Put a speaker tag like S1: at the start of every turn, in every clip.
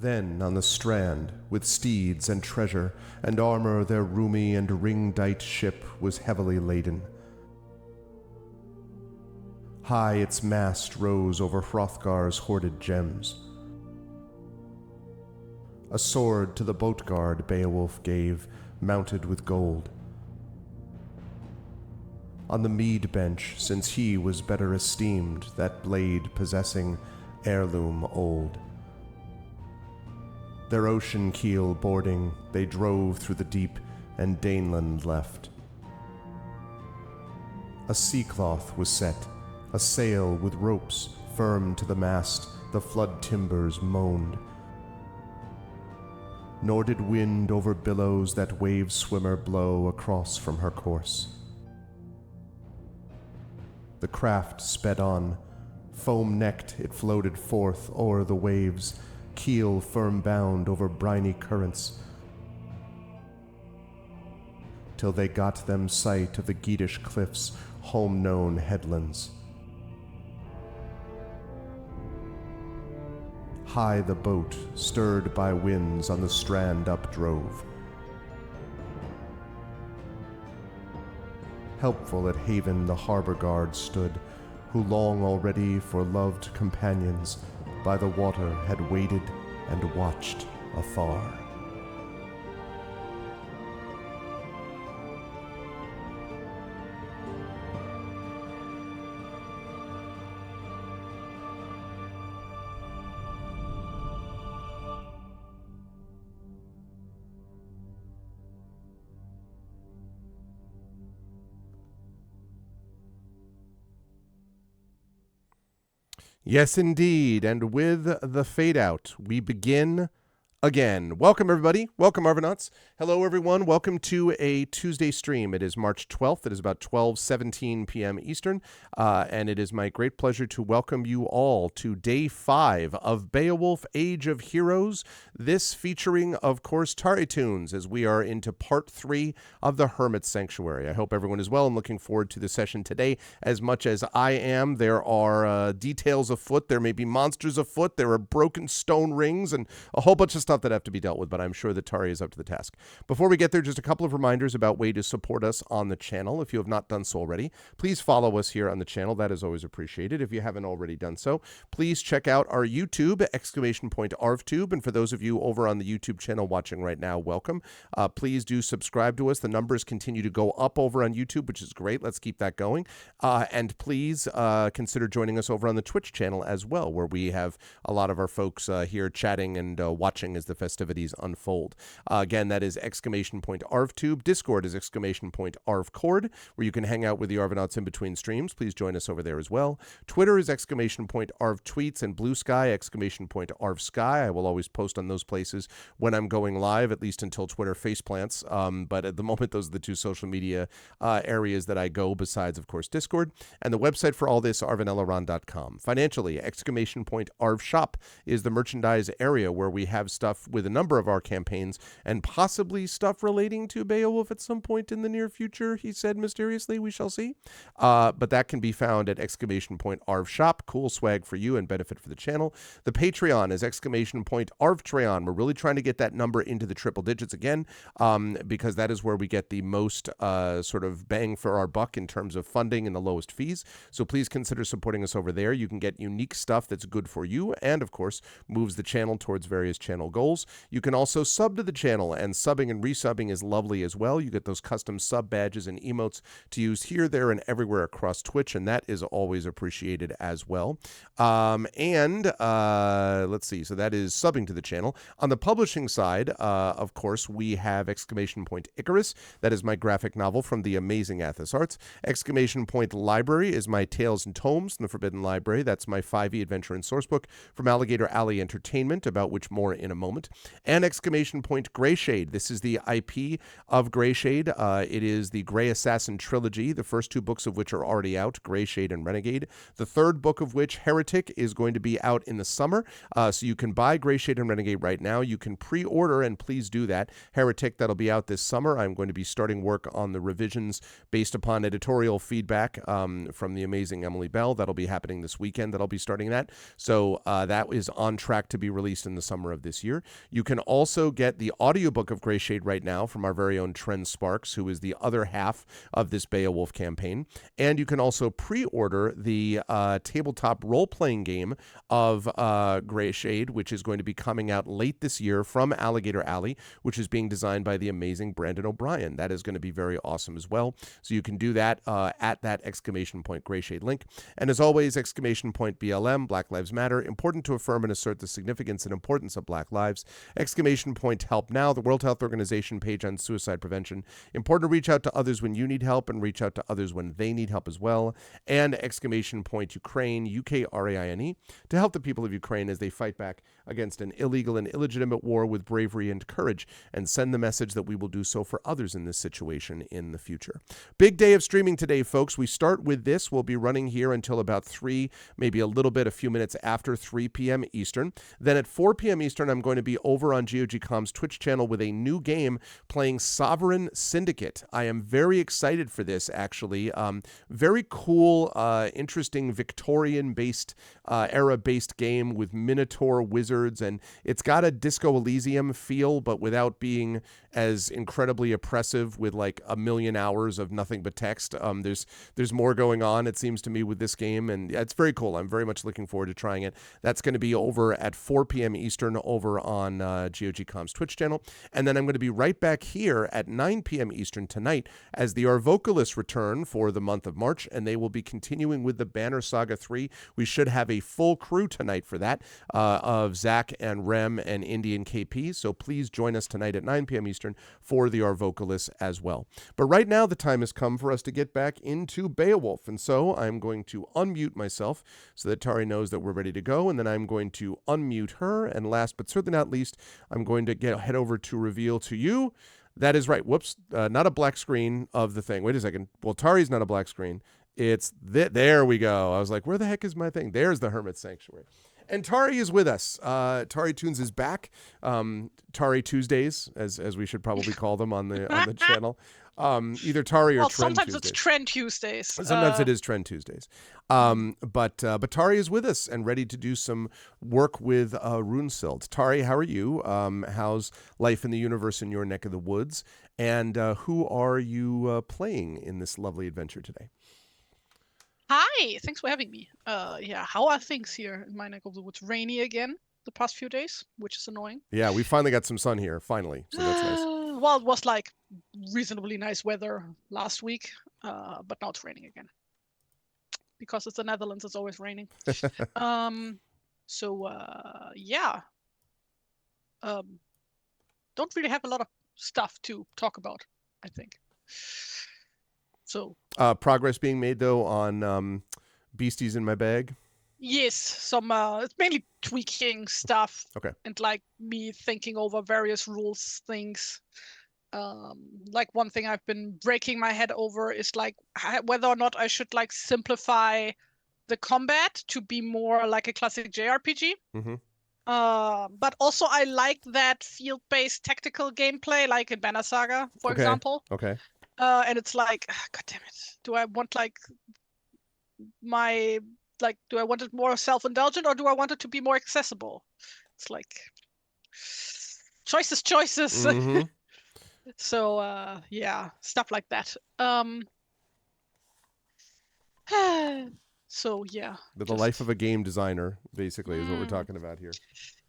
S1: Then on the strand, with steeds and treasure, and armor their roomy and ring-dight ship was heavily laden. High its mast rose over Hrothgar's hoarded gems. A sword to the boat guard Beowulf gave, mounted with gold. On the mead bench, since he was better esteemed, that blade possessing heirloom old. Their ocean keel boarding, they drove through the deep, and Daneland left. A sea cloth was set, a sail with ropes firm to the mast, the flood timbers moaned. Nor did wind over billows that wave swimmer blow across from her course. The craft sped on, foam-necked it floated forth o'er the waves, keel firm bound over briny currents, till they got them sight of the Geatish cliffs, home-known headlands. High the boat, stirred by winds, on the strand updrove. Helpful at haven the harbor guard stood, who long already for loved companions by the water had waited and watched afar. Yes, indeed, and with the fade out, we begin again. Welcome, everybody. Welcome, Arvanauts. Hello, everyone. Welcome to a Tuesday stream. It is March 12th. It is about 12:17 p.m. Eastern, and it is my great pleasure to welcome you all to Day 5 of Beowulf Age of Heroes, this featuring, of course, TariToons, as we are into Part 3 of the Hermit Sanctuary. I hope everyone is well and looking forward to the session today as much as I am. There are details afoot. There may be monsters afoot. There are broken stone rings and a whole bunch of stuff that have to be dealt with, but I'm sure that Tari is up to the task. Before we get there, just a couple of reminders about ways to support us on the channel. If you have not done so already, please follow us here on the channel. That is always appreciated. If you haven't already done so, please check out our YouTube, !ArvTube. And for those of you over on the YouTube channel watching right now, welcome. Please do subscribe to us. The numbers continue to go up over on YouTube, which is great. Let's keep that going. And please consider joining us over on the Twitch channel as well, where we have a lot of our folks here chatting and watching as the festivities unfold. Again, that is !ArvTube. Discord is !ArvCord, where you can hang out with the Arvanauts in between streams. Please join us over there as well. Twitter is !ArvTweets, and Blue Sky, !ArvSky. I will always post on those places when I'm going live, at least until Twitter faceplants. But at the moment, those are the two social media areas that I go, besides, of course, Discord. And the website for all this, arvanelaron.com. Financially, !ArvShop is the merchandise area where we have stuff with a number of our campaigns and possibly stuff relating to Beowulf at some point in the near future, he said mysteriously. We shall see. But that can be found at !ArvShop. Cool swag for you and benefit for the channel. The Patreon is !ArvTreon. We're really trying to get that number into the triple digits again, because that is where we get the most sort of bang for our buck in terms of funding and the lowest fees. So please consider supporting us over there. You can get unique stuff that's good for you and, of course, moves the channel towards various channel goals. You can also sub to the channel, and subbing and resubbing is lovely as well. You get those custom sub badges and emotes to use here, there, and everywhere across Twitch, and that is always appreciated as well. Let's see, so that is subbing to the channel. On the publishing side, of course, we have !Icarus. That is my graphic novel from the amazing Athos Arts. Library is my Tales and Tomes from the Forbidden Library. That's my 5e adventure and sourcebook from Alligator Alley Entertainment, about which more in a moment. And Greyshade. This is the IP of Greyshade. It is the Grey Assassin trilogy, the first two books of which are already out, Greyshade and Renegade. The third book of which, Heretic, is going to be out in the summer. So you can buy Greyshade and Renegade right now. You can pre-order, and please do that. Heretic, that'll be out this summer. I'm going to be starting work on the revisions based upon editorial feedback from the amazing Emily Bell. That'll be happening this weekend that I'll be starting that. So that is on track to be released in the summer of this year. year. You can also get the audiobook of Grey Shade right now from our very own Trent Sparks, who is the other half of this Beowulf campaign. And you can also pre-order the tabletop role-playing game of Grey Shade, which is going to be coming out late this year from Alligator Alley, which is being designed by the amazing Brandon O'Brien. That is going to be very awesome as well. So you can do that at that exclamation point Grey Shade link. And as always, exclamation point BLM, Black Lives Matter, important to affirm and assert the significance and importance of Black lives. Exclamation point Help Now, the World Health Organization page on suicide prevention. Important to reach out to others when you need help and reach out to others when they need help as well. And exclamation point Ukraine, UKRAINE, to help the people of Ukraine as they fight back against an illegal and illegitimate war with bravery and courage, and send the message that we will do so for others in this situation in the future. Big day of streaming today, folks. We start with this. We'll be running here until about 3, maybe a few minutes after 3 p.m. Eastern. Then at 4 p.m. Eastern, I'm going to be over on GOGcom's Twitch channel with a new game playing Sovereign Syndicate. I am very excited for this, actually. Very cool, interesting Victorian-based, era-based game with Minotaur wizards, and it's got a Disco Elysium feel, but without being as incredibly oppressive with like a million hours of nothing but text. There's more going on, it seems to me, with this game, and yeah, it's very cool. I'm very much looking forward to trying it. That's going to be over at 4 p.m. Eastern over on GOGcom's Twitch channel, and then I'm going to be right back here at 9 p.m. Eastern tonight as the Vocalists return for the month of March, and they will be continuing with the Banner Saga 3. We should have a full crew tonight for that, of Zach and Rem and Indy and KP, so please join us tonight at 9 p.m. Eastern for the Vocalists as well. But right now, the time has come for us to get back into Beowulf, and so I'm going to unmute myself so that Tari knows that we're ready to go, and then I'm going to unmute her, and last but certainly not least, I'm going to head over to reveal to you. That is right. Whoops. Not a black screen of the thing. Wait a second. Well, Tari's not a black screen. It's there we go. I was like, where the heck is my thing? There's the Hermit Sanctuary. And Tari is with us. TariToons is back. Tari Tuesdays, as we should probably call them on the channel. Either Tari or Trend
S2: sometimes
S1: Tuesdays.
S2: It's Trend Tuesdays.
S1: Sometimes it is Trend Tuesdays. But Tari is with us and ready to do some work with Runesild. Tari, how are you? How's life in the universe in your neck of the woods? And who are you playing in this lovely adventure today?
S2: Hi, thanks for having me. Yeah, how are things here in my neck of the woods? Rainy again the past few days, which is annoying.
S1: Yeah, we finally got some sun here, finally, so that's nice.
S2: Well, it was like reasonably nice weather last week, but now it's raining again. Because it's the Netherlands, it's always raining. Yeah. Don't really have a lot of stuff to talk about, I think. So
S1: progress being made though on Beasties in My Bag.
S2: Yes, some it's mainly tweaking stuff.
S1: Okay.
S2: And like me thinking over various rules things. Like one thing I've been breaking my head over is like whether or not I should like simplify the combat to be more like a classic JRPG.
S1: Mm-hmm.
S2: But also I like that field-based tactical gameplay, like in Banner Saga, for example.
S1: Okay.
S2: And it's like, God damn it, do I want like do I want it more self-indulgent or do I want it to be more accessible? It's like choices.
S1: Mm-hmm.
S2: So yeah, stuff like that. So yeah.
S1: The life of a game designer, basically, is what we're talking about here.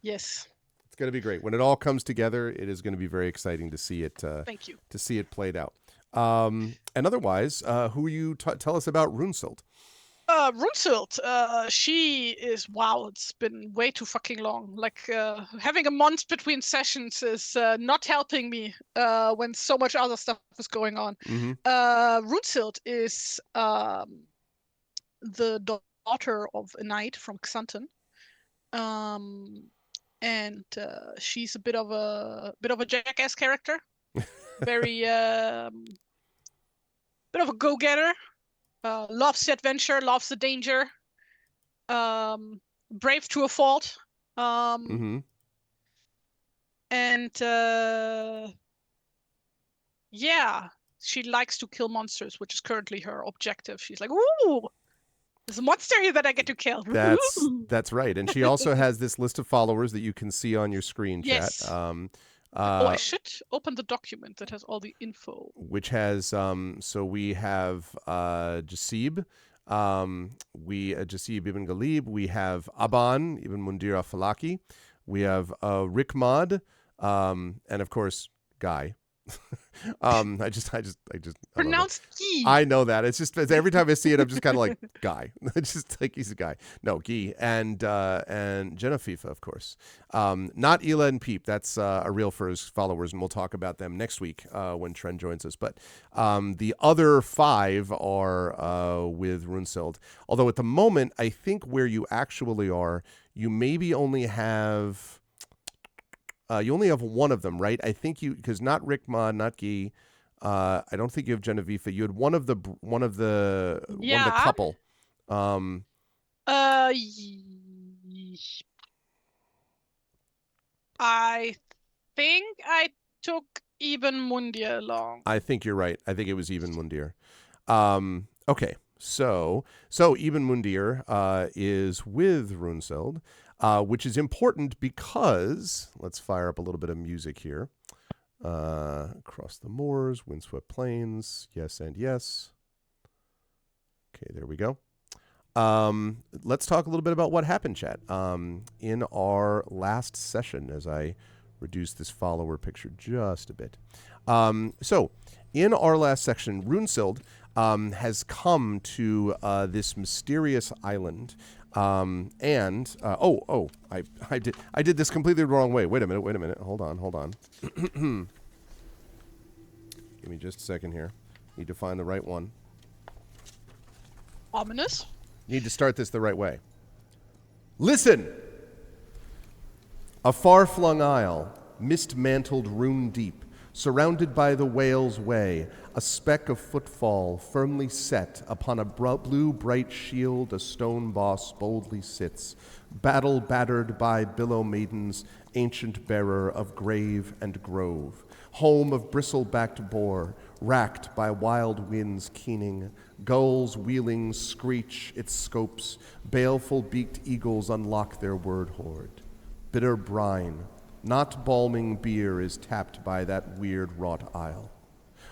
S2: Yes.
S1: It's going to be great. When it all comes together, it is going to be very exciting to see it.
S2: Thank you.
S1: To see it played out. And otherwise, who you tell us about Runesild?
S2: Runesild, she is, wow, it's been way too fucking long. Like, having a month between sessions is not helping me when so much other stuff is going on.
S1: Mm-hmm.
S2: Runesild is the daughter of a knight from Xanten. And she's a bit of a jackass character. Very bit of a go-getter. Loves the adventure, loves the danger. Brave to a fault.
S1: Mm-hmm.
S2: And yeah, she likes to kill monsters, which is currently her objective. She's like, ooh, There's a monster here that I get to kill.
S1: That's right. And she also has this list of followers that you can see on your screen, chat.
S2: Yes. I should open the document that has all the info.
S1: Which has so we have Jasib, Jasib ibn Ghalib, we have Aban ibn Mundir al-Falaki, we have Rikmad, and of course Guy. I just
S2: Pronounced Guy.
S1: I know that. It's just every time I see it, I'm just kind of like Guy. It's just like he's a guy. No, Guy and Genevieve, of course. Not Ela and Peep. That's a real for his followers, and we'll talk about them next week when Trent joins us. But the other 5 are with Runesild. Although at the moment, I think where you actually are, you maybe only have. You only have one of them, right? I think you, because not Rickma, not Guy. I don't think you have Genevieve. You had one of the couple.
S2: I think I took Ibn Mundir along.
S1: I think you're right. I think it was Ibn Mundir. Okay, so Ibn Mundir is with Runesild. Which is important because, let's fire up a little bit of music here. Across the moors, windswept plains, yes and yes. Okay, there we go. Let's talk a little bit about what happened, chat. In our last session, as I reduce this follower picture just a bit. So, in our last section, Runesild has come to this mysterious island. I did this completely the wrong way. Wait a minute. Hold on. Give me just a second here. Need to find the right one.
S2: Ominous.
S1: Need to start this the right way. Listen! A far-flung isle, mist-mantled rune deep, surrounded by the whale's way, a speck of footfall firmly set upon a blue bright shield, a stone boss boldly sits, battle battered by billow maidens, ancient bearer of grave and grove, home of bristle-backed boar, racked by wild winds keening, gulls wheeling screech its scopes, baleful-beaked eagles unlock their word hoard. Bitter brine, not balming beer, is tapped by that weird wrought isle.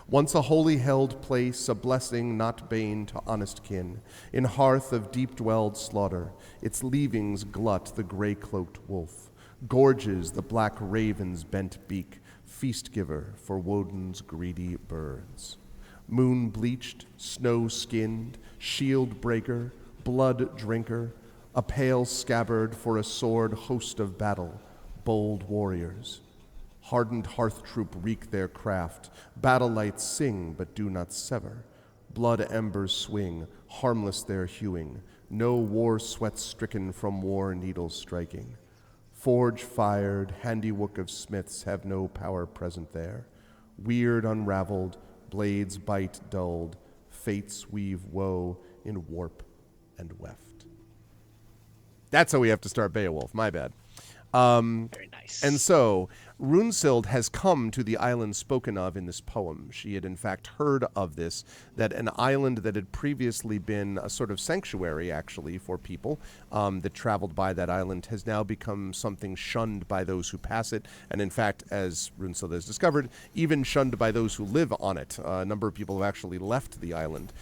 S1: Once a holy held place, a blessing not bane to honest kin, in hearth of deep-dwelled slaughter, its leavings glut the gray-cloaked wolf, gorges the black raven's bent beak, feast-giver for Woden's greedy birds. Moon-bleached, snow-skinned, shield-breaker, blood-drinker, a pale scabbard for a sword host of battle, bold warriors. Hardened hearth troop wreak their craft, battle lights sing but do not sever. Blood embers swing, harmless their hewing, no war sweat stricken from war needles striking. Forge fired, handiwork of smiths have no power present there. Weird unraveled, blades bite dulled, fates weave woe in warp and weft. That's how we have to start Beowulf, my bad.
S2: Very nice.
S1: And so, Runesild has come to the island spoken of in this poem. She had in fact heard of this, that an island that had previously been a sort of sanctuary, actually, for people that traveled by that island has now become something shunned by those who pass it, and in fact, as Runesild has discovered, even shunned by those who live on it. A number of people have actually left the island,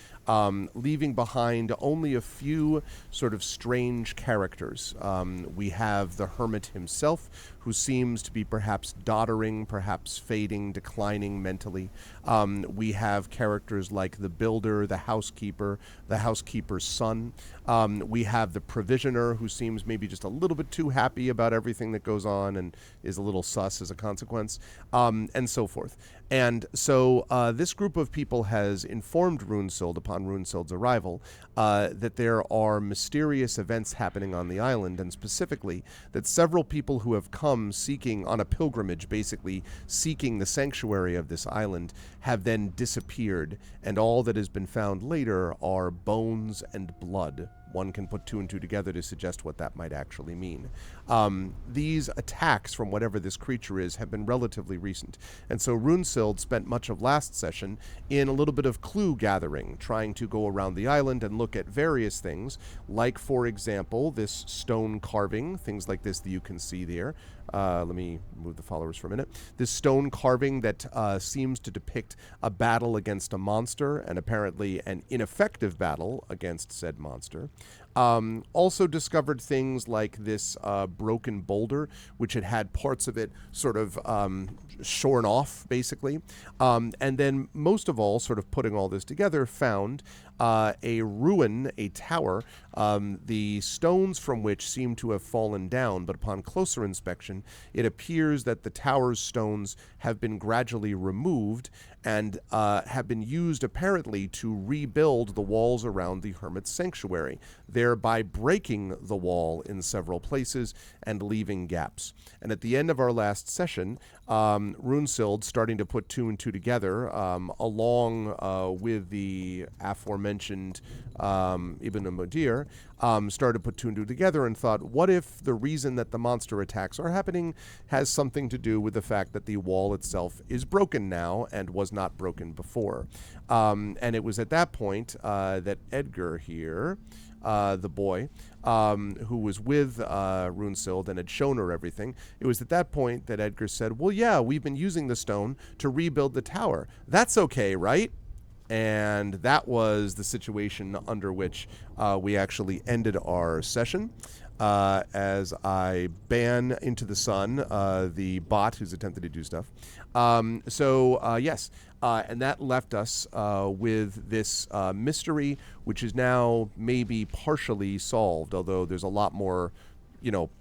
S1: leaving behind only a few sort of strange characters. We have the Hermit himself, who seems to be perhaps doddering, perhaps fading, declining mentally. We have characters like the builder, the housekeeper's son. We have the provisioner, who seems maybe just a little bit too happy about everything that goes on and is a little sus as a consequence, and so forth. And so this group of people has informed Runesild, upon Runesild's arrival, that there are mysterious events happening on the island, and specifically that several people who have come seeking, on a pilgrimage basically, seeking the sanctuary of this island, have then disappeared, and all that has been found later are bones and blood, one can put 2 and 2 together to suggest what that might actually mean. These attacks from whatever this creature is have been relatively recent, and so Runesild spent much of last session in a little bit of clue gathering, trying to go around the island and look at various things, like, for example, this stone carving, things like this that you can see there. Let me move the followers for a minute. This stone carving that seems to depict a battle against a monster, and apparently an ineffective battle against said monster. Also discovered things like this broken boulder, which had parts of it sort of shorn off, basically. And then, most of all, sort of putting all this together, found a ruin, a tower, the stones from which seem to have fallen down, but upon closer inspection, it appears that the tower's stones have been gradually removed and have been used apparently to rebuild the walls around the Hermit's sanctuary, thereby breaking the wall in several places and leaving gaps. And at the end of our last session, Runesild, starting to put 2 and 2 together, along with the aforementioned Ibn Mudir, started to put 2 and 2 together and thought, what if the reason that the monster attacks are happening has something to do with the fact that the wall itself is broken now and was not broken before? And it was at that point that Edgar here, the boy, who was with Runesild and had shown her everything, it was at that point that Edgar said, well, yeah, we've been using the stone to rebuild the tower. That's okay, right? And that was the situation under which we actually ended our session. As I ban into the sun the bot who's attempted to do stuff. Yes, and that left us with this mystery, which is now maybe partially solved, although there's a lot more,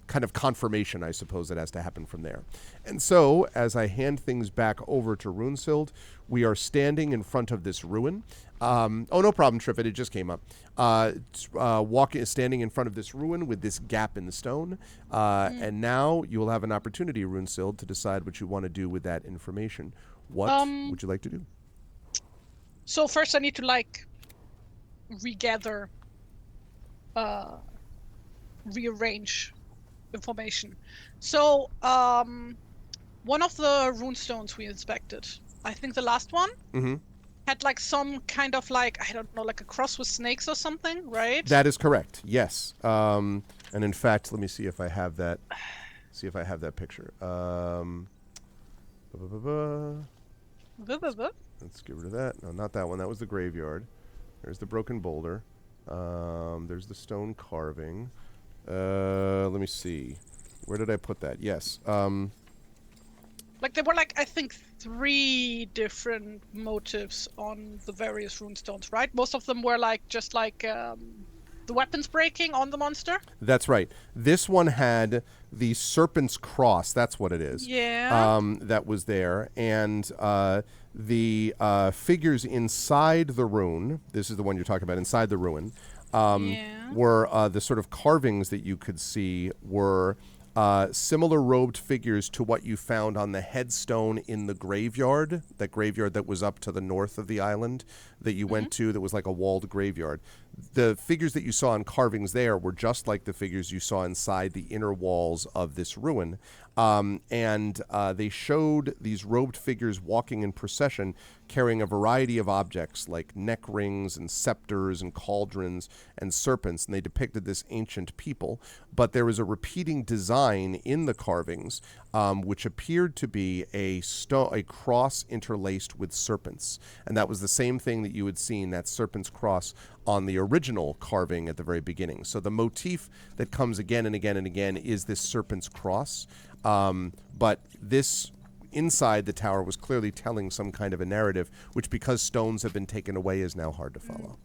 S1: kind of confirmation, I suppose, that has to happen from there. And so, as I hand things back over to Runesild, we are standing in front of this ruin. No problem, Triffid, it just came up. Standing in front of this ruin with this gap in the stone. And now you will have an opportunity, Runesild, to decide what you want to do with that information. What would you like to do?
S2: So first I need to, regather, rearrange information. So, one of the runestones we inspected, I think the last one, had some kind of I don't know, like a cross with snakes or something, right?
S1: That is correct. Yes. And in fact, let me see if I have that. Picture. Let's get rid of that. No, not that one. That was the graveyard. There's the broken boulder. There's the stone carving. Let me see. Where did I put that? Yes.
S2: There were I think 3 different motifs on the various runestones, right? Most of them were just the weapons breaking on the monster.
S1: That's right. This one had the serpent's cross. That's what it is.
S2: Yeah.
S1: That was there, and the figures inside the rune. This is the one you're talking about. Inside the ruin, were the sort of carvings that you could see were similar robed figures to what you found on the headstone in the graveyard, that graveyard that was up to the north of the island that you went to, that was like a walled graveyard. The figures that you saw in carvings there were just like the figures you saw inside the inner walls of this ruin. And they showed these robed figures walking in procession, carrying a variety of objects like neck rings and scepters and cauldrons and serpents, and they depicted this ancient people. But there was a repeating design in the carvings, which appeared to be a cross interlaced with serpents. And that was the same thing that you had seen, that serpent's cross, on the original carving at the very beginning. So the motif that comes again and again and again is this serpent's cross. But this inside the tower was clearly telling some kind of a narrative, which, because stones have been taken away, is now hard to follow.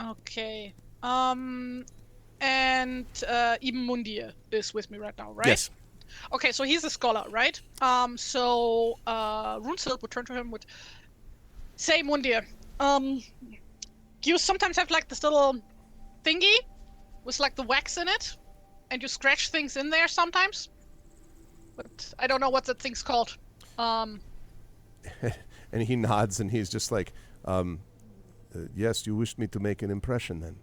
S2: Okay. And Ibn Mundir is with me right now, right?
S1: Yes.
S2: Okay, so he's a scholar, right? Runesild would turn to him with, say, Mundir, you sometimes have this little thingy with the wax in it, and you scratch things in there sometimes, but I don't know what that thing's called.
S1: And he nods, and he's just yes, you wished me to make an impression then.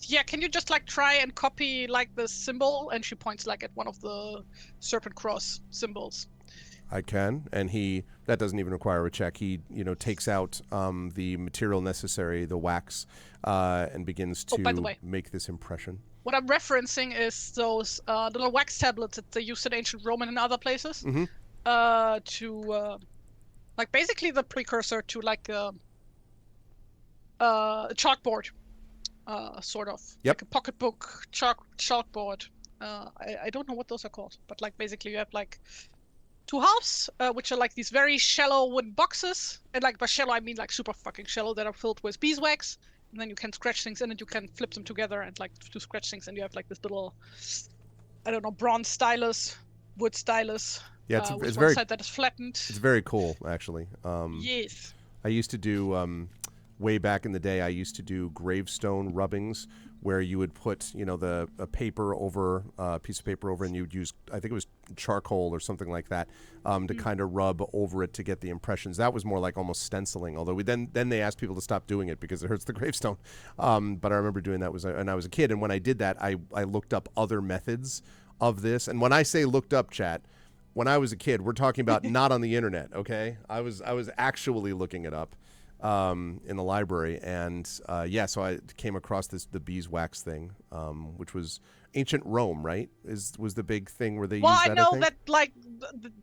S2: Yeah, can you just like try and copy like the symbol? And she points like at one of the serpent cross symbols.
S1: I can, and that doesn't even require a check. He takes out the material necessary, the wax, and begins
S2: Oh, by the
S1: to
S2: way,
S1: make this impression.
S2: what I'm referencing is those little wax tablets that they used in ancient Rome and in other places.
S1: Mm-hmm.
S2: To like basically the precursor to like a chalkboard, sort of
S1: Yep.
S2: like a pocketbook chalkboard. I don't know what those are called, but like basically you have like two halves, which are like these very shallow wooden boxes, and like by shallow I mean like super fucking shallow, that are filled with beeswax, and then you can scratch things in and you can flip them together and like to scratch things, and you have like this little, I don't know, bronze stylus, wood stylus,
S1: Yeah,
S2: with
S1: it's
S2: one
S1: very
S2: side that is flattened.
S1: it's very cool actually.
S2: Yes.
S1: I used to do way back in the day. I used to do gravestone rubbings where you would put a paper over a piece of paper over, and you'd use, I think it was charcoal or something like that, to kind of rub over it to get the impressions. That was more like almost stenciling. Although then they asked people to stop doing it because it hurts the gravestone. But I remember doing that when I was a kid, and when I did that, I looked up other methods of this. And when I say looked up, chat, when I was a kid, we're talking about not on the internet, okay? I was actually looking it up in the library, and so I came across the beeswax thing, which was ancient Rome, right? Was the big thing where they used that?
S2: I know
S1: I think?
S2: that like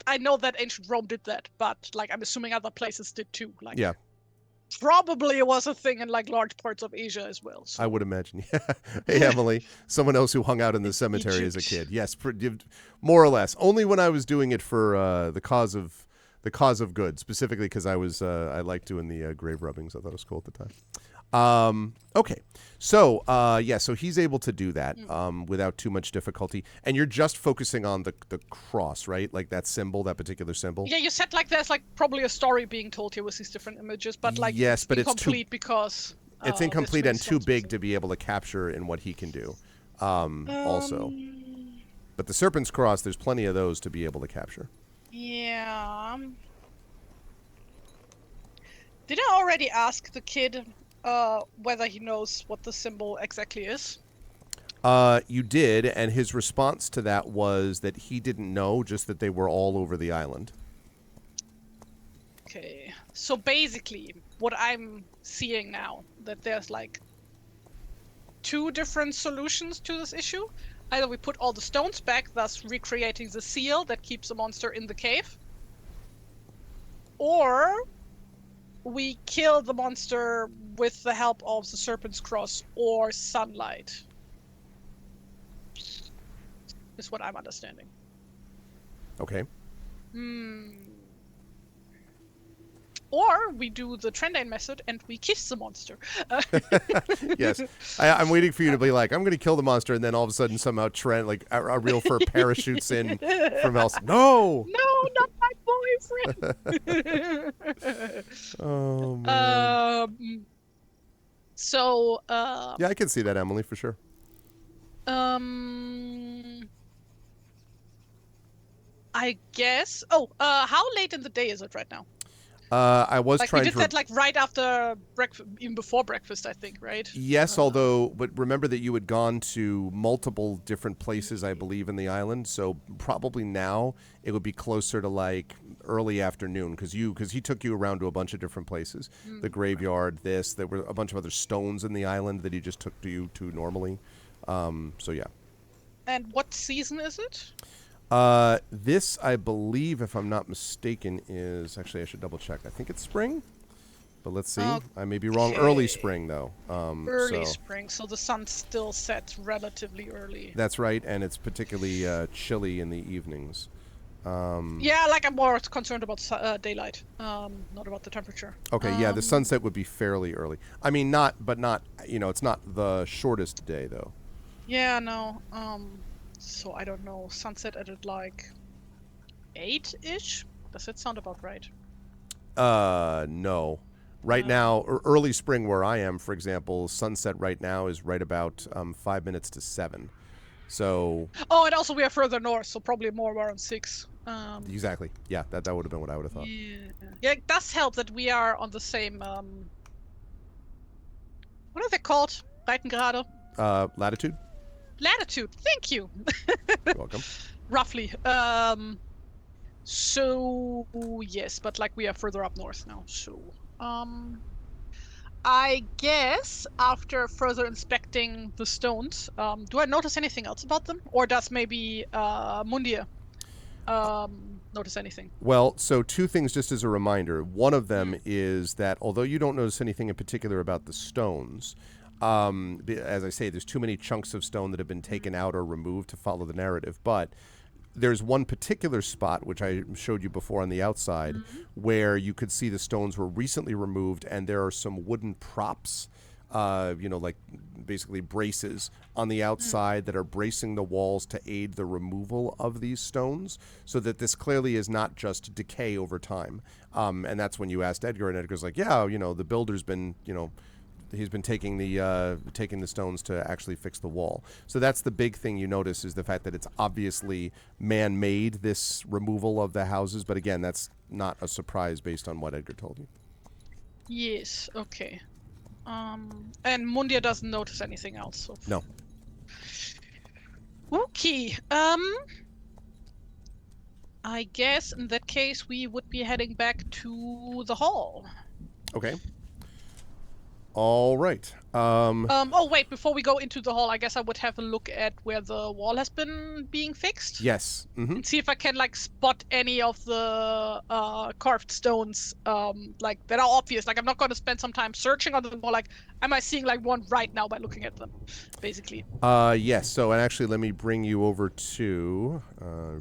S2: I know that ancient Rome did that, but like I'm assuming other places did too. Like
S1: Yeah,
S2: probably it was a thing in like large parts of Asia as well. So.
S1: I would imagine. Hey, Emily, someone else who hung out in the cemetery as a kid. Yes, more or less. Only when I was doing it for the cause of good, specifically because I liked doing the grave rubbings. I thought it was cool at the time. Okay, so so he's able to do that without too much difficulty, and you're just focusing on the cross, right? Like that symbol, that particular symbol.
S2: Yeah, you said like there's like probably a story being told here with these different images, but like
S1: yes,
S2: it's
S1: but
S2: incomplete because
S1: it's incomplete and too big to be able to capture in what he can do. Also, but the serpent's cross, there's plenty of those to be able to capture.
S2: Yeah. Did I already ask the kid whether he knows what the symbol exactly is?
S1: You did, and his response to that was that he didn't know, just that they were all over the island.
S2: Okay. So basically, what I'm seeing now, that there's like two different solutions to this issue. Either we put all the stones back, thus recreating the seal that keeps the monster in the cave, or we kill the monster with the help of the Serpent's Cross or sunlight. Is what I'm understanding.
S1: Okay.
S2: Or we do the Trendane method and we kiss the monster.
S1: Yes. I'm waiting for you to be like, I'm going to kill the monster, and then all of a sudden somehow Trent, like a real fur parachutes in from else. No!
S2: No, not my boyfriend!
S1: Oh, man.
S2: So,
S1: yeah, I can see that, Emily, for sure.
S2: I guess. Oh, how late in the day is it right now?
S1: I was
S2: like
S1: trying
S2: we
S1: to
S2: did that like right after breakfast, even before breakfast, I think, right?
S1: Yes, but remember that you had gone to multiple different places, I believe, in the island. So probably now it would be closer to like early afternoon because he took you around to a bunch of different places, the graveyard. There were a bunch of other stones in the island that he just took you to normally. So yeah.
S2: And what season is it?
S1: This, I believe, if I'm not mistaken, is actually I should double check. I think it's spring, but let's see. I may be wrong. Early spring, though.
S2: Early spring, so the sun still sets relatively early.
S1: That's right, and it's particularly chilly in the evenings.
S2: Yeah, like I'm more concerned about daylight, not about the temperature.
S1: Okay, yeah, the sunset would be fairly early. I mean, but not. It's not the shortest day though.
S2: Yeah, no. So I don't know, sunset at like 8-ish? Does that sound about right?
S1: No. Right now, early spring where I am, for example, sunset right now is right about 5 minutes to 7. So.
S2: Oh, and also we are further north, so probably more around 6.
S1: Exactly. Yeah, that would have been what I would have thought.
S2: Yeah, it does help that we are on the same. What are they called? Breitengrade?
S1: Latitude.
S2: Latitude. Thank you.
S1: You're welcome.
S2: Roughly. So yes, but like we are further up north now. So I guess after further inspecting the stones, do I notice anything else about them, or does maybe Mundir notice anything?
S1: Well, so two things just as a reminder. One of them is that although you don't notice anything in particular about the stones, as I say, there's too many chunks of stone that have been taken out or removed to follow the narrative. But there's one particular spot, which I showed you before on the outside, where you could see the stones were recently removed, and there are some wooden props, like basically braces on the outside that are bracing the walls to aid the removal of these stones, so that this clearly is not just decay over time. And that's when you asked Edgar, and Edgar's like, yeah, the builder's been, he's been taking the stones to actually fix the wall. So that's the big thing you notice, is the fact that it's obviously man-made, this removal of the houses. But again, that's not a surprise based on what Edgar told you.
S2: Yes. Okay. And Mundir doesn't notice anything else.
S1: No.
S2: Okay. I guess in that case we would be heading back to the hall.
S1: Okay. All right.
S2: Oh wait, before we go into the hall, I guess I would have a look at where the wall has been being fixed.
S1: Yes. Mm-hmm.
S2: And see if I can spot any of the carved stones that are obvious. I'm not going to spend some time searching on them, more am I seeing one right now by looking at them, basically.
S1: Yes. So, and actually, let me bring you over to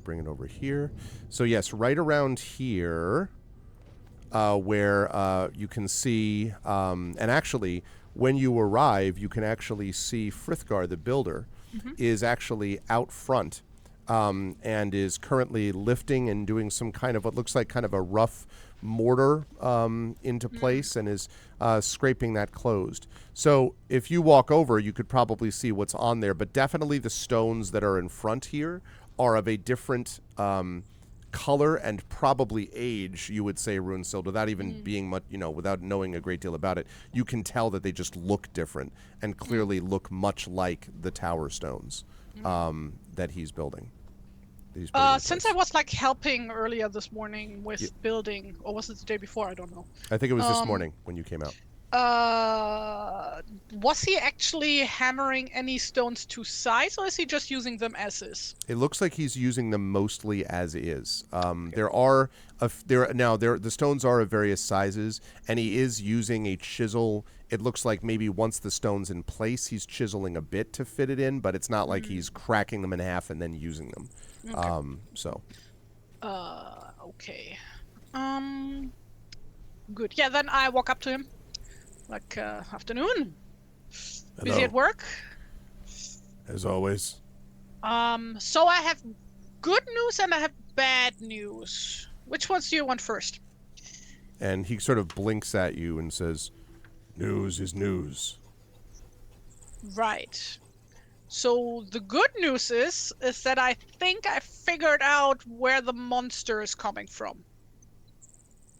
S1: bring it over here. So yes, right around here. Where you can see, and actually, when you arrive, you can actually see Frithgar, the builder, is actually out front and is currently lifting and doing some kind of what looks like kind of a rough mortar into place, and is scraping that closed. So if you walk over, you could probably see what's on there, but definitely the stones that are in front here are of a different color and probably age, you would say, Runesild, without even being much, without knowing a great deal about it. You can tell that they just look different and clearly look much like the tower stones that he's building.
S2: Since I was helping earlier this morning with building, or was it the day before? I don't know.
S1: I think it was this morning when you came out.
S2: Was he actually hammering any stones to size, or is he just using them as is?
S1: It looks like he's using them mostly as is. The stones are of various sizes, and he is using a chisel. It looks like maybe once the stone's in place, he's chiseling a bit to fit it in, but it's not like he's cracking them in half and then using them.
S2: Okay. Good. Yeah, then I walk up to him. Afternoon.
S1: Hello.
S2: Busy at work?
S1: As always.
S2: So I have good news and I have bad news. Which ones do you want first?
S1: And he sort of blinks at you and says, "News is news."
S2: Right. So the good news is that I think I figured out where the monster is coming from.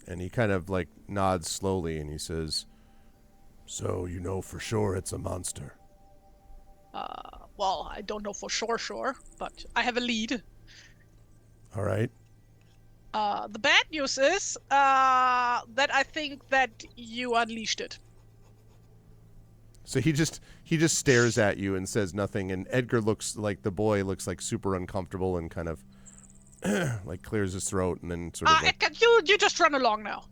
S1: And he kind of nods slowly and he says, "So you know for sure it's a monster?"
S2: Well, I don't know for sure, but I have a lead.
S1: All right.
S2: The bad news is that I think that you unleashed it.
S1: So he just stares at you and says nothing, and Edgar looks like super uncomfortable and kind of clears his throat and then sort of
S2: Edgar, you just run along now.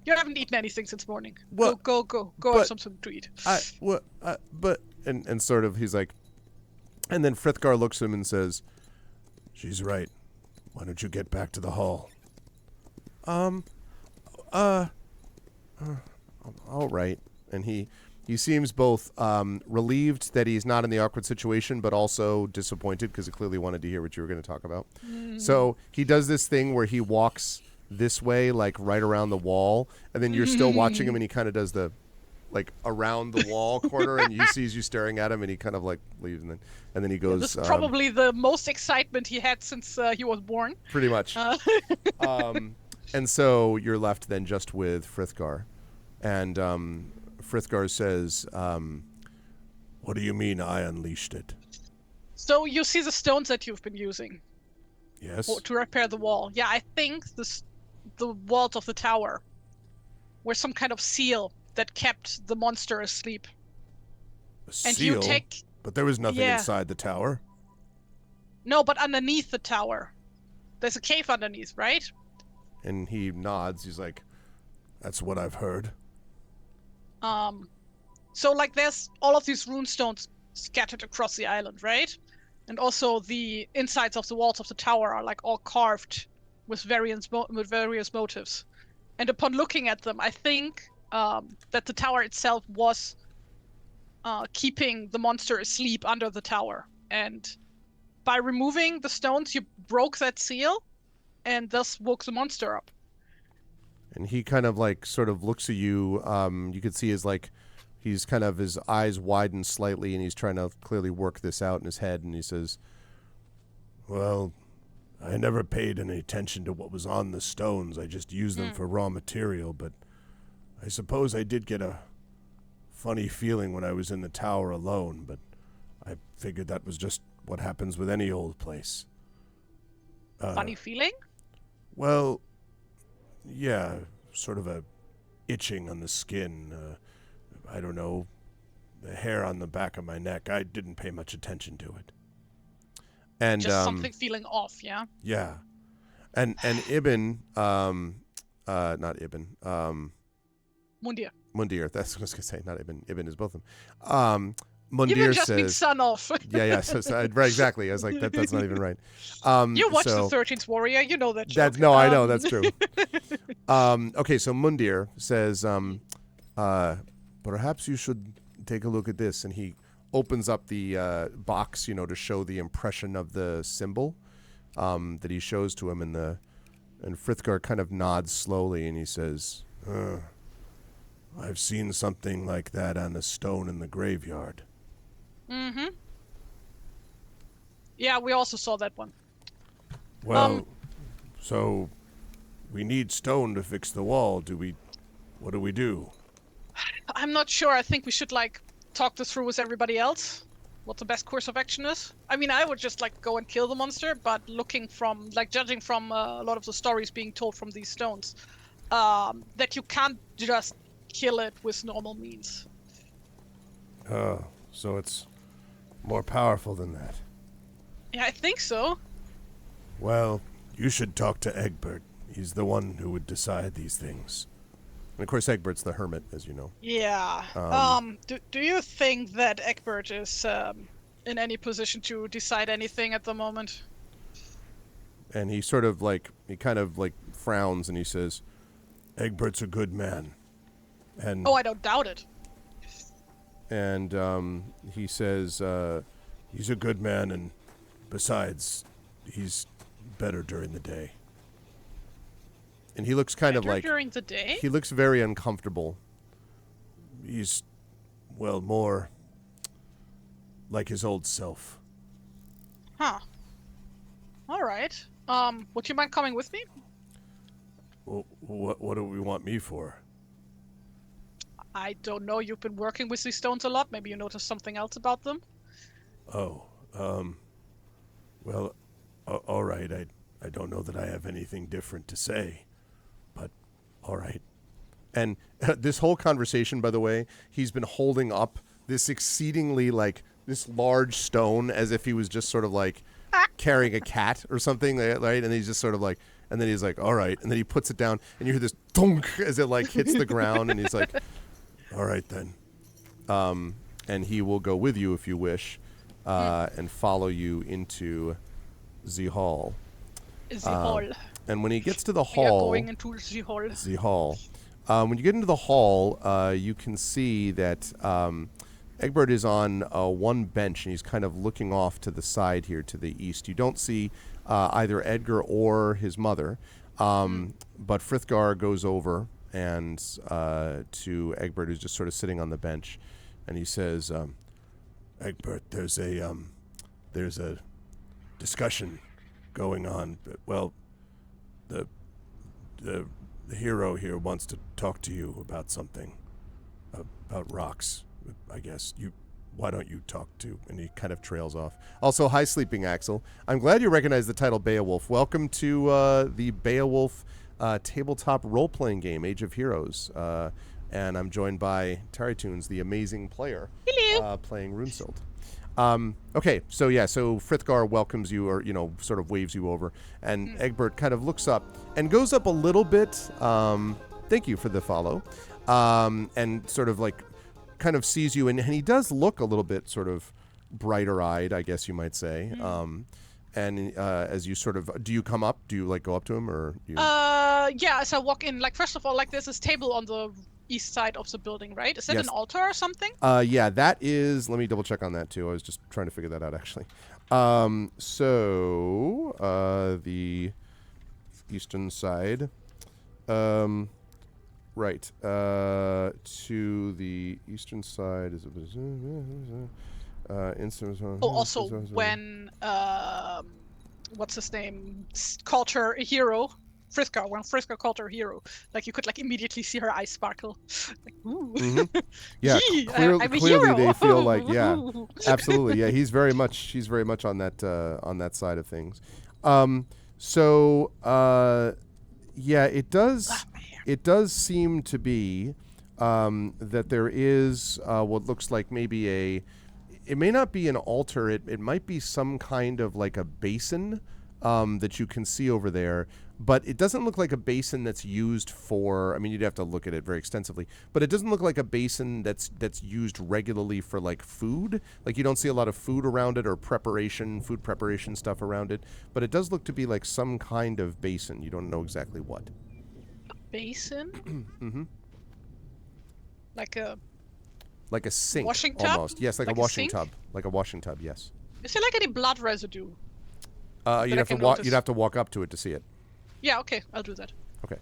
S2: You haven't eaten anything since morning.
S1: What?
S2: Go have something to eat.
S1: And sort of he's like, and then Frithgar looks at him and says, "She's right. Why don't you get back to the hall?" All right. And he seems both relieved that he's not in the awkward situation, but also disappointed because he clearly wanted to hear what you were going to talk about. So he does this thing where he walks this way, right around the wall, and then you're still watching him, and he kind of does the around the wall corner, and he sees you staring at him, and he kind of leaves, and then he goes.
S2: This is probably the most excitement he had since he was born.
S1: Pretty much. And so you're left then just with Frithgar, and Frithgar says, What do you mean I unleashed it?
S2: So you see the stones that you've been using
S1: Yes?
S2: to repair the wall. Yeah, I think the walls of the tower were some kind of seal that kept the monster asleep.
S1: A
S2: And you
S1: seal?
S2: take,
S1: But there was nothing
S2: yeah,
S1: inside the tower.
S2: no, but underneath the tower, there's a cave underneath, right?
S1: And he nods. He's like, that's what I've heard.
S2: Um, so like there's all of these rune stones scattered across the island, right? And also the insides of the walls of the tower are like all carved with various motives. And upon looking at them, I think that the tower itself was keeping the monster asleep under the tower. And by removing the stones, you broke that seal and thus woke the monster up.
S1: And he kind of like sort of looks at you. You could see his like, he's kind of, his eyes widen slightly and he's trying to clearly work this out in his head. And he says, well, I never paid any attention to what was on the stones. I just used them for raw material, but I suppose I did get a funny feeling when I was in the tower alone, but I figured that was just what happens with any old place.
S2: Funny feeling?
S1: Well, yeah, sort of a itching on the skin. I don't know, the hair on the back of my neck. I didn't pay much attention to it. And
S2: Just something feeling off, yeah?
S1: yeah, and Ibn, not Ibn,
S2: Mundir.
S1: Mundir. That's what I was gonna say. Not Ibn. Ibn is both of them.
S2: Ibn
S1: Mundir
S2: just means
S1: says,
S2: son of.
S1: yeah. So, right, exactly. I was like, that's not even right.
S2: You watched
S1: so,
S2: the 13th Warrior, you know that joke.
S1: That's no, I know that's true. Okay, so Mundir says, perhaps you should take a look at this, and he opens up the box, to show the impression of the symbol that he shows to him, and Frithgar kind of nods slowly, and he says, I've seen something like that on a stone in the graveyard.
S2: Mm-hmm. Yeah, we also saw that one.
S1: Well, so we need stone to fix the wall. What do we do?
S2: I'm not sure. I think we should, talk this through with everybody else. What the best course of action is. I mean, I would just, go and kill the monster, but judging from a lot of the stories being told from these stones, that you can't just kill it with normal means.
S1: Oh, so it's more powerful than that.
S2: Yeah, I think so.
S1: Well, you should talk to Egbert. He's the one who would decide these things. And of course, Egbert's the hermit, as you know.
S2: Yeah. Do you think that Egbert is in any position to decide anything at the moment?
S1: And he kind of frowns and he says, Egbert's a good man. And
S2: I don't doubt it.
S1: And he says, he's a good man, and besides, he's better during the day. And he looks kind of like...
S2: during the day?
S1: He looks very uncomfortable. He's, more like his old self.
S2: Huh. All right. Would you mind coming with me?
S1: Well, what do we want me for?
S2: I don't know. You've been working with these stones a lot. Maybe you noticed something else about them.
S1: Oh, well, all right. I don't know that I have anything different to say, but all right. And this whole conversation, by the way, he's been holding up this exceedingly this large stone as if he was just sort of carrying a cat or something, right? And he's just sort of and then he's like, all right. And then he puts it down and you hear this thunk as it hits the ground. And he's like, all right then. And he will go with you if you wish, and follow you into the hall.
S2: The hall.
S1: And when he gets to the
S2: We are
S1: hall...
S2: going into the hall.
S1: The hall. When you get into the hall, you can see that Egbert is on one bench, and he's kind of looking off to the side here to the east. You don't see either Edgar or his mother, but Frithgar goes over and to Egbert, who's just sort of sitting on the bench, and he says, Egbert, there's a discussion going on. Well, the hero here wants to talk to you about something, about rocks. I guess Why don't you talk to? And he kind of trails off. Also, hi, Sleeping Axel. I'm glad you recognize the title Beowulf. Welcome to the Beowulf tabletop role-playing game, Age of Heroes. And I'm joined by TariToons, the amazing player, playing Runesild. Okay, so Frithgar welcomes you, or sort of waves you over, and Egbert kind of looks up and goes up a little bit. Thank you for the follow, and sort of like kind of sees you, and he does look a little bit sort of brighter-eyed, I guess you might say. And as you sort of, do you come up? Do you like go up to him, or you?
S2: Yeah. As I walk in, like first of all, like there's this table on the east side of the building, right? Is that an altar or something?
S1: Yeah, that is. Let me double check on that too. I was just trying to figure that out actually. The eastern side, right. To the eastern side is
S2: also when what's his name? Called her a hero. Friska, when Friska called her hero, like you could like immediately see her eyes sparkle. Like, ooh.
S1: Yeah,
S2: I'm a
S1: clearly
S2: hero.
S1: they feel like, yeah, absolutely, yeah. She's very much on that side of things. Yeah, it does seem to be that there is what looks like maybe it may not be an altar. It might be some kind of like a basin that you can see over there. But it doesn't look like a basin that's used for, I mean, you'd have to look at it very extensively, but it doesn't look like a basin that's used regularly for like food. Like you don't see a lot of food around it or food preparation stuff around it, but it does look to be like some kind of basin. You don't know exactly what.
S2: A basin?
S1: Mm-hmm.
S2: Like a
S1: sink.
S2: Washing tub?
S1: Almost. Yes, like a washing tub. Like a washing tub, yes.
S2: Is there like any blood residue?
S1: You'd have to walk up to it to see it.
S2: Yeah, okay, I'll do that.
S1: Okay.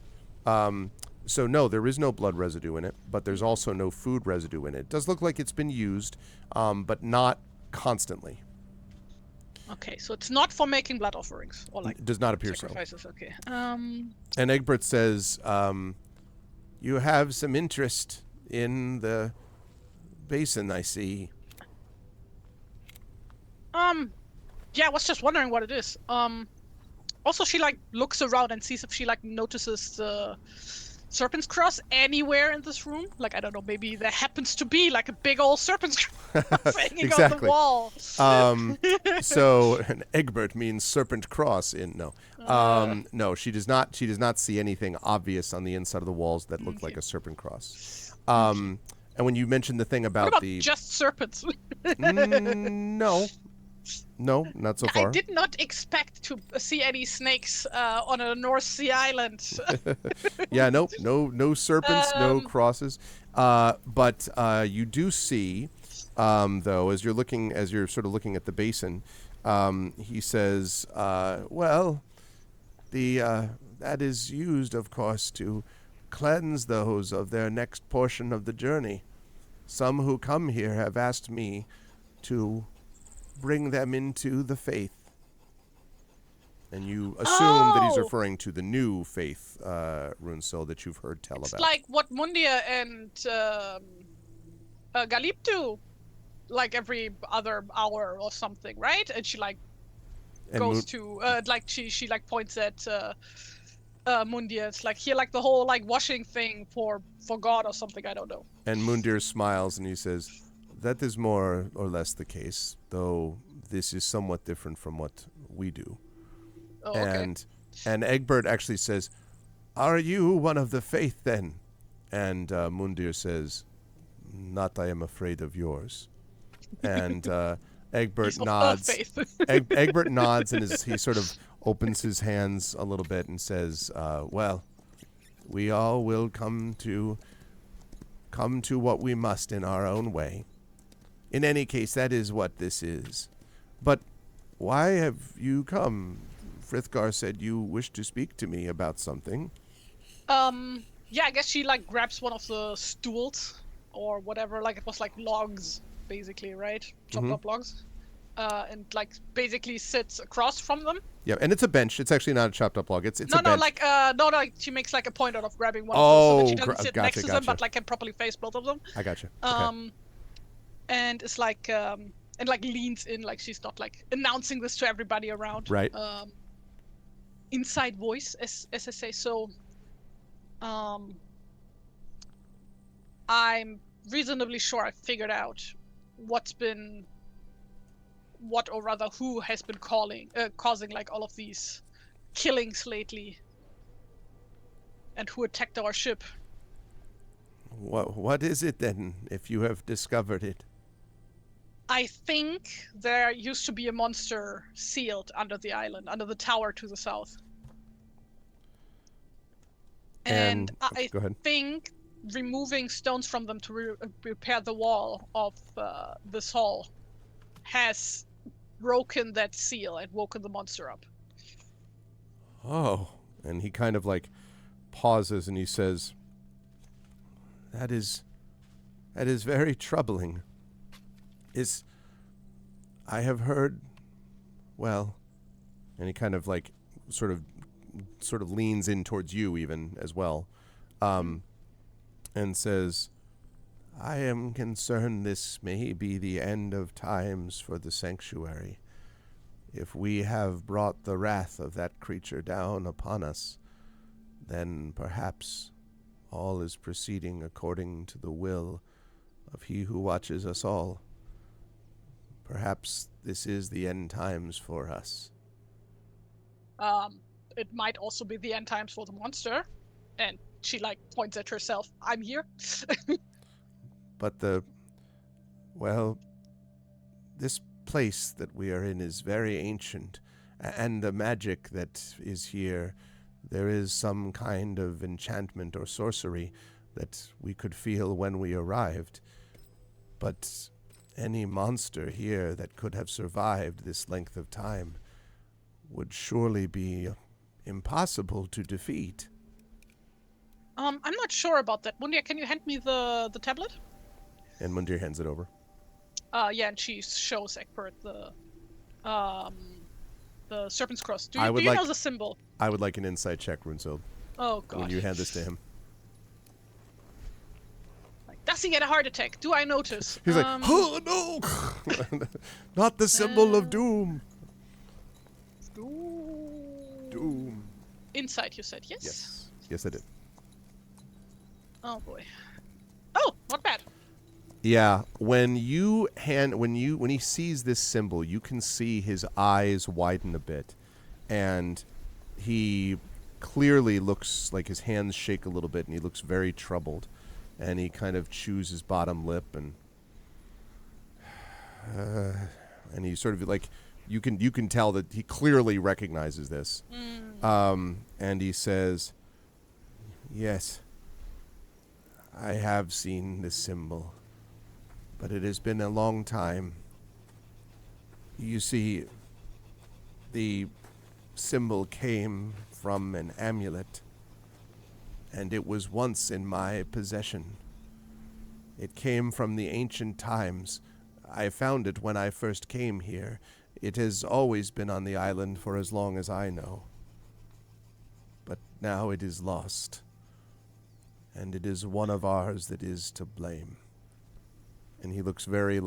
S1: So no, there is no blood residue in it, but there's also no food residue in it. It does look like it's been used, but not constantly.
S2: Okay, so it's not for making blood offerings or like
S1: it does not appear
S2: sacrifices. So. Okay.
S1: And Egbert says, "You have some interest in the basin, I see."
S2: Yeah, I was just wondering what it is. Also, she like looks around and sees if she like notices the serpent's cross anywhere in this room. Like I don't know, maybe there happens to be like a big old serpent's cross hanging
S1: exactly.
S2: on the wall.
S1: So Egbert means serpent cross in no. No, she does not. She does not see anything obvious on the inside of the walls that look like a serpent cross. And when you mentioned the thing about,
S2: just serpents?
S1: No, not so far.
S2: I did not expect to see any snakes on a North Sea island.
S1: Yeah, no serpents, no crosses. But you do see, though, as you're sort of looking at the basin, he says, "Well, that is used, of course, to cleanse those of their next portion of the journey. Some who come here have asked me to bring them into the faith." And you assume that he's referring to the new faith, Runesild, that you've heard tell about.
S2: It's like what Mundia and Galip do, like every other hour or something, right? And she like goes to like she like points at Mundir. It's like here, like the whole like washing thing for God or something. I don't know.
S1: And Mundir smiles and he says, "That is more or less the case, though this is somewhat different from what we do."
S2: Oh, okay.
S1: And Egbert actually says, "Are you one of the faith then?" And Mundir says, "Not, I am afraid of yours." And Egbert nods. Egbert nods and he sort of opens his hands a little bit and says, "Well, we all will come to what we must in our own way. In any case, that is what this is. But why have you come? Frithgar said you wished to speak to me about something."
S2: Yeah, I guess she like grabs one of the stools or whatever. Like it was like logs, basically, right? Chopped up logs. And like basically sits across from them.
S1: Yeah, and it's a bench. It's actually not a chopped up log. It's a bench.
S2: Like she makes like a point out of grabbing one of those so that she doesn't sit next to them,
S1: gotcha.
S2: but like can properly face both of them.
S1: I gotcha.
S2: and is like and like leans in, like she's not like announcing this to everybody around.
S1: Right.
S2: Inside voice, as I say. So I'm reasonably sure I figured out who has been causing like all of these killings lately, and who attacked our ship.
S1: What is it then, if you have discovered it?
S2: I think there used to be a monster sealed under the island, under the tower to the south. And I
S1: go ahead.
S2: think removing stones from them to repair the wall of this hall has broken that seal and woken the monster up.
S1: Oh, and he kind of like pauses and he says, That is very troubling. I have heard, well," and he kind of like sort of leans in towards you even as well, and says, "I am concerned this may be the end of times for the sanctuary. If we have brought the wrath of that creature down upon us, then perhaps all is proceeding according to the will of he who watches us all. Perhaps this is the end times for us."
S2: It might also be the end times for the monster. And she like points at herself. I'm here.
S1: But this place that we are in is very ancient, and the magic that is here, there is some kind of enchantment or sorcery that we could feel when we arrived. But any monster here that could have survived this length of time would surely be impossible to defeat.
S2: I'm not sure about that. Mundir, can you hand me the tablet?
S1: And Mundir hands it over.
S2: Yeah, and she shows Egbert the Serpent's Cross. Do you know the symbol?
S1: I would like an insight check, Runesild.
S2: Oh god.
S1: When you hand this to him.
S2: Like, does he get a heart attack? Do I notice?
S1: He's like, "Oh no! Not the symbol of doom." Doom.
S2: Insight, you said, yes?
S1: Yes. Yes, I did.
S2: Oh boy. Oh, not bad.
S1: Yeah, when he sees this symbol, you can see his eyes widen a bit, and he clearly looks like his hands shake a little bit, and he looks very troubled, and he kind of chews his bottom lip, and he sort of like you can tell that he clearly recognizes this, and he says, "Yes, I have seen this symbol. But it has been a long time. You see, the symbol came from an amulet, and it was once in my possession. It came from the ancient times. I found it when I first came here. It has always been on the island for as long as I know. But now it is lost, and it is one of ours that is to blame." And he looks very he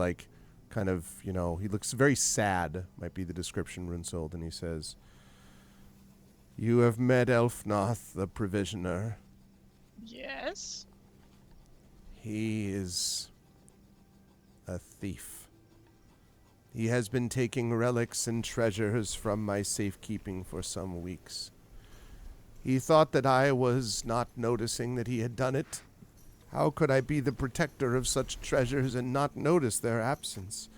S1: looks very sad, might be the description Runesild, and he says, "You have met Elfnoth, the Provisioner."
S2: Yes.
S1: "He is a thief. He has been taking relics and treasures from my safekeeping for some weeks. He thought that I was not noticing that he had done it. How could I be the protector of such treasures and not notice their absence?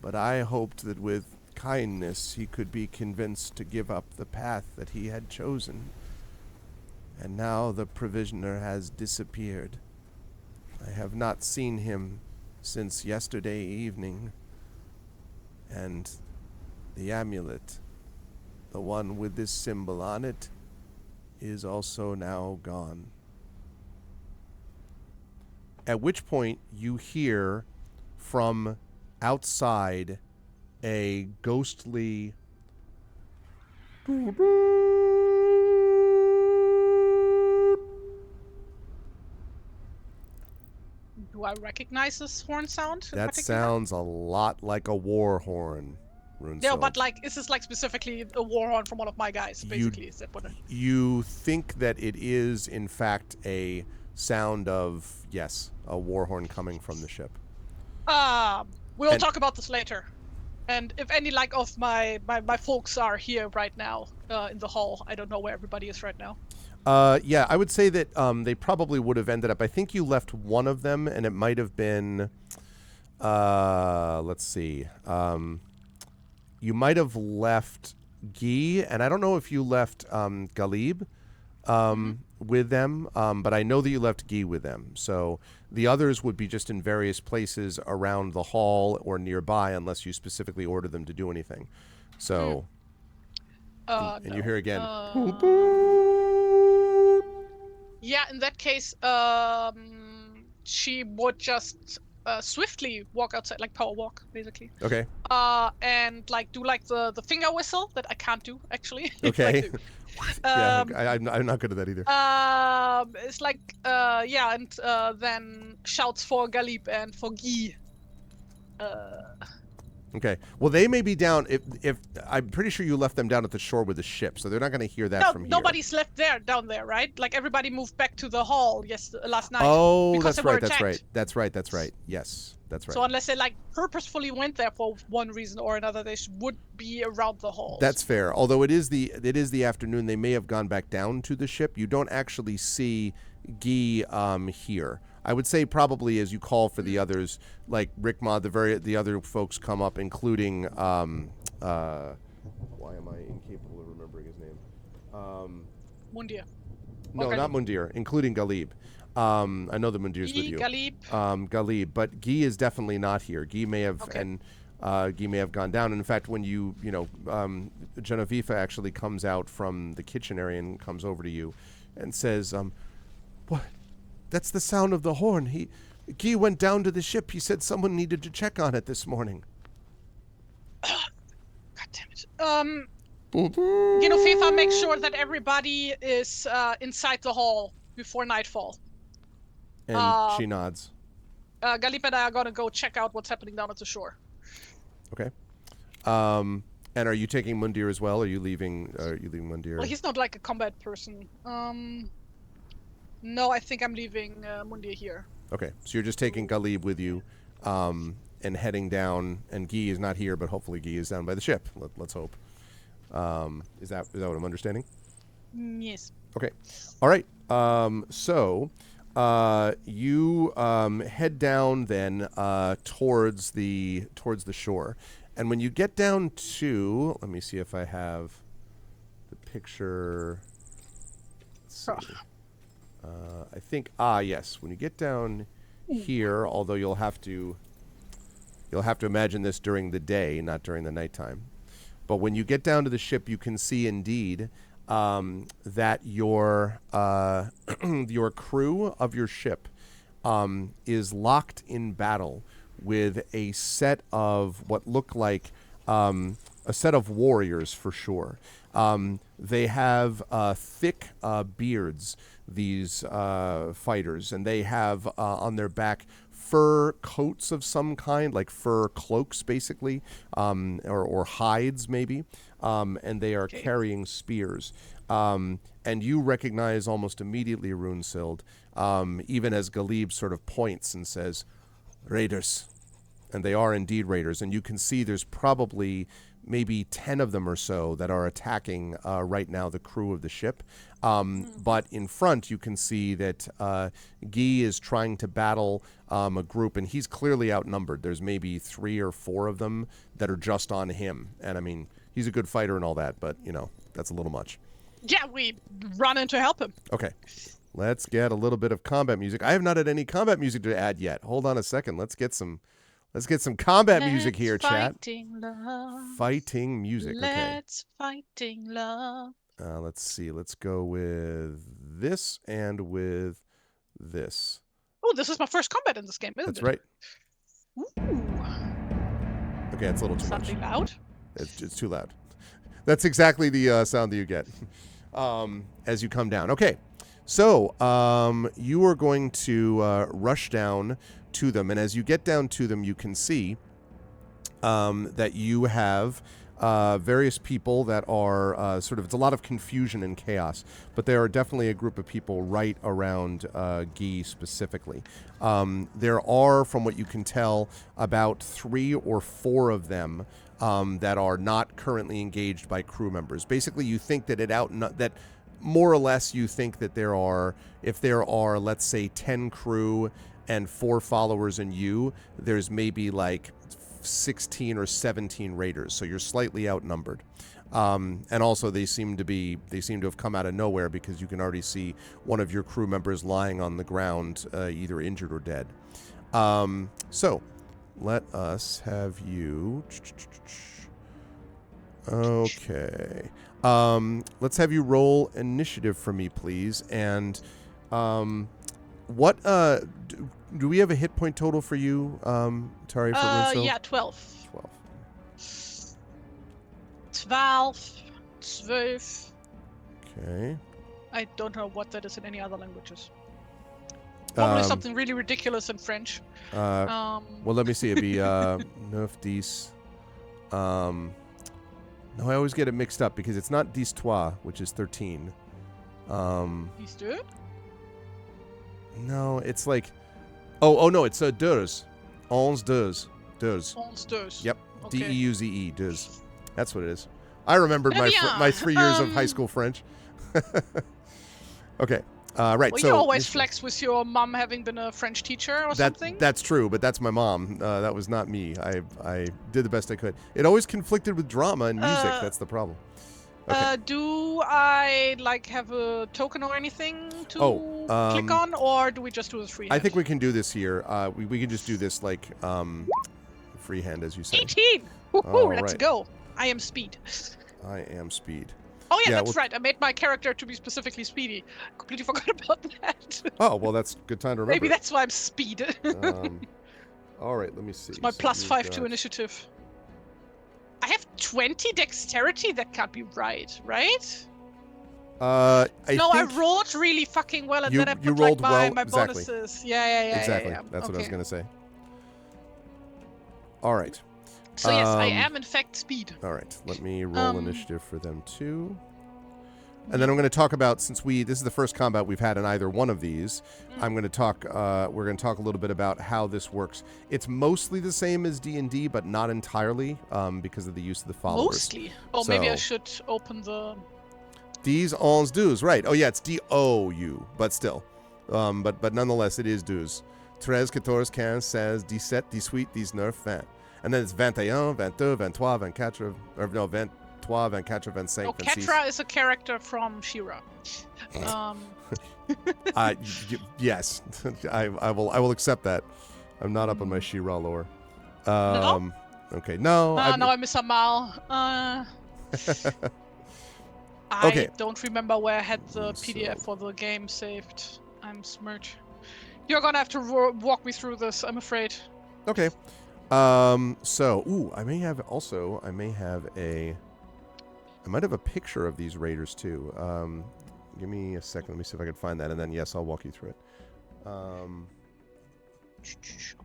S1: But I hoped that with kindness he could be convinced to give up the path that he had chosen. And now the Provisioner has disappeared. I have not seen him since yesterday evening. And the amulet, the one with this symbol on it, is also now gone." At which point you hear from outside a ghostly
S2: Do I recognize this horn sound in
S1: That
S2: particular?
S1: sounds a lot like a war horn, Runesild.
S2: No, but like, is this like specifically a war horn from one of my guys? Basically, is that what?
S1: You think that it is, in fact, a sound of, yes, a war horn coming from the ship.
S2: We'll talk about this later. And if any like of my folks are here right now in the hall, I don't know where everybody is right now.
S1: Yeah, I would say that they probably would have ended up. I think you left one of them, and it might have been. Let's see. You might have left Guy, and I don't know if you left Galib with them, but I know that you left Guy with them. So the others would be just in various places around the hall or nearby, unless you specifically order them to do anything. So, and
S2: no.
S1: you hear again.
S2: Yeah, in that case, she would just swiftly walk outside, like power walk, basically.
S1: Okay.
S2: And like do like the finger whistle that I can't do actually.
S1: Okay.
S2: Like,
S1: yeah, I'm not good at that either.
S2: It's like yeah, and then shouts for Galib and for Guy.
S1: Okay. Well, they may be down. If I'm pretty sure you left them down at the shore with the ship, so they're not going to hear that from here.
S2: Nobody's left down there, right? Like everybody moved back to the hall last night.
S1: Oh, that's right. That's right. Yes, that's right.
S2: So unless they like purposefully went there for one reason or another, they would be around the hall.
S1: That's fair. Although it is the afternoon, they may have gone back down to the ship. You don't actually see Guy here. I would say probably as you call for the others, like Rickma, the other folks come up, including why am I incapable of remembering his name?
S2: Mundir.
S1: No,
S2: Okay.
S1: not Mundir, including Galib. I know the Mundir's with you.
S2: Galib.
S1: Galib, but Guy is definitely not here. Guy may have Guy may have gone down. And in fact, when Genevieve actually comes out from the kitchen area and comes over to you and says, "What? That's the sound of the horn. Guy went down to the ship. He said someone needed to check on it this morning."
S2: God damn it. FIFA, make sure that everybody is inside the hall before nightfall.
S1: And she nods.
S2: Galip and I are gonna go check out what's happening down at the shore.
S1: Okay. And are you taking Mundir as well? Or are you leaving Mundir?
S2: Well, he's not like a combat person. No, I think I'm leaving Mundir here.
S1: Okay, so you're just taking Galib with you, and heading down. And Guy is not here, but hopefully Guy is down by the ship. Let's hope. Is that what I'm understanding?
S2: Yes.
S1: Okay. All right. So you head down then towards the shore, and when you get down to, let me see if I have the picture. Let's see. I think yes. When you get down here, although you'll have to imagine this during the day, not during the nighttime. But when you get down to the ship, you can see indeed that your your crew of your ship is locked in battle with a set of what look like a set of warriors for sure. They have thick beards, these fighters, and they have on their back fur coats of some kind, like fur cloaks, basically, or hides, maybe, and they are carrying spears. And you recognize almost immediately, Runesild, even as Galib sort of points and says, "Raiders." And they are indeed raiders, and you can see there's probably maybe 10 of them or so that are attacking right now the crew of the ship. But in front, you can see that Guy is trying to battle a group, and he's clearly outnumbered. There's maybe 3 or 4 of them that are just on him. And, I mean, he's a good fighter and all that, but, that's a little much.
S2: Yeah, we run in to help him.
S1: Okay. Let's get a little bit of combat music. I have not had any combat music to add yet. Hold on a second. Let's get some combat music here, chat. Fighting music. Okay.
S2: Let's fighting love.
S1: Let's see. Let's go with this and with this.
S2: Oh, this is my first combat in this game, isn't
S1: That's
S2: it?
S1: right.
S2: Ooh.
S1: Okay, it's a little too much.
S2: Something loud?
S1: It's too loud. That's exactly the sound that you get as you come down. Okay. So, you are going to rush down to them, and as you get down to them, you can see that you have various people that are sort of, it's a lot of confusion and chaos, but there are definitely a group of people right around Guy specifically. There are, from what you can tell, about 3 or 4 of them that are not currently engaged by crew members. Basically, you think that that more or less you think that if there are, let's say, 10 crew and 4 followers and there's maybe like 16 or 17 raiders, so you're slightly outnumbered. And also they seem to have come out of nowhere, because you can already see one of your crew members lying on the ground, either injured or dead. So let us have you. Okay. Let's have you roll initiative for me, please. And what do we have a hit point total for you, Tari, for Rinso?
S2: Yeah, 12.
S1: 12.
S2: 12.
S1: Okay.
S2: I don't know what that is in any other languages. Probably something really ridiculous in French.
S1: Well, let me see. It'd be 9, 10. No, I always get it mixed up because it's not 10, which is 13.
S2: 12?
S1: No, it's like, oh no, it's deux. 11 deux. Deux.
S2: 11 deux.
S1: Yep.
S2: Okay.
S1: Deuze. Deux. That's what it is. I remembered my 3 years of high school French. Okay. Right.
S2: Well,
S1: so
S2: you always flex with your mom having been a French teacher or something.
S1: That's true, but that's my mom. That was not me. I did the best I could. It always conflicted with drama and music. That's the problem. Okay.
S2: Do I have a token or anything to click on, or do we just do this freehand?
S1: I think we can do this here. We can just do this freehand, as you said.
S2: 18. Woohoo! Let's go. I am speed.
S1: I am speed.
S2: Oh yeah, that's right. I made my character to be specifically speedy. Completely forgot about that.
S1: Oh well, that's a good time to remember.
S2: Maybe that's why I'm speed.
S1: All right, let me see.
S2: It's my +5 to initiative. I have 20 dexterity. That can't be right?
S1: I
S2: rolled really fucking well, and then I put my bonuses. Yeah.
S1: Exactly.
S2: Yeah.
S1: That's what I was gonna say. All right.
S2: So yes, I am in fact speed.
S1: All right, let me roll initiative for them too. And then I'm going to talk about, since this is the first combat we've had in either one of these, I'm going to talk. We're going to talk a little bit about how this works. It's mostly the same as D&D, but not entirely, because of the use of the followers.
S2: Mostly. Oh, so, maybe I should open the.
S1: D's, ons, do's. Right. Oh yeah, it's D-O-U, but still, but nonetheless, it is do's. 13, 14, 15, 16, 17, 18, 19, 20. And then it's 21, 22, 23, 24, or no, 23, 24, 25, 26.
S2: Oh, Ketra is a character from She-Ra.
S1: Yes, I will accept that. I'm not up on my She-Ra lore.
S2: No?
S1: Okay, no.
S2: No, I miss Amal. I don't remember where I had the PDF for the game saved. I'm smirch. You're gonna have to walk me through this, I'm afraid.
S1: Okay. I might have a picture of these raiders too. Give me a second. Let me see if I can find that, and then yes, I'll walk you through it.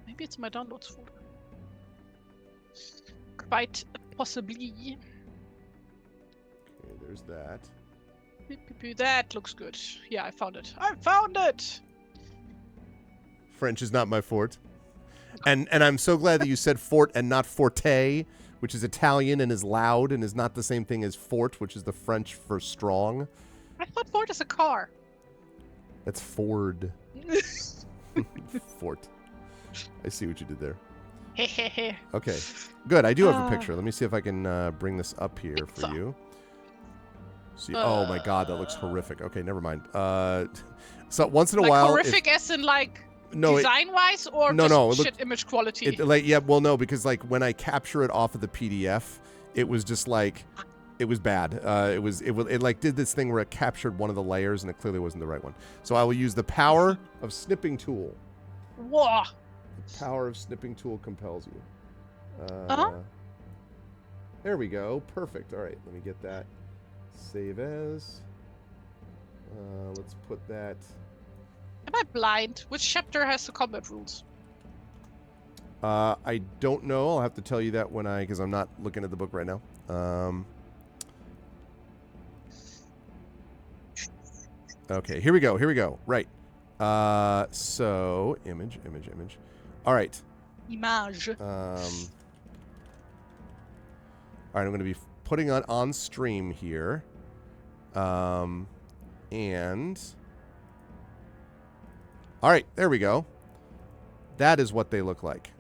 S2: Maybe it's my downloads folder. Quite possibly.
S1: Okay, there's that.
S2: That looks good. Yeah, I found it. I found it!
S1: French is not my fort. And I'm so glad that you said fort and not forte, which is Italian and is loud and is not the same thing as fort, which is the French for strong.
S2: I thought fort is a car.
S1: That's Ford. Fort. I see what you did there. Okay, good. I do have a picture. Let me see if I can bring this up here for you. See, oh my God, that looks horrific. Okay, never mind. So once in a while,
S2: horrific as in design-wise, or just shit image quality?
S1: No, because when I capture it off of the PDF, it was just it was bad. It did this thing where it captured one of the layers, and it clearly wasn't the right one. So I will use the power of snipping tool.
S2: Whoa.
S1: The power of snipping tool compels you. There we go. Perfect. All right, let me get that. Save as. Let's put that.
S2: Am I blind? Which chapter has the combat rules?
S1: I don't know. I'll have to tell you that because I'm not looking at the book right now. Okay, here we go. Right. So image. All right.
S2: Image.
S1: All right, I'm going to be putting on stream here. And all right, there we go. That is what they look like.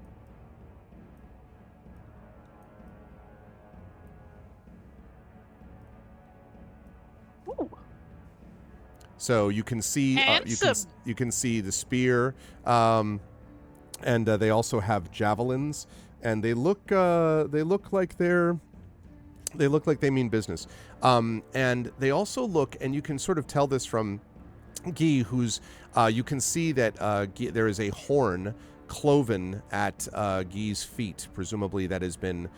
S2: Ooh.
S1: So you can see you can see the spear, and they also have javelins, and they look like they mean business. And they also look, and you can sort of tell this from Guy, who's you can see that there is a horn cloven at Guy's feet. Presumably that has been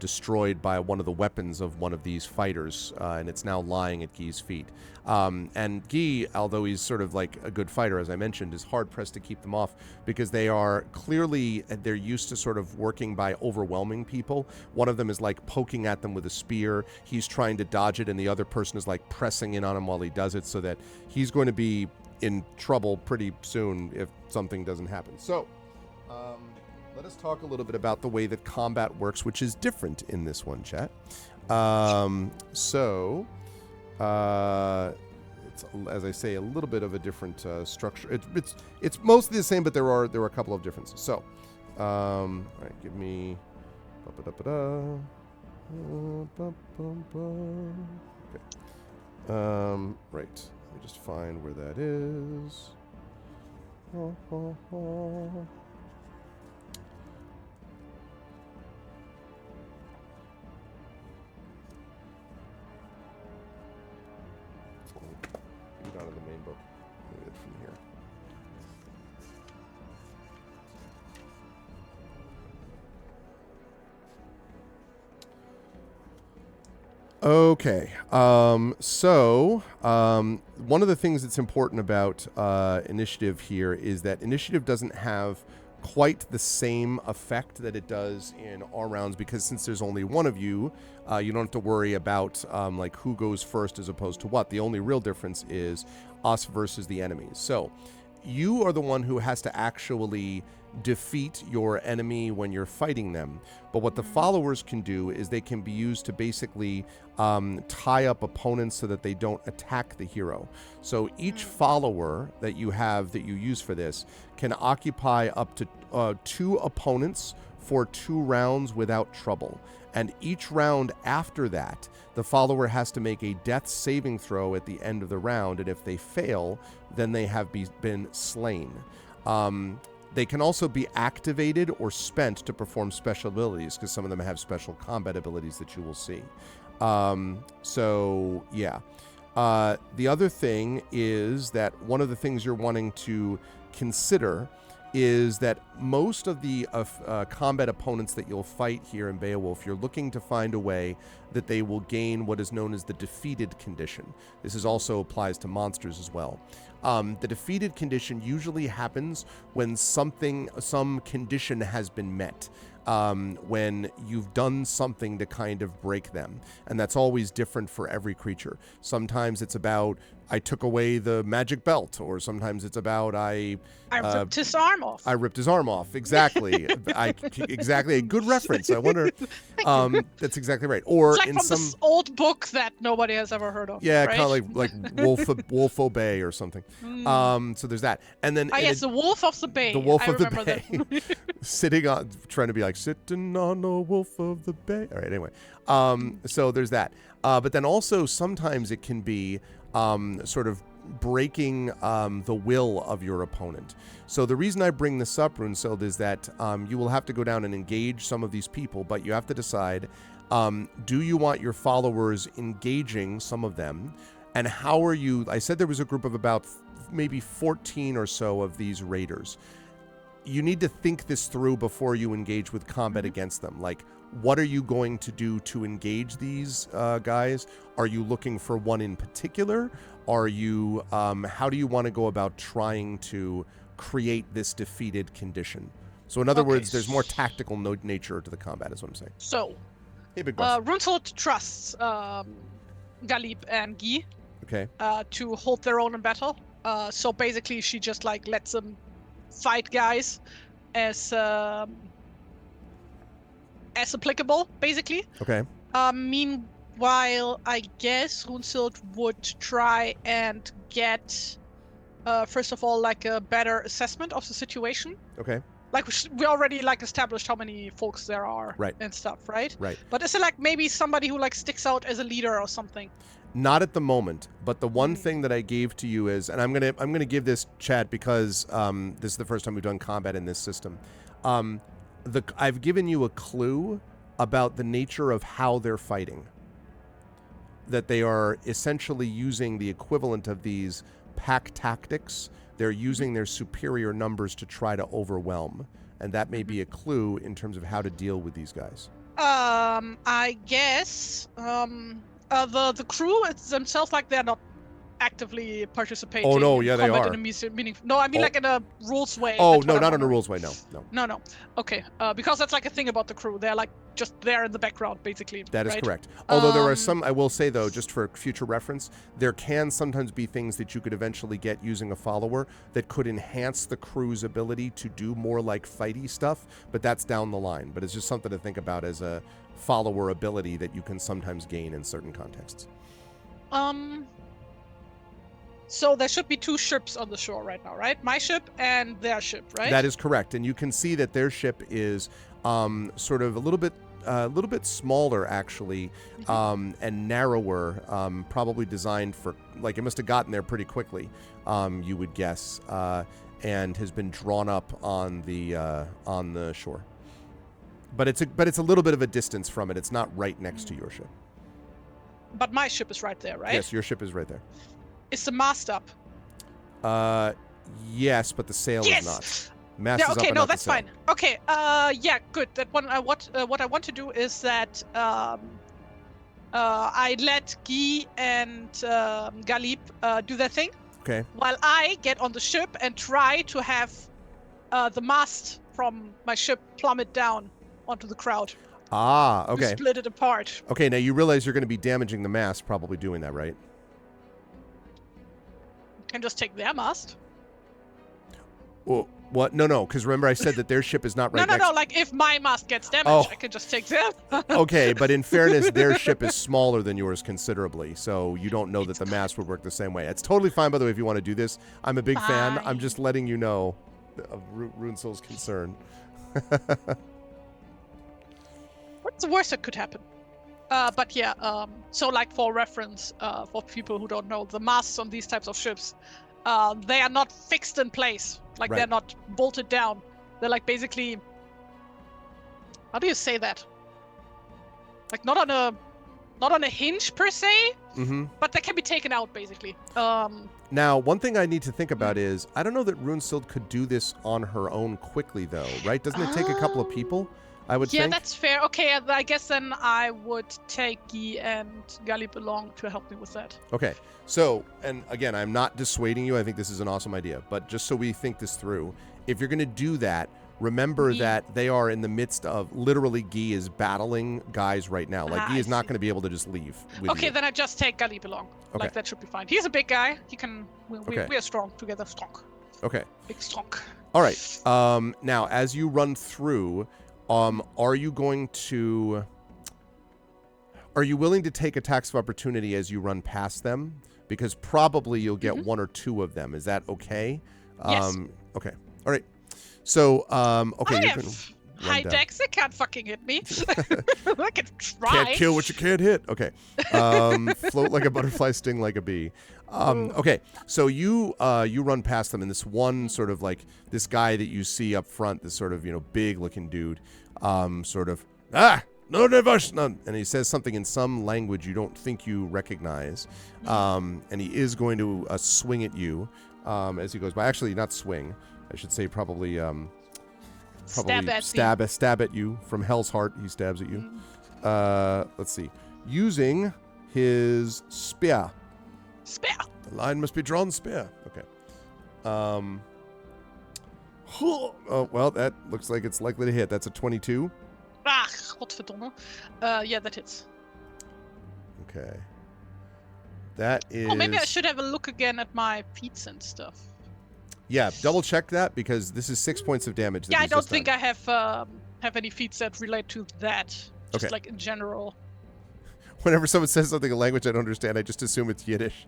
S1: destroyed by one of the weapons of one of these fighters, and it's now lying at Guy's feet. And Guy, although he's sort of like a good fighter, as I mentioned, is hard-pressed to keep them off because they're used to sort of working by overwhelming people. One of them is like poking at them with a spear. He's trying to dodge it, and the other person is like pressing in on him while he does it, so that he's going to be in trouble pretty soon if something doesn't happen. So, let us talk a little bit about the way that combat works, which is different in this one, chat. It's, as I say, a little bit of a different structure. It's mostly the same, but there are a couple of differences. So, all right, give me. Okay. Right. Let me just find where that is. Not in the main book. Maybe it's from here. Okay. One of the things that's important about initiative here is that initiative doesn't have quite the same effect that it does in our rounds, because since there's only one of you, you don't have to worry about like who goes first as opposed to what. The only real difference is us versus the enemies. So you are the one who has to actually defeat your enemy when you're fighting them. But what the followers can do is they can be used to basically tie up opponents so that they don't attack the hero. So each follower that you have that you use for this can occupy up to 2 opponents for 2 rounds without trouble. And each round after that, the follower has to make a death saving throw at the end of the round, and if they fail, then they have been slain. They can also be activated or spent to perform special abilities, because some of them have special combat abilities that you will see. The other thing is that one of the things you're wanting to consider is that most of the combat opponents that you'll fight here in Beowulf, you're looking to find a way that they will gain what is known as the defeated condition. This also applies to monsters as well. The defeated condition usually happens when some condition has been met. When you've done something to kind of break them. And that's always different for every creature. Sometimes it's about, I took away the magic belt, or sometimes it's about, I
S2: ripped his arm off.
S1: I ripped his arm off. Exactly. Exactly. A good reference. I wonder. That's exactly right. Or
S2: it's like
S1: in
S2: from
S1: some
S2: this old book that nobody has ever heard of.
S1: Yeah,
S2: right?
S1: kind of like Wolf Obey or something. So there's that, and then
S2: the Wolf of the Bay.
S1: The Wolf
S2: I
S1: of the
S2: remember
S1: Bay, sitting on, trying to be like sitting on the Wolf of the Bay. All right, anyway. So there's that, but then also sometimes it can be sort of breaking the will of your opponent. So the reason I bring this up, Runesild, is that you will have to go down and engage some of these people, but you have to decide, do you want your followers engaging some of them? And how are you? I said there was a group of about maybe 14 or so of these raiders. you need to think this through before you engage with combat against them. Like, what are you going to do to engage these guys? Are you looking for one in particular? Are you, how do you want to go about trying to create this defeated condition? So in other words, there's more tactical nature to the combat, is what I'm saying.
S2: So,
S1: hey, big boss.
S2: Runthilde trusts Galib and Guy
S1: Okay.
S2: to hold their own in battle. So basically, she just like lets them fight guys as applicable, basically.
S1: Okay.
S2: Meanwhile, I guess Runthilde would try and get, first of all, like a better assessment of the situation.
S1: Okay.
S2: Like we already like established how many folks there are,
S1: right,
S2: and stuff, right?
S1: Right.
S2: But is it like maybe somebody who like sticks out as a leader or something?
S1: Not at the moment, but the one thing that I gave to you is, and I'm gonna give this, Chad, because this is the first time we've done combat in this system. I've given you a clue about the nature of how they're fighting. That they are essentially using the equivalent of these pack tactics. They're using their superior numbers to try to overwhelm, and that may be a clue in terms of how to deal with these guys.
S2: I guess the crew themselves, like, they're not actively participating.
S1: Oh no,
S2: in
S1: yeah, they
S2: combat
S1: are.
S2: In a no, I mean like in a rules way.
S1: Oh no, not in a rules way. No.
S2: Okay, because that's like a thing about the crew. They're like just there in the background, basically.
S1: That is
S2: right?
S1: correct. Although there are some, I will say though, just for future reference, there can sometimes be things that you could eventually get using a follower that could enhance the crew's ability to do more like fighty stuff, but that's down the line. But it's just something to think about as a follower ability that you can sometimes gain in certain contexts.
S2: So there should be two ships on the shore right now, right? My ship and their ship, right?
S1: That is correct, and you can see that their ship is sort of a little bit smaller actually, and narrower, probably designed for, like, it must have gotten there pretty quickly, you would guess, and has been drawn up on the shore. But it's a little bit of a distance from it. It's not right next to your ship.
S2: But my ship is right there, right?
S1: Yes, your ship is right there.
S2: Is the mast up?
S1: Yes, but the sail is not. Mast is up,
S2: okay,
S1: but
S2: no,
S1: not the
S2: that's
S1: sail.
S2: fine. Okay, yeah, good. That one, what I want to do is that I let Guy and Galib do their thing.
S1: Okay.
S2: While I get on the ship and try to have the mast from my ship plummet down onto the crowd.
S1: Ah, okay.
S2: To split it apart.
S1: Okay, now you realize you're going to be damaging the mast, probably doing that, right?
S2: Can just take their mast.
S1: Well, what? No, because remember I said that their ship is not right next.
S2: No. Like if my mast gets damaged, I can just take them.
S1: Okay, but in fairness, their ship is smaller than yours considerably, so you don't know that the mast would work the same way. It's totally fine, by the way, if you want to do this. I'm a big fan. I'm just letting you know of Runthilde's concern.
S2: What's the worst that could happen? But yeah, so like for reference, for people who don't know, the masts on these types of ships, they are not fixed in place. Like they're not bolted down. They're like basically, how do you say that? Like not on a hinge per se, but they can be taken out basically.
S1: Now, one thing I need to think about is, I don't know that Runthilde could do this on her own quickly though, right? Doesn't it take a couple of people? I would think.
S2: Yeah, that's fair. Okay, I guess then I would take Guy and Galib along to help me with that.
S1: Okay, so, and again, I'm not dissuading you. I think this is an awesome idea. But just so we think this through, if you're going to do that, remember that they are in the midst of, literally, Guy is battling guys right now. Like, Guy is not going to be able to just leave with
S2: Okay,
S1: you.
S2: then I just take Galib along.
S1: Okay.
S2: Like, that should be fine. He's a big guy. He can, we are strong together, strong.
S1: Okay.
S2: Big strong.
S1: All right. Now, as you run through... are you willing to take attacks of opportunity as you run past them? Because probably you'll get one or two of them. Is that okay?
S2: Yes.
S1: Okay. All right. So, okay.
S2: I have high dex. They can't fucking hit me. I can try.
S1: Can't kill what you can't hit. Okay. Float like a butterfly, sting like a bee. Okay. So you run past them, and this one sort of like this guy that you see up front, this sort of, big looking dude, sort of, no devotion, and he says something in some language you don't think you recognize, and he is going to swing at you as he goes by. Actually, not swing. I should say probably Probably stab at you from Hell's Heart. He stabs at you. Let's see. Using his spear.
S2: Spear.
S1: The line must be drawn spear. Okay. Oh, well, that looks like it's likely to hit. That's a 22.
S2: Ah, godverdomme. Yeah, that hits.
S1: Okay. That is...
S2: Oh, maybe I should have a look again at my feats and stuff.
S1: Yeah, double check that because this is 6 points of damage.
S2: Yeah, I don't think I have any feats that relate to that. Just
S1: okay.
S2: like in general.
S1: Whenever someone says something in language I don't understand, I just assume it's Yiddish.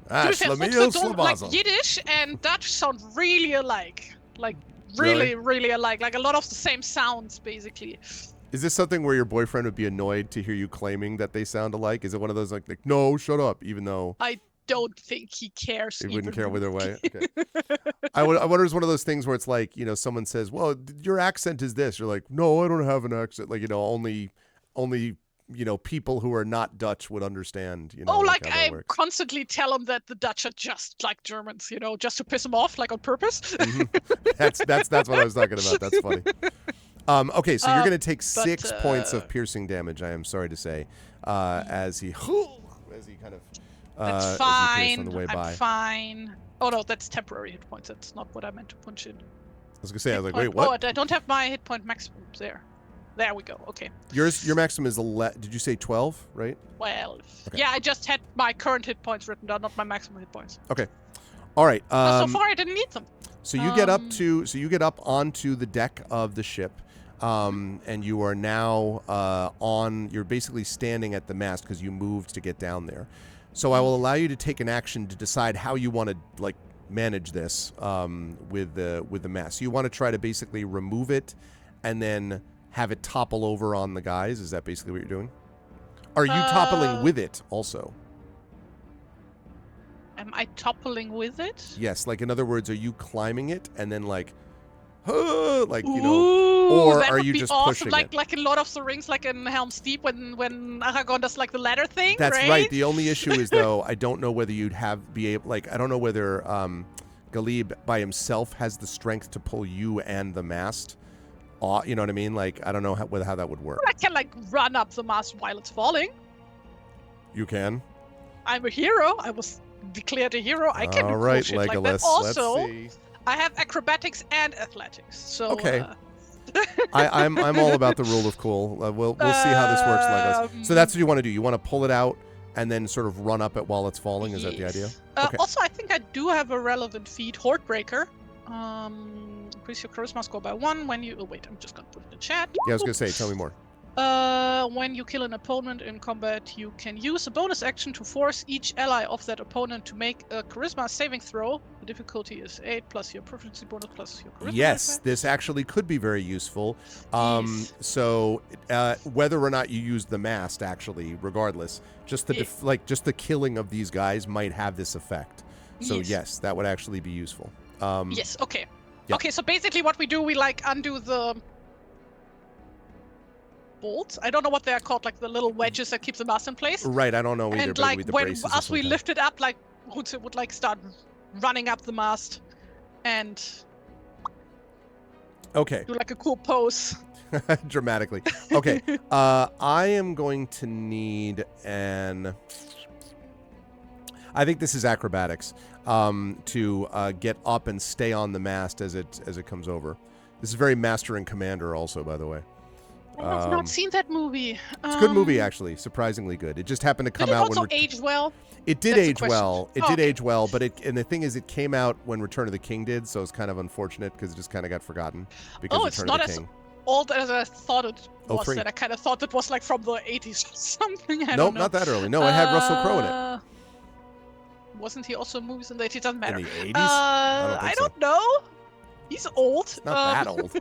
S2: Like Yiddish and Dutch sound really alike. Like really alike. Like a lot of the same sounds, basically.
S1: Is this something where your boyfriend would be annoyed to hear you claiming that they sound alike? Is it one of those like no, shut up, even though...
S2: I don't think he cares.
S1: He wouldn't care either way. Okay. I wonder if it's one of those things where it's like, you know, someone says, well, your accent is this. You're like, no, I don't have an accent. Like, you know, only, you know, people who are not Dutch would understand, you know.
S2: Oh, like I constantly tell them that the Dutch are just like Germans, you know, just to piss them off, like on purpose.
S1: Mm-hmm. That's what I was talking about. That's funny. Okay, so you're going to take 6 points of piercing damage, I am sorry to say, as he kind of...
S2: that's fine. On the way I'm fine. Oh, no, that's temporary hit points. That's not what I meant to punch in.
S1: I was going to say, I was like, wait, what?
S2: Oh, I don't have my hit point maximum there. There we go. Okay.
S1: Your maximum is did you say 12, right?
S2: 12. Okay. Yeah, I just had my current hit points written down, not my maximum hit points.
S1: Okay. All right.
S2: So far, I didn't need them.
S1: So you get up onto the deck of the ship. And you are now you're basically standing at the mast because you moved to get down there. So I will allow you to take an action to decide how you want to like manage this with the mast. So you want to try to basically remove it and then have it topple over on the guys. Is that basically what you're doing? Are you toppling with it also?
S2: Am I toppling with it?
S1: Yes. Like in other words, are you climbing it and then like you know, or are you just pushing
S2: it?
S1: Like
S2: in Lord of the Rings, like in Helm's Deep, when Aragorn does like the ladder thing.
S1: That's
S2: right.
S1: The only issue is though, I don't know whether you'd be able. Like, I don't know whether Galib by himself has the strength to pull you and the mast. You know what I mean? Like, I don't know how that would work.
S2: Well, I can like run up the mast while it's falling.
S1: You can.
S2: I'm a hero. I was declared a hero. I can do cool shit like that. Also,
S1: let's see.
S2: I have acrobatics and athletics, so...
S1: Okay. I'm all about the rule of cool. We'll see how this works, Legolas. So that's what you want to do. You want to pull it out and then sort of run up it while it's falling. Is that the idea?
S2: Okay. Also, I think I do have a relevant feat, Hordebreaker. Increase your charisma score by 1 when you... Oh, wait, I'm just going to put it in the chat.
S1: Yeah, I was going to say, tell me more.
S2: When you kill an opponent in combat, you can use a bonus action to force each ally of that opponent to make a charisma saving throw. The difficulty is 8 plus your proficiency bonus plus your charisma.
S1: Yes, this actually could be very useful. So whether or not you use the mast, actually, regardless, just the just the killing of these guys might have this effect. So yes, that would actually be useful.
S2: Yes. Okay.
S1: Yeah.
S2: Okay. So basically, what we do, we like undo the bolts. I don't know what they are called, like the little wedges that keep the mast in place.
S1: Right, I don't know either.
S2: And like when as we lift it up, like it would like start running up the mast, and
S1: do
S2: like a cool pose.
S1: Dramatically. Okay, I am going to need I think this is acrobatics to get up and stay on the mast as it comes over. This is very Master and Commander, also, by the way.
S2: I have not seen that movie.
S1: It's a good movie, actually. Surprisingly good. It just happened to come out when...
S2: Did it also age well?
S1: It did age well. It did age well, but and the thing is, it came out when Return of the King did, so it's kind of unfortunate because it just kind of got forgotten. Because
S2: it's not as old as I thought it was. That I kind of thought it was like from the 80s or something. I don't know.
S1: Not that early. No, it had Russell Crowe in it.
S2: Wasn't he also in movies in the 80s? Doesn't matter.
S1: In the 80s?
S2: I don't know. He's old.
S1: It's not that old.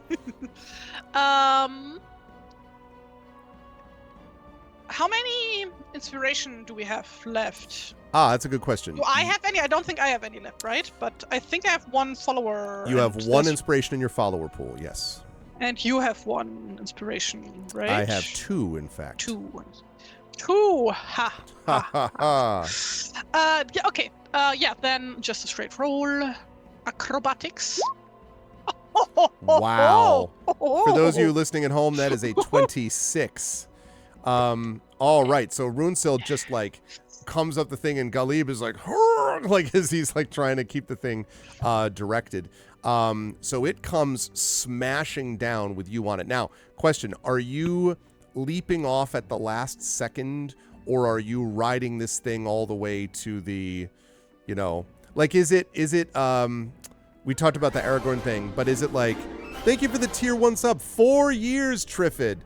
S2: How many inspiration do we have left?
S1: That's a good question.
S2: Do I have any? I don't think I have any left, right? But I think I have one follower.
S1: You have one inspiration in your follower pool, yes.
S2: And you have one inspiration, right?
S1: I have 2, in fact.
S2: 2. Ha. Yeah, okay. Yeah, then just a straight roll. Acrobatics.
S1: Wow. For those of you listening at home, that is a 26. All right. So Runesil just like comes up the thing, and Galib is like, like as he's like trying to keep the thing directed. So it comes smashing down with you on it. Now, question: are you leaping off at the last second, or are you riding this thing all the way to the, like, is it we talked about the Aragorn thing, but is it like, thank you for the tier 1 sub, 4 years, Triffid.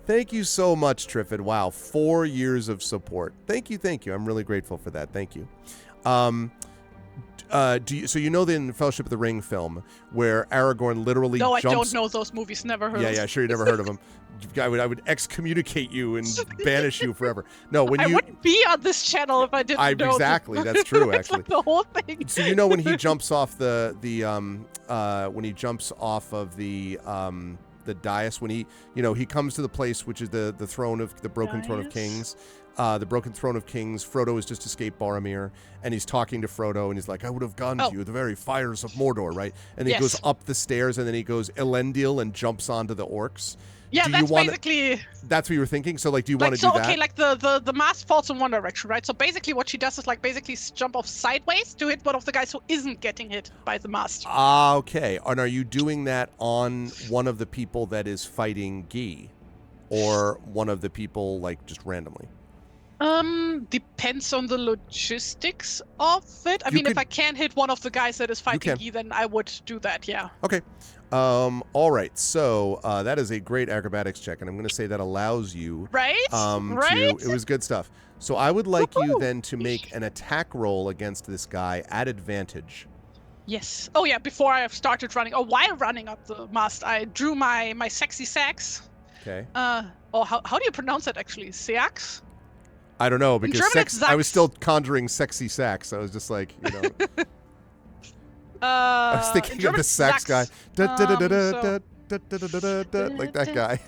S1: Thank you so much, Triffid. Wow, 4 years of support. Thank you. I'm really grateful for that. Thank you. So you know the Fellowship of the Ring film where Aragorn literally
S2: No,
S1: jumps...
S2: I don't know those movies. Never heard of them.
S1: Yeah, sure, you never heard of them. I would excommunicate you and banish you forever. No, when
S2: I
S1: you...
S2: wouldn't be on this channel if I didn't know.
S1: Exactly, that's true,
S2: It's
S1: actually.
S2: like the whole thing.
S1: So you know when he jumps off when he jumps off of the dais, when he comes to the place which is the throne of the broken throne of kings. The broken throne of kings. Frodo has just escaped Boromir, and he's talking to Frodo, and he's like, I would have gone to you, the very fires of Mordor, right? And then he goes up the stairs, and then he goes Elendil and jumps onto the orcs.
S2: Yeah, basically...
S1: That's what you were thinking? So, like, do you want to do that?
S2: Okay, like, the mast falls in one direction, right? So basically what she does is, like, jump off sideways to hit one of the guys who isn't getting hit by the mast.
S1: Ah, okay. And are you doing that on one of the people that is fighting Guy? Or one of the people, like, just randomly?
S2: Depends on the logistics of it. I mean, if I can hit one of the guys that is fighting Guy, then I would do that, yeah.
S1: Okay. All right. So, that is a great acrobatics check, and I'm going to say that allows you...
S2: Right?
S1: It was good stuff. So I would like you then to make an attack roll against this guy at advantage.
S2: Yes. Oh, yeah, before I have started running, or while running up the mast, I drew my sexy sax.
S1: Okay.
S2: How do you pronounce that, actually? Sax?
S1: I don't know, because I was still conjuring sexy sax. I was just like, I was thinking of the sax guy. Like that guy.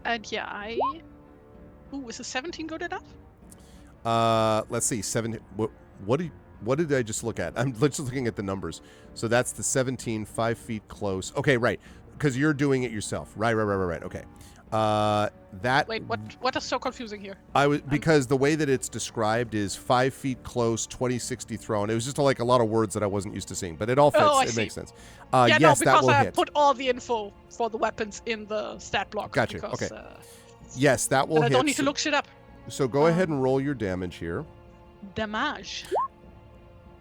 S2: And yeah, is a 17 good enough?
S1: Let's see. 17. What did I just look at? I'm just looking at the numbers. So that's the 17, 5 feet close. Okay, right. Because you're doing it yourself. Right. Okay.
S2: Wait, what is so confusing here?
S1: Because the way that it's described is 5 feet close, 20-60 thrown. It was just like a lot of words that I wasn't used to seeing, but it all fits. It makes sense. Yes, that will hit.
S2: I put all the info for the weapons in the stat block.
S1: Gotcha. Okay. Yes, that will hit.
S2: I don't need to look shit up.
S1: So go ahead and roll your damage here.
S2: Damage.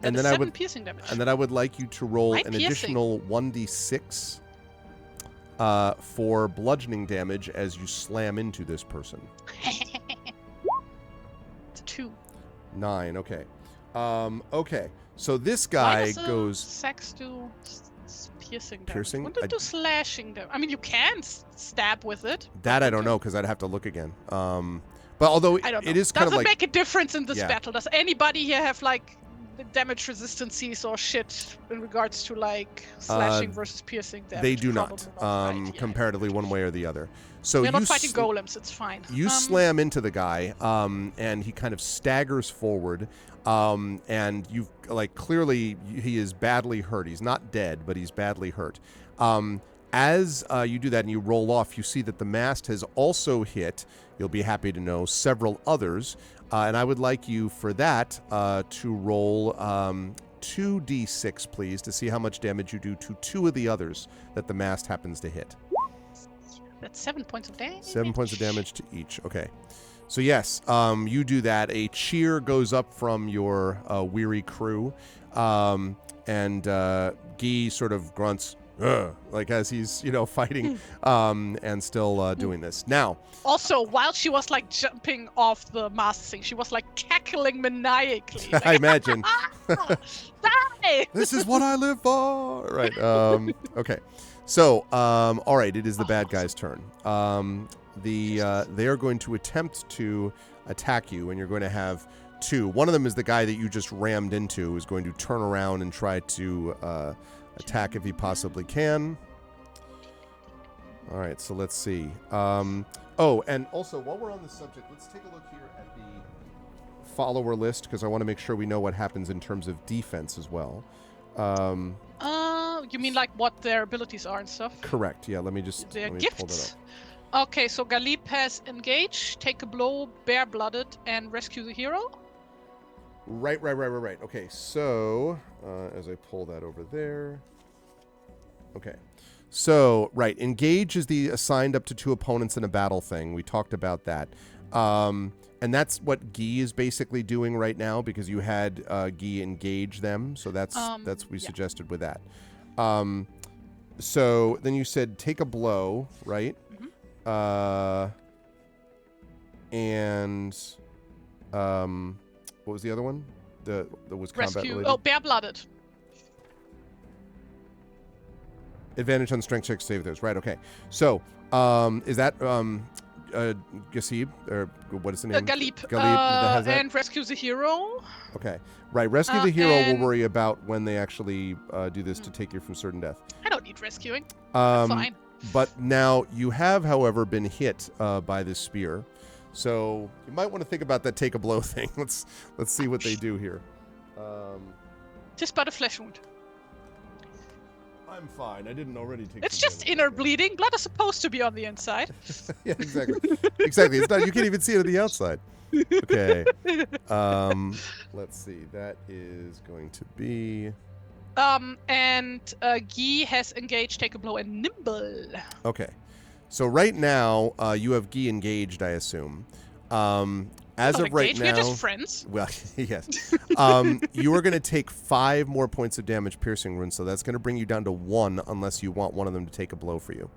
S1: And then I would
S2: piercing damage.
S1: And then I would like you to roll an additional 1d6 for bludgeoning damage as you slam into this person.
S2: It's a 2.
S1: 9. Okay. Okay. So this guy goes.
S2: Sex do piercing damage.
S1: Piercing.
S2: Wouldn't it do slashing damage? I mean, you can stab with it.
S1: That I don't know because I'd have to look again. But although it is kind of like.
S2: Doesn't make a difference in this battle. Does anybody here have like damage resistances or shit in regards to like slashing versus piercing damage?
S1: They do not, comparatively one way or the other. So
S2: we're not fighting golems, it's fine.
S1: You slam into the guy, and he kind of staggers forward, and you've like clearly he is badly hurt. He's not dead, but he's badly hurt. As you do that and you roll off, you see that the mast has also hit, you'll be happy to know, several others. And I would like you for that to roll 2d6, please, to see how much damage you do to 2 of the others that the mast happens to hit.
S2: That's 7 points of damage.
S1: 7 points of damage to each. Okay. So yes, you do that. A cheer goes up from your weary crew. And Guy sort of grunts, like as he's, fighting and still doing this. Now,
S2: also, while she was like jumping off the mast thing, she was like cackling maniacally. Like,
S1: I imagine.
S2: Die!
S1: This is what I live for. Right. Okay. So, all right, it is the bad guy's turn. They are going to attempt to attack you, and you're going to have 2. One of them is the guy that you just rammed into, who's going to turn around and try to attack if he possibly can. All right, so let's see. And also, while we're on the subject, let's take a look here at the follower list because I want to make sure we know what happens in terms of defense as well.
S2: You mean like what their abilities are and stuff?
S1: Correct. Yeah. Let me pull that
S2: gifts.
S1: up.
S2: Okay, so Galip has engage, take a blow, bare-blooded, and rescue the hero.
S1: Right. Okay, so as I pull that over there. Okay. So, right, engage is the assigned up to 2 opponents in a battle thing. We talked about that. And that's what Guy is basically doing right now because you had Guy engage them. So that's what we suggested with that. So then you said take a blow, right? Mm-hmm. And what was the other one? That was combat related?
S2: Oh, bare-blooded.
S1: Advantage on strength check save those. Right, okay. So, is that Gasib? Or what is the name?
S2: Galip.
S1: That
S2: and rescue the hero.
S1: Okay. Right, rescue the hero we'll worry about when they actually do this to take you from certain death.
S2: I don't need rescuing. Fine.
S1: But now you have, however, been hit by this spear. So you might want to think about that take a blow thing. Let's see what they do here.
S2: Just but a flesh wound.
S1: I'm fine. I didn't already take.
S2: It's just inner bleeding. Blood is supposed to be on the inside.
S1: Yeah, exactly. Exactly. It's not. You can't even see it on the outside. Okay. Let's see. That is going to be.
S2: And Guy has engaged, take a blow, and nimble.
S1: Okay. So right now, you have Guy engaged, I assume. As of right now,
S2: we're just friends.
S1: Well, yes. You are going to take 5 more points of damage piercing wounds, so that's going to bring you down to 1 unless you want one of them to take a blow for you.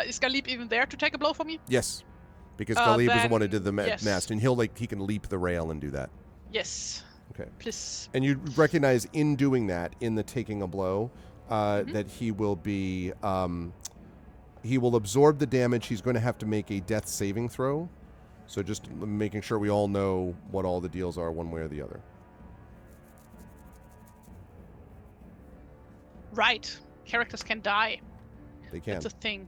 S2: Is Galip even there to take a blow for me?
S1: Yes, because Galip was the one who did the
S2: yes.
S1: mast, and he can leap the rail and do that.
S2: Yes.
S1: Okay.
S2: Please.
S1: And you recognize in doing that, in the taking a blow, that he will be. He will absorb the damage. He's going to have to make a death saving throw. So just making sure we all know what all the deals are one way or the other.
S2: Right. Characters can die.
S1: They can.
S2: It's a thing.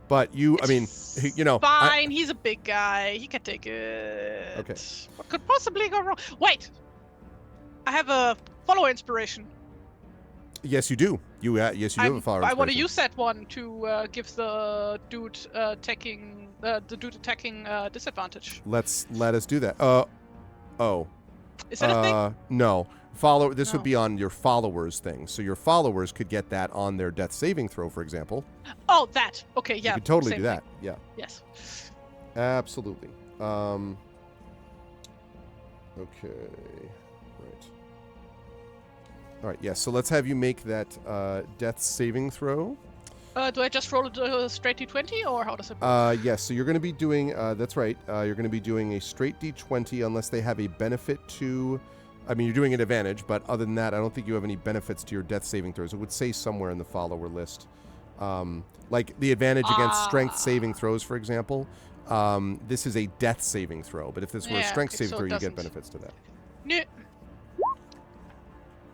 S1: But
S2: Fine, he's a big guy. He can take it.
S1: Okay.
S2: What could possibly go wrong? Wait! I have a follower inspiration.
S1: Yes, you do. Yes, you do have a follower inspiration.
S2: I want to use that one to give the dude attacking disadvantage.
S1: Let us do that.
S2: Is that a thing?
S1: No. This would be on your followers thing. So your followers could get that on their death saving throw, for example.
S2: Oh, that. Okay, yeah.
S1: You could totally do that.
S2: Thing.
S1: Yeah.
S2: Yes.
S1: Absolutely. Okay. Right. All right. Yeah. So let's have you make that death saving throw.
S2: Do I just roll a straight d20, or how does it work?
S1: Yes. So you're going to be doing. That's right. You're going to be doing a straight d20 unless they have a benefit to. I mean, you're doing an advantage, but other than that, I don't think you have any benefits to your death saving throws. It would say somewhere in the follower list, like the advantage against strength saving throws, for example. This is a death saving throw, but if this were a strength saving throw, you get benefits to that.
S2: No.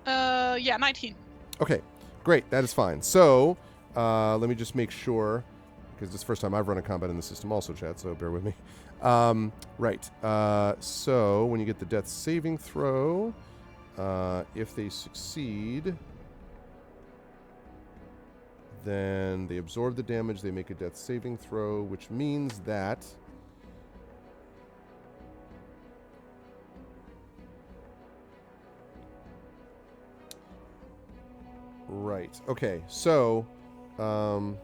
S2: 19.
S1: Okay, great. That is fine. So let me just make sure, because this is the first time I've run a combat in the system also, chat, so bear with me. Right. So when you get the death saving throw, if they succeed, then they absorb the damage, they make a death saving throw, which means that right. Okay. So when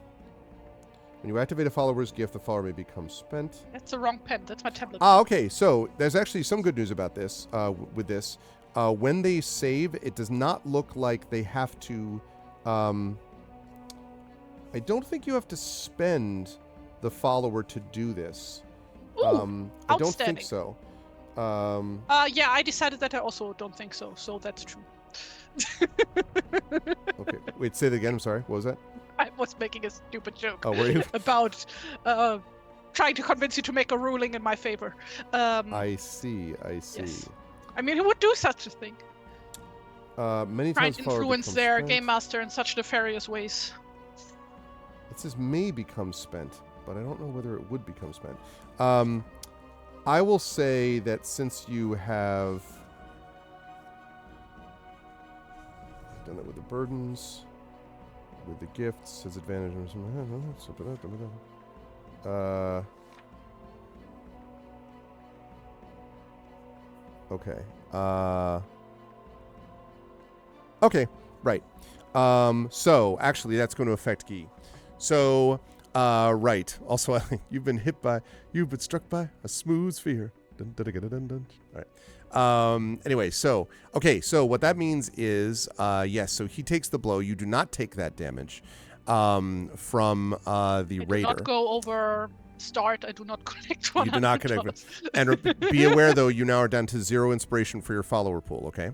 S1: you activate a follower's gift, the follower may become spent.
S2: That's the wrong pen. That's my tablet.
S1: Okay. So there's actually some good news about this. With this, when they save, it does not look like they have to. I don't think you have to spend the follower to do this.
S2: Ooh,
S1: I don't think so.
S2: Yeah, I decided that I also don't think so. So that's true.
S1: Okay. Wait. Say it again. I'm sorry. What was that?
S2: I was making a stupid joke.
S1: Oh, were you?
S2: About trying to convince you to make a ruling in my favor.
S1: I see.
S2: Yes. I mean, who would do such a thing?
S1: Many
S2: Trying
S1: times
S2: to influence their game master in such nefarious ways.
S1: I It says may become spent, but I don't know whether it would become spent. I will say that since you have done it with the burdens, with the gifts, his advantage. Okay. Okay, right. So actually that's going to affect Guy. So right. Also, you've been struck by a smooth sphere. Dun, dun, dun, dun, dun. All right. Anyway, so okay, so what that means is yes, so he takes the blow. You do not take that damage from the
S2: I
S1: raider.
S2: do not go over start. I do not connect one.
S1: You do not connect with. And be aware though, you now are down to 0 inspiration for your follower pool, okay?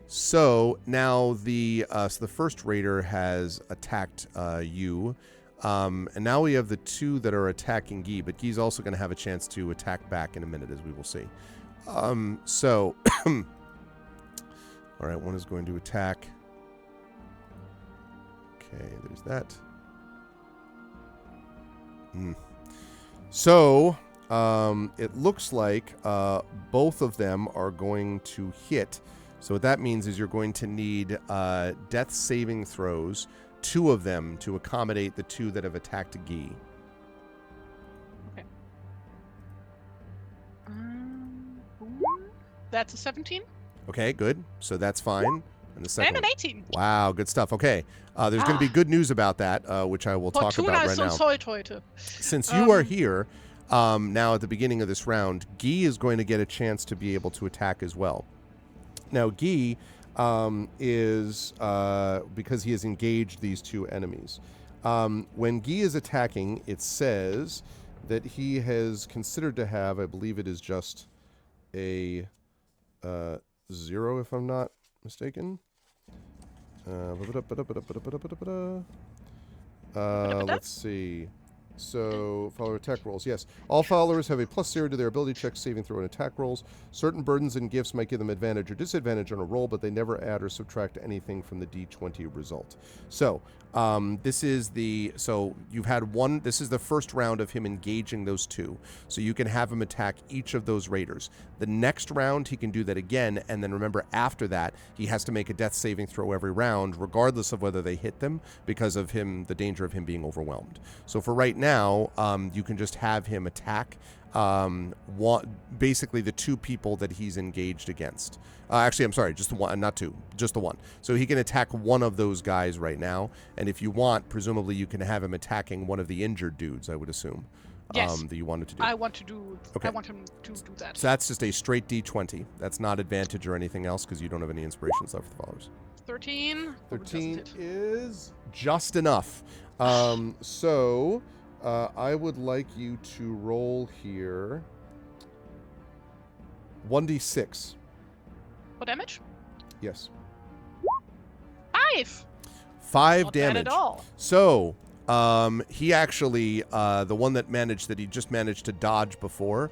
S1: So now the first raider has attacked you. And now we have the 2 that are attacking Guy, but Guy's also going to have a chance to attack back in a minute, as we will see. So, all right, one is going to attack. Okay, there's that. So, it looks like both of them are going to hit. So what that means is you're going to need death saving throws, 2 of them, to accommodate the 2 that have attacked Guy.
S2: Okay. That's a 17.
S1: Okay, good. So that's fine. And the second
S2: And an 18.
S1: Wow, good stuff. Okay. There's going to be good news about that, which I will talk about right now. Since you are here now at the beginning of this round, Guy is going to get a chance to be able to attack as well. Now, Guy is, because he has engaged these 2 enemies. When Guy is attacking, it says that he has considered to have, I believe it is just a 0, if I'm not mistaken. Let's see. So, follower attack rolls. Yes. All followers have a +0 to their ability checks, saving throw, and attack rolls. Certain burdens and gifts might give them advantage or disadvantage on a roll, but they never add or subtract anything from the D20 result. So, this is you've had one, this is the first round of him engaging those 2. So you can have him attack each of those raiders. The next round, he can do that again, and then remember, after that, he has to make a death saving throw every round, regardless of whether they hit them, because of the danger of him being overwhelmed. So for right now, you can just have him attack basically the 2 people that he's engaged against. Actually, I'm sorry, just the one, not 2, just the one. So he can attack one of those guys right now, and if you want, presumably you can have him attacking one of the injured dudes, I would assume.
S2: Yes.
S1: That you wanted to do.
S2: I want him to do that.
S1: So that's just a straight D20. That's not advantage or anything else because you don't have any inspirations left for the followers.
S2: 13.
S1: 13 is just enough. So I would like you to roll here 1d6.
S2: What damage?
S1: Yes.
S2: 5.
S1: 5
S2: Not
S1: damage.
S2: bad at all.
S1: So he actually, the one that he just managed to dodge before,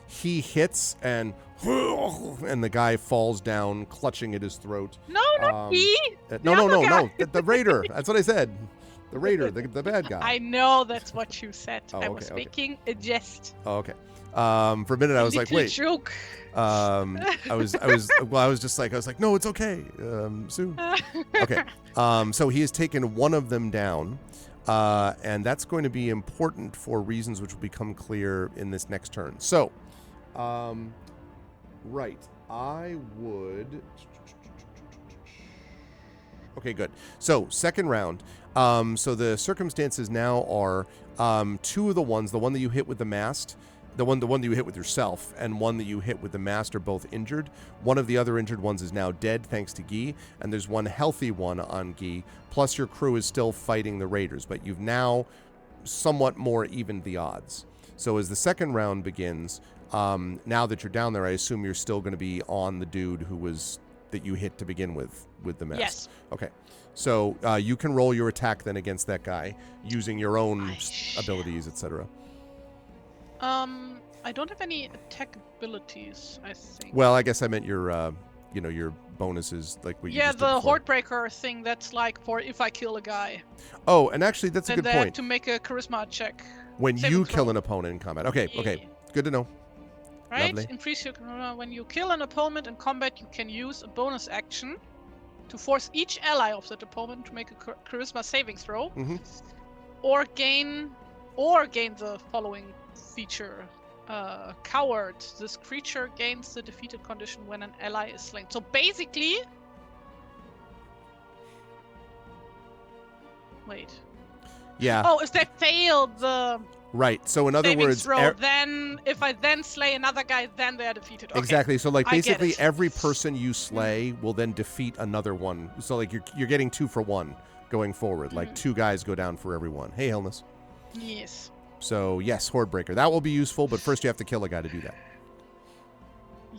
S1: he hits and the guy falls down, clutching at his throat.
S2: No, not he.
S1: No. The raider. That's what I said. The raider, the bad guy.
S2: I know that's what you said.
S1: Oh,
S2: I was making a jest.
S1: Oh, okay. For a minute, I was like, wait.
S2: Joke.
S1: I was like, no, it's okay. Soon. Okay. So he has taken one of them down, and that's going to be important for reasons which will become clear in this next turn. So, right. I would. Okay, good. So, second round. So the circumstances now are 2 of the ones, the one that you hit with the mast, the one that you hit with yourself, and one that you hit with the mast are both injured. One of the other injured ones is now dead, thanks to Guy, and there's one healthy one on Guy, plus your crew is still fighting the raiders, but you've now somewhat more evened the odds. So as the second round begins, now that you're down there, I assume you're still going to be on the dude that you hit to begin with the mast.
S2: Yes.
S1: Okay. So you can roll your attack then against that guy using your own abilities, etc.
S2: I don't have any attack abilities, I think.
S1: Well, I guess I meant your bonuses like what you
S2: Yeah,
S1: just did
S2: the
S1: before.
S2: Hordebreaker thing, that's like for if I kill a guy.
S1: Oh, and actually, that's a
S2: Then
S1: good
S2: they have
S1: point.
S2: to make a charisma check.
S1: When
S2: Saving
S1: you kill
S2: throw.
S1: an opponent in combat. Okay, okay.
S2: Yeah.
S1: Good to know.
S2: Right?
S1: Lovely.
S2: Increase your when you kill an opponent in combat, you can use a bonus action to force each ally of that opponent to make a charisma saving throw, or gain the following feature. Coward. This creature gains the defeated condition when an ally is slain. So basically, wait.
S1: Yeah.
S2: Oh, if they fail the
S1: right. So in other
S2: saving
S1: words,
S2: throw, then if I then slay another guy, then they are defeated. Okay.
S1: exactly. So like
S2: I get
S1: basically
S2: it.
S1: every person you slay will then defeat another one. So like you're getting 2 for 1 going forward. Like 2 guys go down for every one. Hey, Helness.
S2: Yes.
S1: So yes, Hordebreaker. That will be useful, but first you have to kill a guy to do that.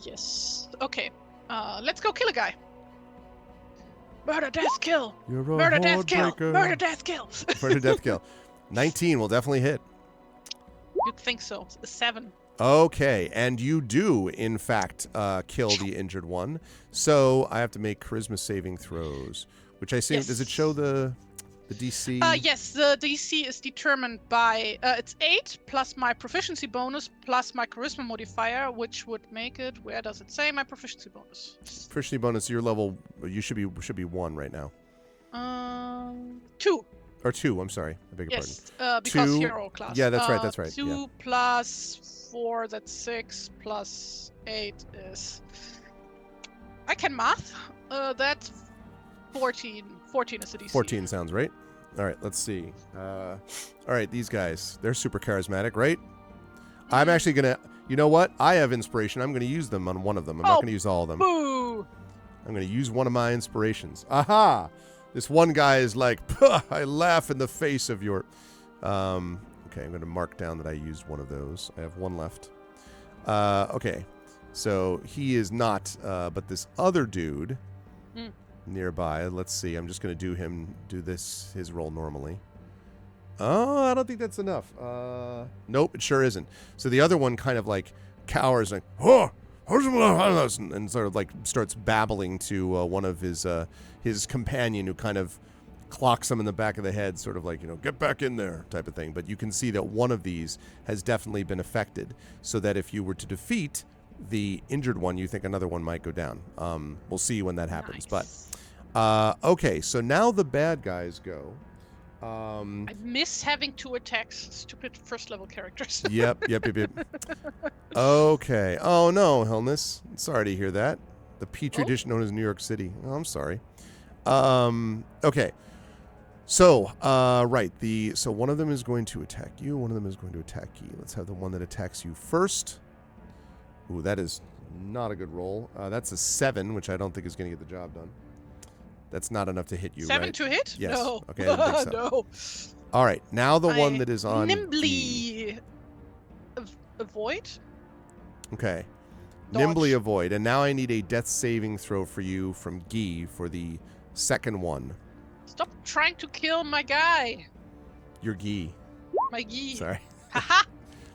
S2: Yes. Okay. Let's go kill a guy. Murder, death, kill.
S1: You're a
S2: Murder, death, kill.
S1: Hordebreaker.
S2: Murder, death, kill.
S1: Murder, death, kill. 19 will definitely hit.
S2: You'd think so. A 7.
S1: Okay, and you do, in fact, kill the injured one. So I have to make charisma saving throws, which I assume, does it show the DC?
S2: Yes, the DC is determined by, it's 8 plus my proficiency bonus plus my charisma modifier, which would make it, where does it say my proficiency bonus?
S1: Proficiency bonus, your level, you should be 1 right now.
S2: 2.
S1: Or 2, I'm sorry. I beg your
S2: Yes, because
S1: 2,
S2: hero class.
S1: Yeah, that's right.
S2: 2
S1: yeah.
S2: plus 4, that's 6, plus 8 is... I can math. That's 14. 14 is the DC.
S1: 14 sounds right. All right, let's see. All right, these guys, they're super charismatic, right? I'm actually going to, you know what? I have inspiration. I'm going to use them on one of them. I'm not going to use all of them.
S2: Boo!
S1: I'm going to use one of my inspirations. Aha! This one guy is like, Puh, I laugh in the face of your... okay, I'm going to mark down that I used one of those. I have 1 left. Okay, so he is not, but this other dude nearby, let's see. I'm just going to do his roll normally. Oh, I don't think that's enough. Nope, it sure isn't. So the other one kind of like cowers like, oh! And sort of like starts babbling to one of his companion, who kind of clocks him in the back of the head, sort of like, get back in there type of thing. But you can see that one of these has definitely been affected, so that if you were to defeat the injured one, you think another one might go down. We'll see when that happens.
S2: Nice.
S1: But okay, so now the bad guys go.
S2: I miss having 2 attacks. Stupid first level characters.
S1: Yep. Okay. Oh no, Helness. Sorry to hear that. The Petri dish known as New York City. Oh, I'm sorry. Okay. So, right. So one of them is going to attack you. One of them is going to attack you. Let's have the one that attacks you first. Ooh, that is not a good roll. That's a 7, which I don't think is going to get the job done. That's not enough to hit you,
S2: 7
S1: right?
S2: to hit?
S1: Yes.
S2: No.
S1: Okay, I didn't think so.
S2: No.
S1: All right. Now the one that is on
S2: nimbly avoid.
S1: Okay.
S2: Dodge.
S1: Nimbly avoid. And now I need a death saving throw for you from Guy for the second one.
S2: Stop trying to kill my guy.
S1: Your Guy.
S2: My Guy.
S1: Sorry.
S2: Haha.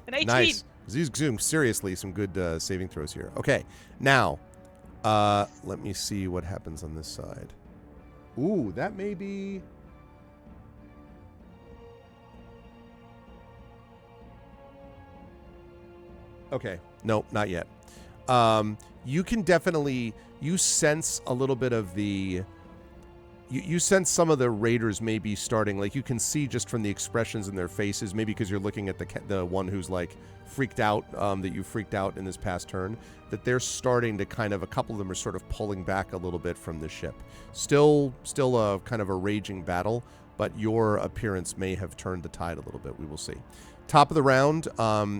S2: An 18.
S1: Nice. These doing seriously some good saving throws here. Okay. Now, let me see what happens on this side. Ooh, that may be... Okay. Nope, not yet. You can definitely... You sense a little bit of the... You sense some of the raiders may be starting, like you can see just from the expressions in their faces, maybe because you're looking at the one who's like freaked out, that you freaked out in this past turn, that they're starting to kind of, a couple of them are sort of pulling back a little bit from the ship. Still a kind of a raging battle, but your appearance may have turned the tide a little bit. We will see. Top of the round,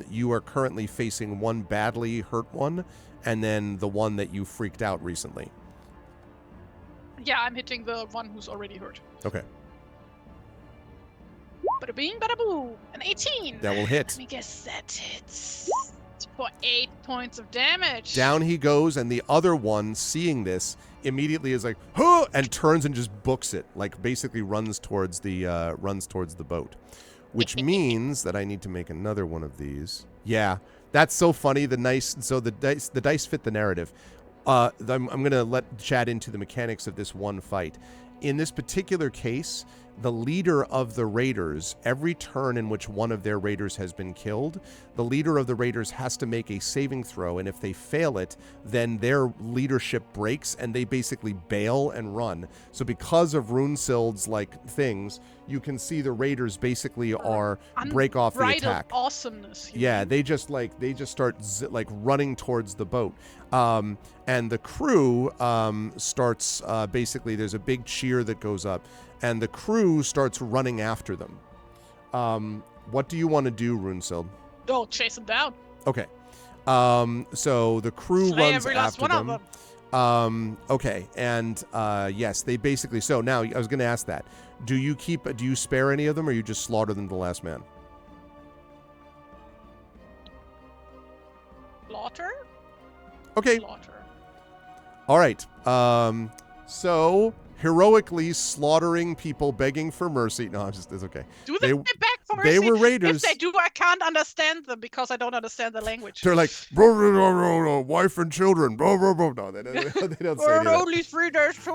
S1: you are currently facing one badly hurt one, and then the one that you freaked out recently.
S2: Yeah, I'm hitting the one who's already hurt.
S1: Okay.
S2: Bada bing, bada boo. An 18.
S1: That will hit.
S2: Let me guess that hits for 8 points of damage.
S1: Down he goes, and the other one, seeing this, immediately is like, huh, and turns and just books it, like basically runs towards the boat, which means that I need to make another one of these. Yeah, that's so funny. The dice fit the narrative. I'm going to let Chad into the mechanics of this one fight. In this particular case, the leader of the raiders, every turn in which one of their raiders has been killed, the leader of the raiders has to make a saving throw, and if they fail it, then their leadership breaks and they basically bail and run. So because of Runesild's things, you can see the raiders basically are break off the attack.
S2: Awesomeness.
S1: Yeah, they just start running towards the boat. And the crew starts basically, there's a big cheer that goes up, and the crew starts running after them. What do you want to do, Runesild?
S2: Oh, chase them down.
S1: Okay. So the crew
S2: Slay
S1: runs
S2: every last
S1: after
S2: one
S1: them.
S2: of them.
S1: Okay, and yes, they basically. So now I was going to ask that. Do you spare any of them, or you just slaughter them to the last man?
S2: Slaughter?
S1: Okay.
S2: Slaughter.
S1: All right. So heroically slaughtering people begging for mercy. No, it's okay.
S2: Do they beg for mercy?
S1: They were raiders.
S2: If they do, I can't understand them because I don't understand the language.
S1: They're like, bro, bro, bro, bro, bro, wife and children. Bro, bro, bro. No, they don't say any of that.
S2: Only 3 days.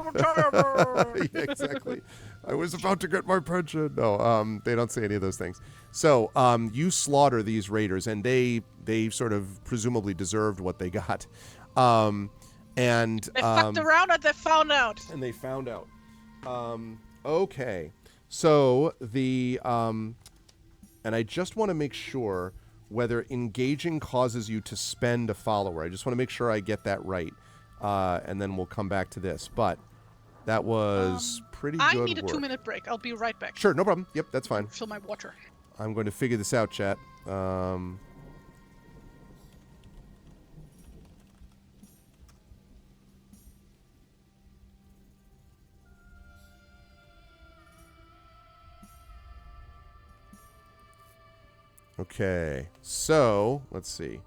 S1: Yeah, exactly. I was about to get my pension. No, they don't say any of those things. So you slaughter these raiders, and they sort of presumably deserved what they got. And
S2: they fucked around and they found out.
S1: And they found out. Okay. So the and I just want to make sure whether engaging causes you to spend a follower. I just want to make sure I get that right. And then we'll come back to this. But that was pretty good
S2: I need a
S1: work.
S2: 2-minute break. I'll be right back.
S1: Sure, no problem. Yep, that's fine.
S2: Fill my water.
S1: I'm going to figure this out, chat. Okay, so let's see.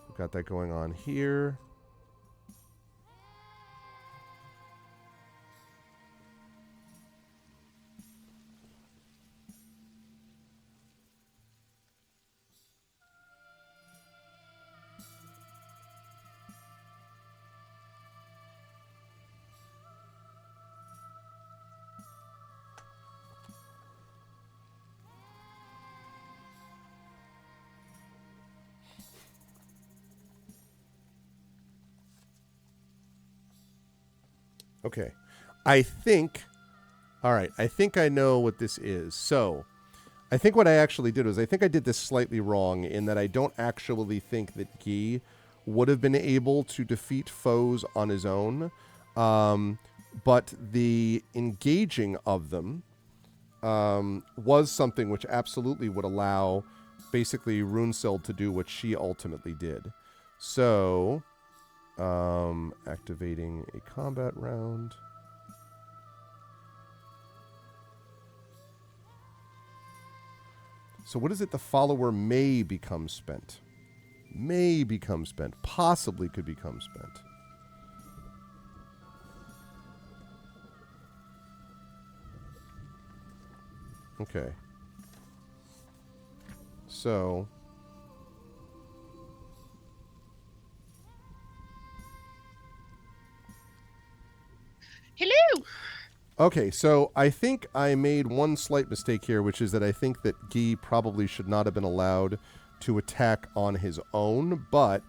S1: We've got that going on here. Okay. I think I know what this is. So, I think what I actually did was I think I did this slightly wrong in that I don't actually think that Guy would have been able to defeat foes on his own. But the engaging of them was something which absolutely would allow basically Runesild to do what she ultimately did. So, activating a combat round. So what is it? The follower may become spent. May become spent. Possibly could become spent. Okay. So...
S2: Hello!
S1: Okay, so I think I made one slight mistake here, which is that I think that Guy probably should not have been allowed to attack on his own, but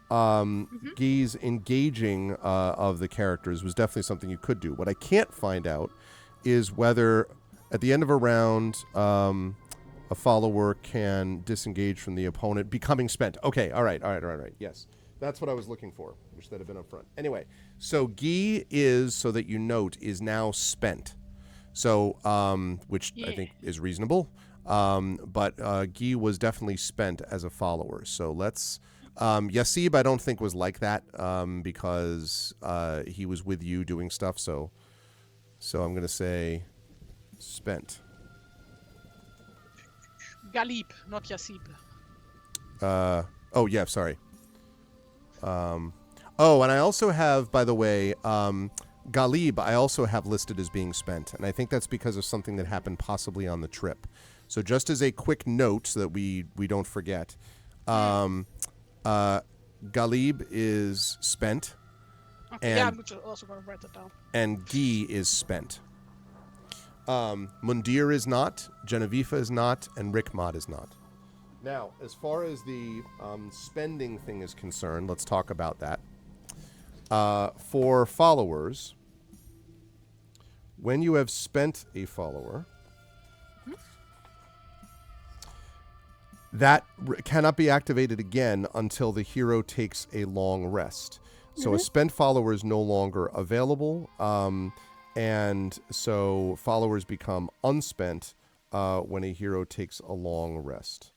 S1: Guy's engaging of the characters was definitely something you could do. What I can't find out is whether at the end of a round a follower can disengage from the opponent, becoming spent. Okay, all right. Yes, that's what I was looking for. Wish that had been up front. Anyway, so Guy is, so that you note, is now spent. So, which I think is reasonable. But Guy was definitely spent as a follower. So let's... Yasib, I don't think was like that because he was with you doing stuff. So I'm going to say spent.
S2: Galib, not Yasib.
S1: Oh, yeah, sorry. Oh, and I also have, by the way, Galib, I also have listed as being spent. And I think that's because of something that happened possibly on the trip. So just as a quick note so that we don't forget, Galib is spent.
S2: Okay, yeah, I'm also going to write that down.
S1: And Guy is spent. Mundir is not, Genevieve is not, and Rickmod is not. Now, as far as the spending thing is concerned, let's talk about that. For followers, when you have spent a follower, that cannot be activated again until the hero takes a long rest. So a spent follower is no longer available, and so followers become unspent when a hero takes a long rest.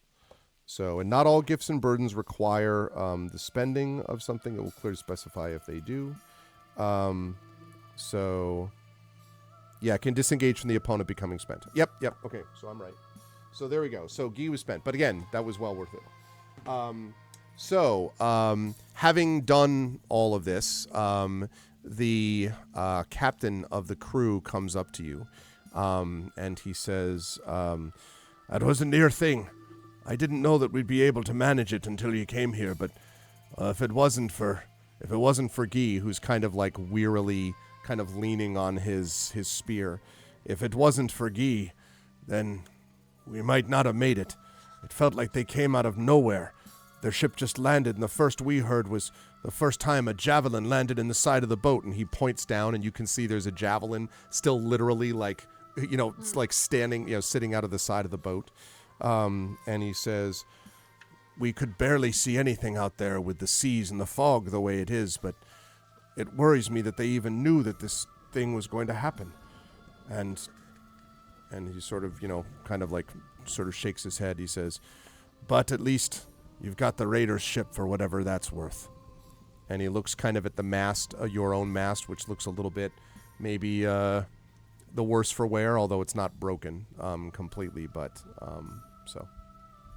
S1: So, and not all gifts and burdens require the spending of something. It will clearly specify if they do. So, yeah, can disengage from the opponent becoming spent. Yep. Okay, so I'm right. So there we go. So Guy was spent. But again, that was well worth it. Having done all of this, the captain of the crew comes up to you, and he says, "That was a near thing. I didn't know that we'd be able to manage it until you came here, but if it wasn't for Guy, who's kind of like wearily kind of leaning on his spear, if it wasn't for Guy, then we might not have made it. It felt like they came out of nowhere. Their ship just landed, and the first we heard was the first time a javelin landed in the side of the boat." And he points down, and you can see there's a javelin still literally like, it's like standing, sitting out of the side of the boat. And he says, "We could barely see anything out there with the seas and the fog the way it is, but it worries me that they even knew that this thing was going to happen." And he sort of, kind of like sort of shakes his head. He says, "But at least you've got the Raiders' ship for whatever that's worth." And he looks kind of at the mast, your own mast, which looks a little bit maybe the worse for wear, although it's not broken completely, but so.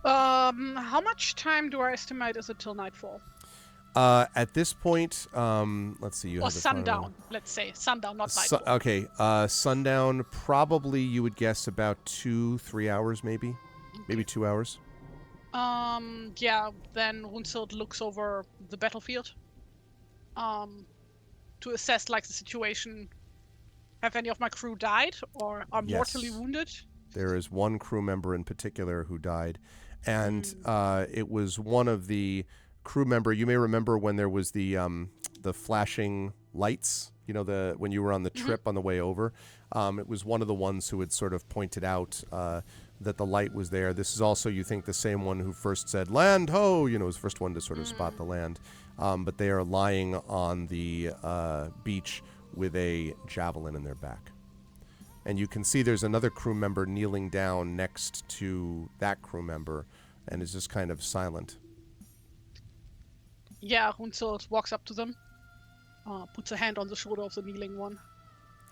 S2: How much time do I estimate is it till nightfall?
S1: At this point, let's see.
S2: Or sundown, let's say. Sundown, not nightfall.
S1: Okay, sundown, probably you would guess about 2-3 hours, maybe. Okay. Maybe 2 hours.
S2: Yeah, then Runsild looks over the battlefield to assess, like, the situation. Have any of my crew died or are mortally wounded?
S1: There is one crew member in particular who died, and it was one of the crew member. You may remember when there was the flashing lights, when you were on the trip on the way over. It was one of the ones who had sort of pointed out that the light was there. This is also, you think, the same one who first said, "Land ho!" Was the first one to sort of spot the land. But they are lying on the beach with a javelin in their back. And you can see there's another crew member kneeling down next to that crew member and is just kind of silent.
S2: Yeah, Runsild walks up to them, puts a hand on the shoulder of the kneeling one.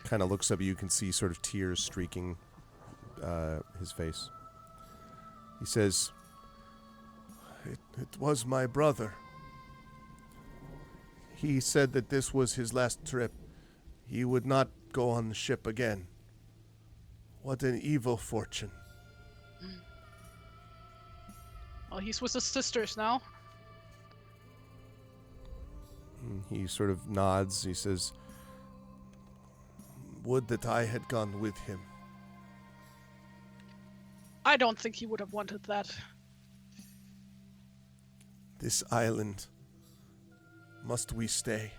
S1: Kind of looks up at you, can see sort of tears streaking his face. He says, It was my brother. He said that this was his last trip. He would not go on the ship again. What an evil fortune."
S2: Well, he's with his sisters now.
S1: He sort of nods. He says, "Would that I had gone with him."
S2: I don't think he would have wanted that.
S1: "This island, must we stay?"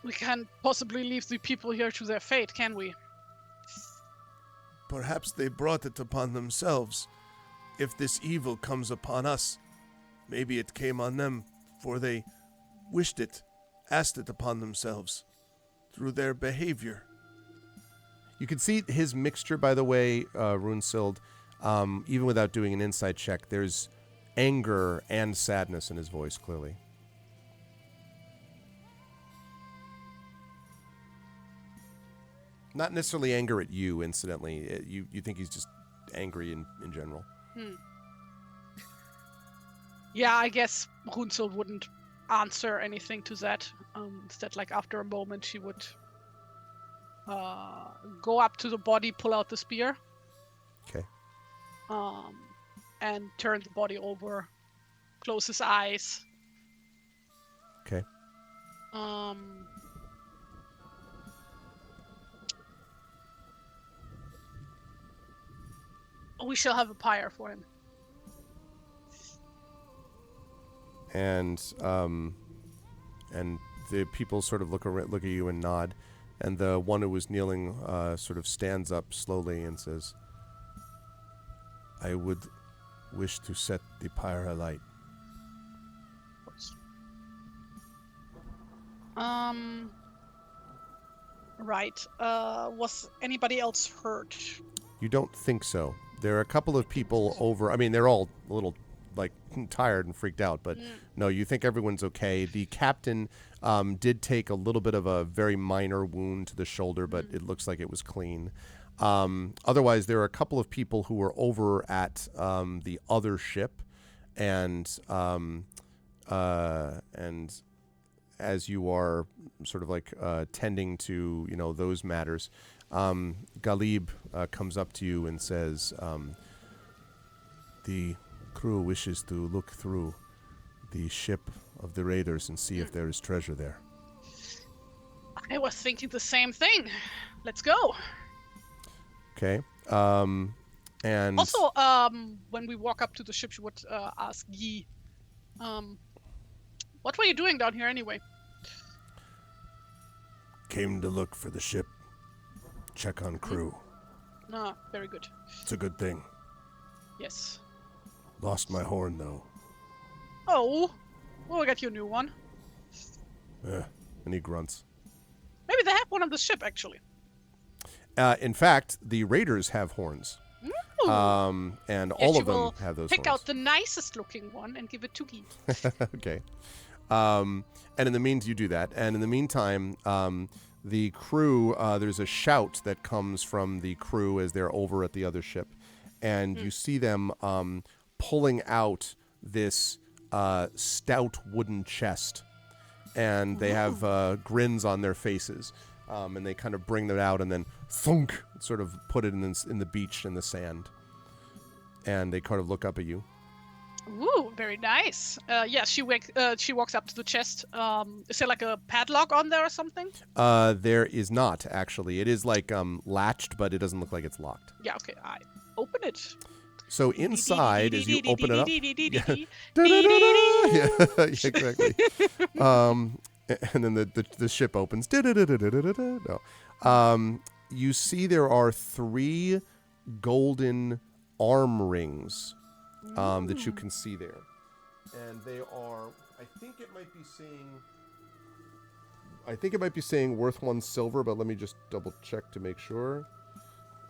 S2: We can't possibly leave the people here to their fate, can we?
S1: "Perhaps they brought it upon themselves. If this evil comes upon us, maybe it came on them, for they wished it, asked it upon themselves, through their behavior." You can see his mixture, by the way, Runsild, even without doing an insight check, there's anger and sadness in his voice, clearly. Not necessarily anger at you, incidentally. You think he's just angry in general.
S2: Yeah, I guess Runsild wouldn't answer anything to that. Instead, like, after a moment, she would go up to the body, pull out the spear.
S1: Okay.
S2: And turn the body over, close his eyes, We shall have a pyre for him.
S1: And the people sort of look at you and nod, and the one who was kneeling sort of stands up slowly and says, "I would wish to set the pyre alight."
S2: Right. Was anybody else hurt?
S1: You don't think so. There are a couple of people over. I mean, they're all a little like tired and freaked out, but no, you think everyone's okay. The captain did take a little bit of a very minor wound to the shoulder, but it looks like it was clean. Otherwise, there are a couple of people who were over at the other ship, and as you are sort of like tending to those matters, Galib comes up to you and says, "The crew wishes to look through the ship of the raiders and see if there is treasure there."
S2: I was thinking the same thing. Let's go.
S1: Okay. And
S2: also, when we walk up to the ship, she would ask Yi, what were you doing down here anyway?
S1: Came to look for the ship. Check on crew.
S2: Ah, very good.
S1: It's a good thing.
S2: Yes.
S1: Lost my horn, though.
S2: Oh, we'll get you a new one.
S1: And he grunts.
S2: Maybe they have one on the ship, actually.
S1: In fact, the raiders have horns.
S2: Ooh.
S1: And all of them
S2: will
S1: have those
S2: pick
S1: horns.
S2: out the nicest looking one and give it to Guy.
S1: Okay. And in the meantime, you do that. And in the meantime, the crew, there's a shout that comes from the crew as they're over at the other ship. And you see them pulling out this stout wooden chest. And they have grins on their faces. And they kind of bring that out and then thunk, sort of put it in the beach in the sand. And they kind of look up at you.
S2: Ooh, very nice. Yeah, she walks up to the chest. Is there like a padlock on there or something?
S1: There is not, actually. It is like latched, but it doesn't look like it's locked.
S2: Yeah, okay. I open it.
S1: So inside, as you open it up, yeah, exactly. And then the ship opens. No. You see there are 3 golden arm rings that you can see there. And they are, I think it might be saying worth 1 silver, but let me just double check to make sure.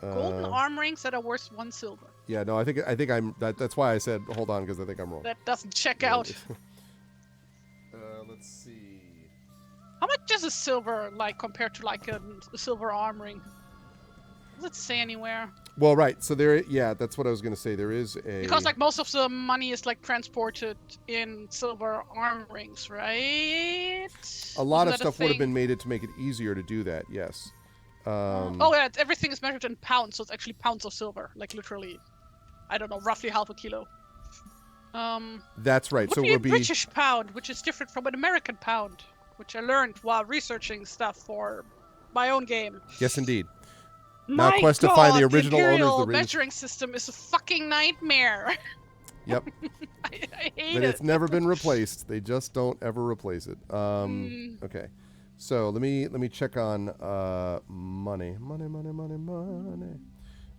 S2: Golden arm rings that are worth 1 silver.
S1: Yeah, no, I think I'm that's why I said hold on, because I think I'm wrong.
S2: That doesn't check out.
S1: Let's see.
S2: How much is a silver like compared to like a silver arm ring? Does it say anywhere?
S1: Well, right. So that's what I was going to say. There is a...
S2: Because like most of the money is like transported in silver arm rings, right?
S1: A lot of stuff would have been made to make it easier to do that, yes.
S2: Oh yeah, everything is measured in pounds, so it's actually pounds of silver. Like literally, I don't know, roughly half a kilo.
S1: That's right.
S2: Would
S1: so
S2: be
S1: it
S2: a
S1: would be
S2: British pound, which is different from an American pound, which I learned while researching stuff for my own game.
S1: Yes, indeed.
S2: My
S1: now quest to find the original
S2: Imperial
S1: owners of the
S2: measuring system is a fucking nightmare.
S1: Yep.
S2: I hate
S1: But
S2: it.
S1: it's never been replaced. They just don't ever replace it. Okay. So let me check on money.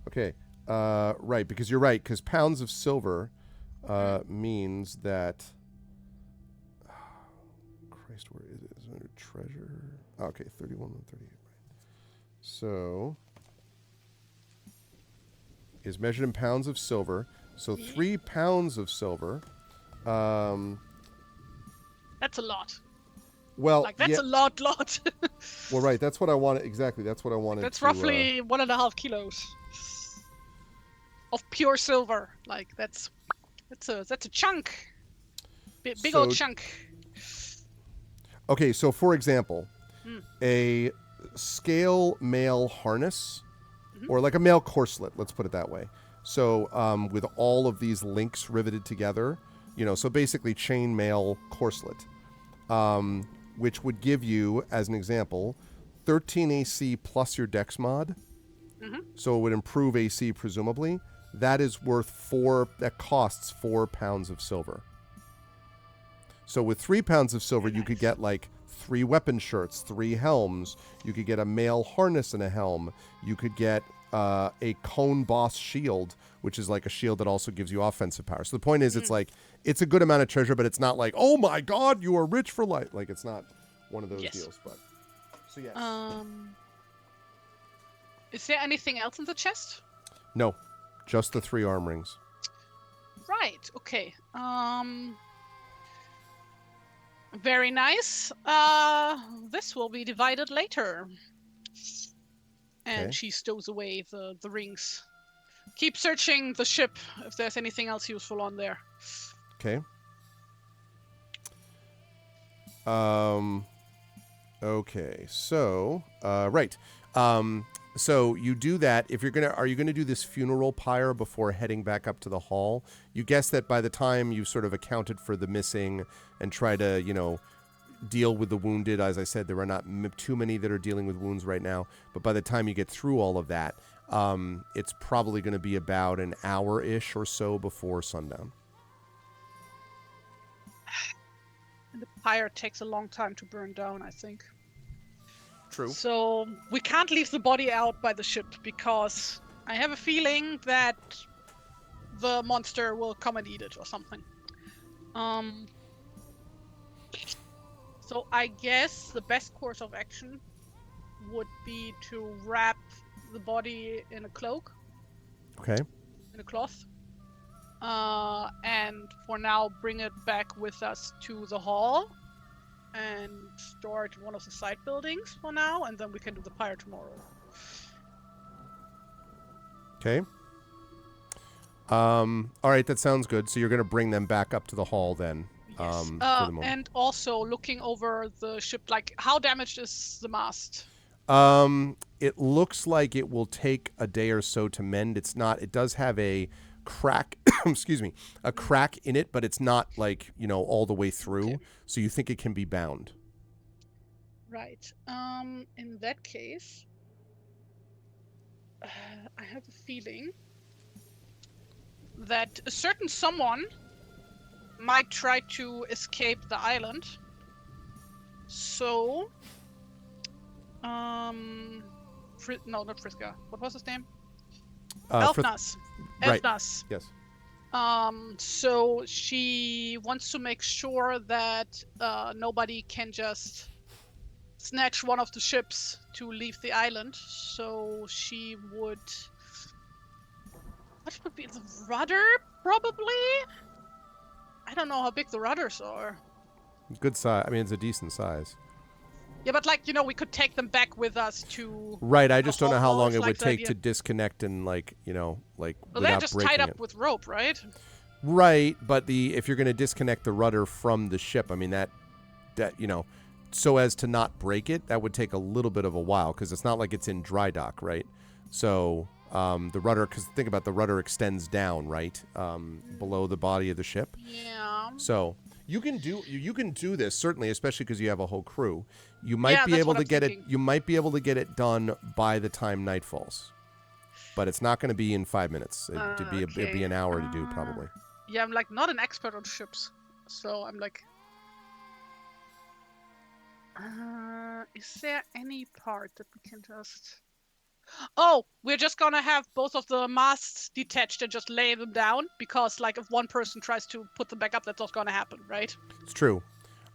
S1: Okay. Right, because you're right, because pounds of silver means that Christ, where is it? Is it under treasure? Okay, 31 and 38. Right. So is measured in pounds of silver. So 3 pounds of silver.
S2: That's a lot.
S1: Well,
S2: like that's a lot.
S1: Well, right. That's what I wanted. Exactly. That's what I wanted.
S2: That's roughly 1.5 kilos of pure silver. Like that's a chunk. Big old chunk.
S1: Okay, so for example, a scale mail harness, or like a mail corselet, let's put it that way. So with all of these links riveted together, so basically chain mail corselet, which would give you, as an example, 13 AC plus your Dex mod. So it would improve AC presumably. That is worth that costs 4 pounds of silver. So with 3 pounds of silver, you could get like 3 weapon shirts, 3 helms. You could get a mail harness and a helm. You could get a cone boss shield, which is like a shield that also gives you offensive power. So the point is, it's like, it's a good amount of treasure, but it's not like, oh my God, you are rich for life. Like, it's not one of those deals. But so yes.
S2: Is there anything else in the chest?
S1: No, just the 3 arm rings.
S2: Right. Okay. Very nice. This will be divided later. And she stows away the rings. Keep searching the ship if there's anything else useful on there.
S1: Okay. Okay. So, right. So you do that. If are you gonna do this funeral pyre before heading back up to the hall? You guess that by the time you've sort of accounted for the missing and try to, deal with the wounded, as I said, there are not too many that are dealing with wounds right now. But by the time you get through all of that, it's probably going to be about an hour-ish or so before sundown.
S2: And the pyre takes a long time to burn down, I think.
S1: True.
S2: So we can't leave the body out by the ship because I have a feeling that the monster will come and eat it or something. So I guess the best course of action would be to wrap the body in a cloak.
S1: Okay.
S2: In a cloth. And for now, bring it back with us to the hall and store it in one of the side buildings for now, and then we can do the pyre tomorrow.
S1: Okay. All right, that sounds good. So you're going to bring them back up to the hall then.
S2: Yes.
S1: For the moment.
S2: And also looking over the ship, like how damaged is the mast?
S1: It looks like it will take a day or so to mend. It's not. It does have a crack. Excuse me, a crack in it, but it's not like all the way through. Okay. So you think it can be bound?
S2: Right. In that case, I have a feeling that a certain someone might try to escape the island. So, no, not Friska. What was his name? Elfnas.
S1: Right.
S2: Elfnas.
S1: Yes.
S2: So she wants to make sure that nobody can just snatch one of the ships to leave the island. So she would... What would be the rudder, probably? I don't know how big the rudders are.
S1: Good size. I mean, it's a decent size.
S2: Yeah, but we could take them back with us to...
S1: Right, I just don't know how long it would take to disconnect and
S2: Well,
S1: without
S2: they're just tied up
S1: it.
S2: with rope, right?
S1: Right, but if you're going to disconnect the rudder from the ship, I mean, that so as to not break it, that would take a little bit of a while because it's not like it's in dry dock, right? So the rudder, because think about the rudder extends down, right, below the body of the ship.
S2: Yeah.
S1: So you can do this certainly, especially because you have a whole crew. You might be able to get it. You might be able to get it done by the time night falls, but it's not going to be in 5 minutes. It'd be an hour to do probably.
S2: Yeah, I'm not an expert on ships, so I'm is there any part that we can just... Oh, we're just gonna have both of the masts detached and just lay them down because, if one person tries to put them back up, that's not gonna happen, right?
S1: It's true.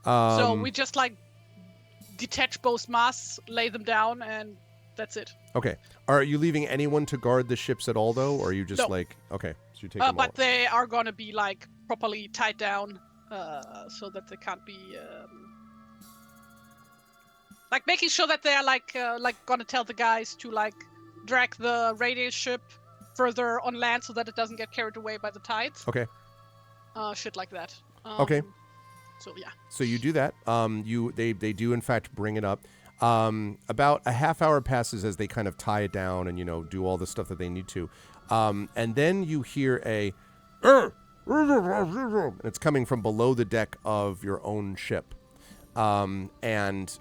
S2: So we just detach both masts, lay them down, and that's it.
S1: Okay. Are you leaving anyone to guard the ships at all, though, or are you just okay? So you take them all.
S2: But they are gonna be properly tied down, so that they can't be. Making sure that they are gonna tell the guys to drag the radius ship further on land so that it doesn't get carried away by the tides.
S1: Okay.
S2: Shit like that.
S1: Okay.
S2: So yeah.
S1: So you do that. They do in fact bring it up. About a half hour passes as they kind of tie it down and do all the stuff that they need to, and then you hear a, and it's coming from below the deck of your own ship. and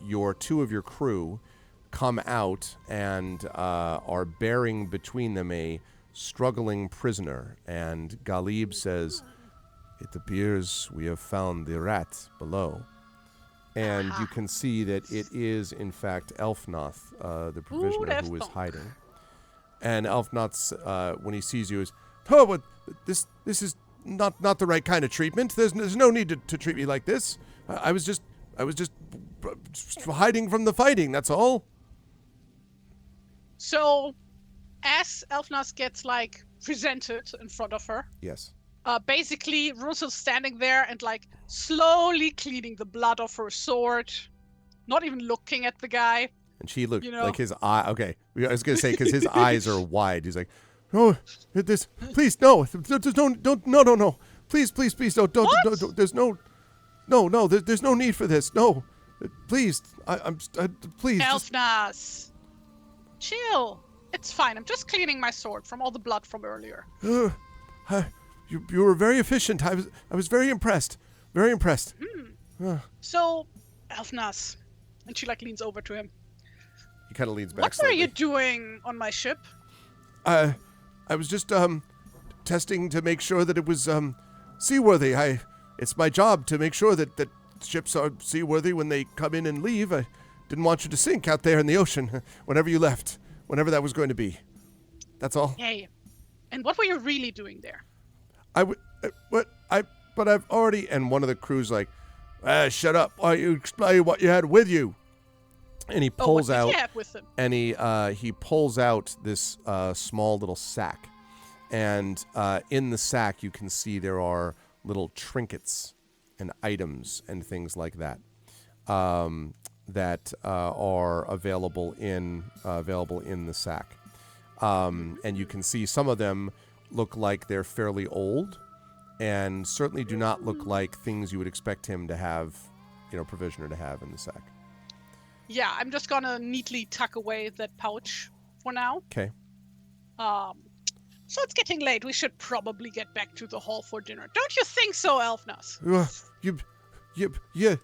S1: your two of your crew come out and are bearing between them a struggling prisoner. And Galib says, "It appears we have found the rat below." And you can see that it is, in fact, Elfnoth, the provisioner who is hiding. And Elfnoth, when he sees you, is, "Oh, but this is not the right kind of treatment. There's no need to treat me like this. I was just hiding from the fighting. That's all."
S2: So, as Elfnas gets like presented in front of her,
S1: Yes.
S2: basically Russel's standing there and like slowly cleaning the blood off her sword, not even looking at the guy.
S1: And she looked like his eye. Okay, I was gonna say because his eyes are wide. He's like, "Oh, this, please, no, no, please, don't. There's no, there's no need for this. No, please, please."
S2: Elfnas, chill. It's fine. I'm just cleaning my sword from all the blood from earlier.
S1: You were very efficient. I was very impressed. Very impressed.
S2: So, Elfnas, and she like leans over to him.
S1: He kind of leans back.
S2: What were you doing on my ship?
S1: I was just testing to make sure that it was seaworthy. It's my job to make sure that ships are seaworthy when they come in and leave. I didn't want you to sink out there in the ocean whenever you left, whenever that was going to be. That's all.
S2: Hey, and what were you really doing there?
S1: But I've already. And one of the crew's like, "Shut up! Why don't you explain what you had with you?" And he pulls
S2: what
S1: out.
S2: did he have with him?
S1: And he pulls out this small little sack, and in the sack you can see there are little trinkets and items and things like that that are available in the sack, and you can see some of them look like they're fairly old, and certainly do not look like things you would expect him to have, provisioner to have in the sack.
S2: Yeah, I'm just gonna neatly tuck away that pouch for now.
S1: Okay.
S2: So it's getting late. We should probably get back to the hall for dinner. Don't you think so, Elfnas?
S1: Yeah.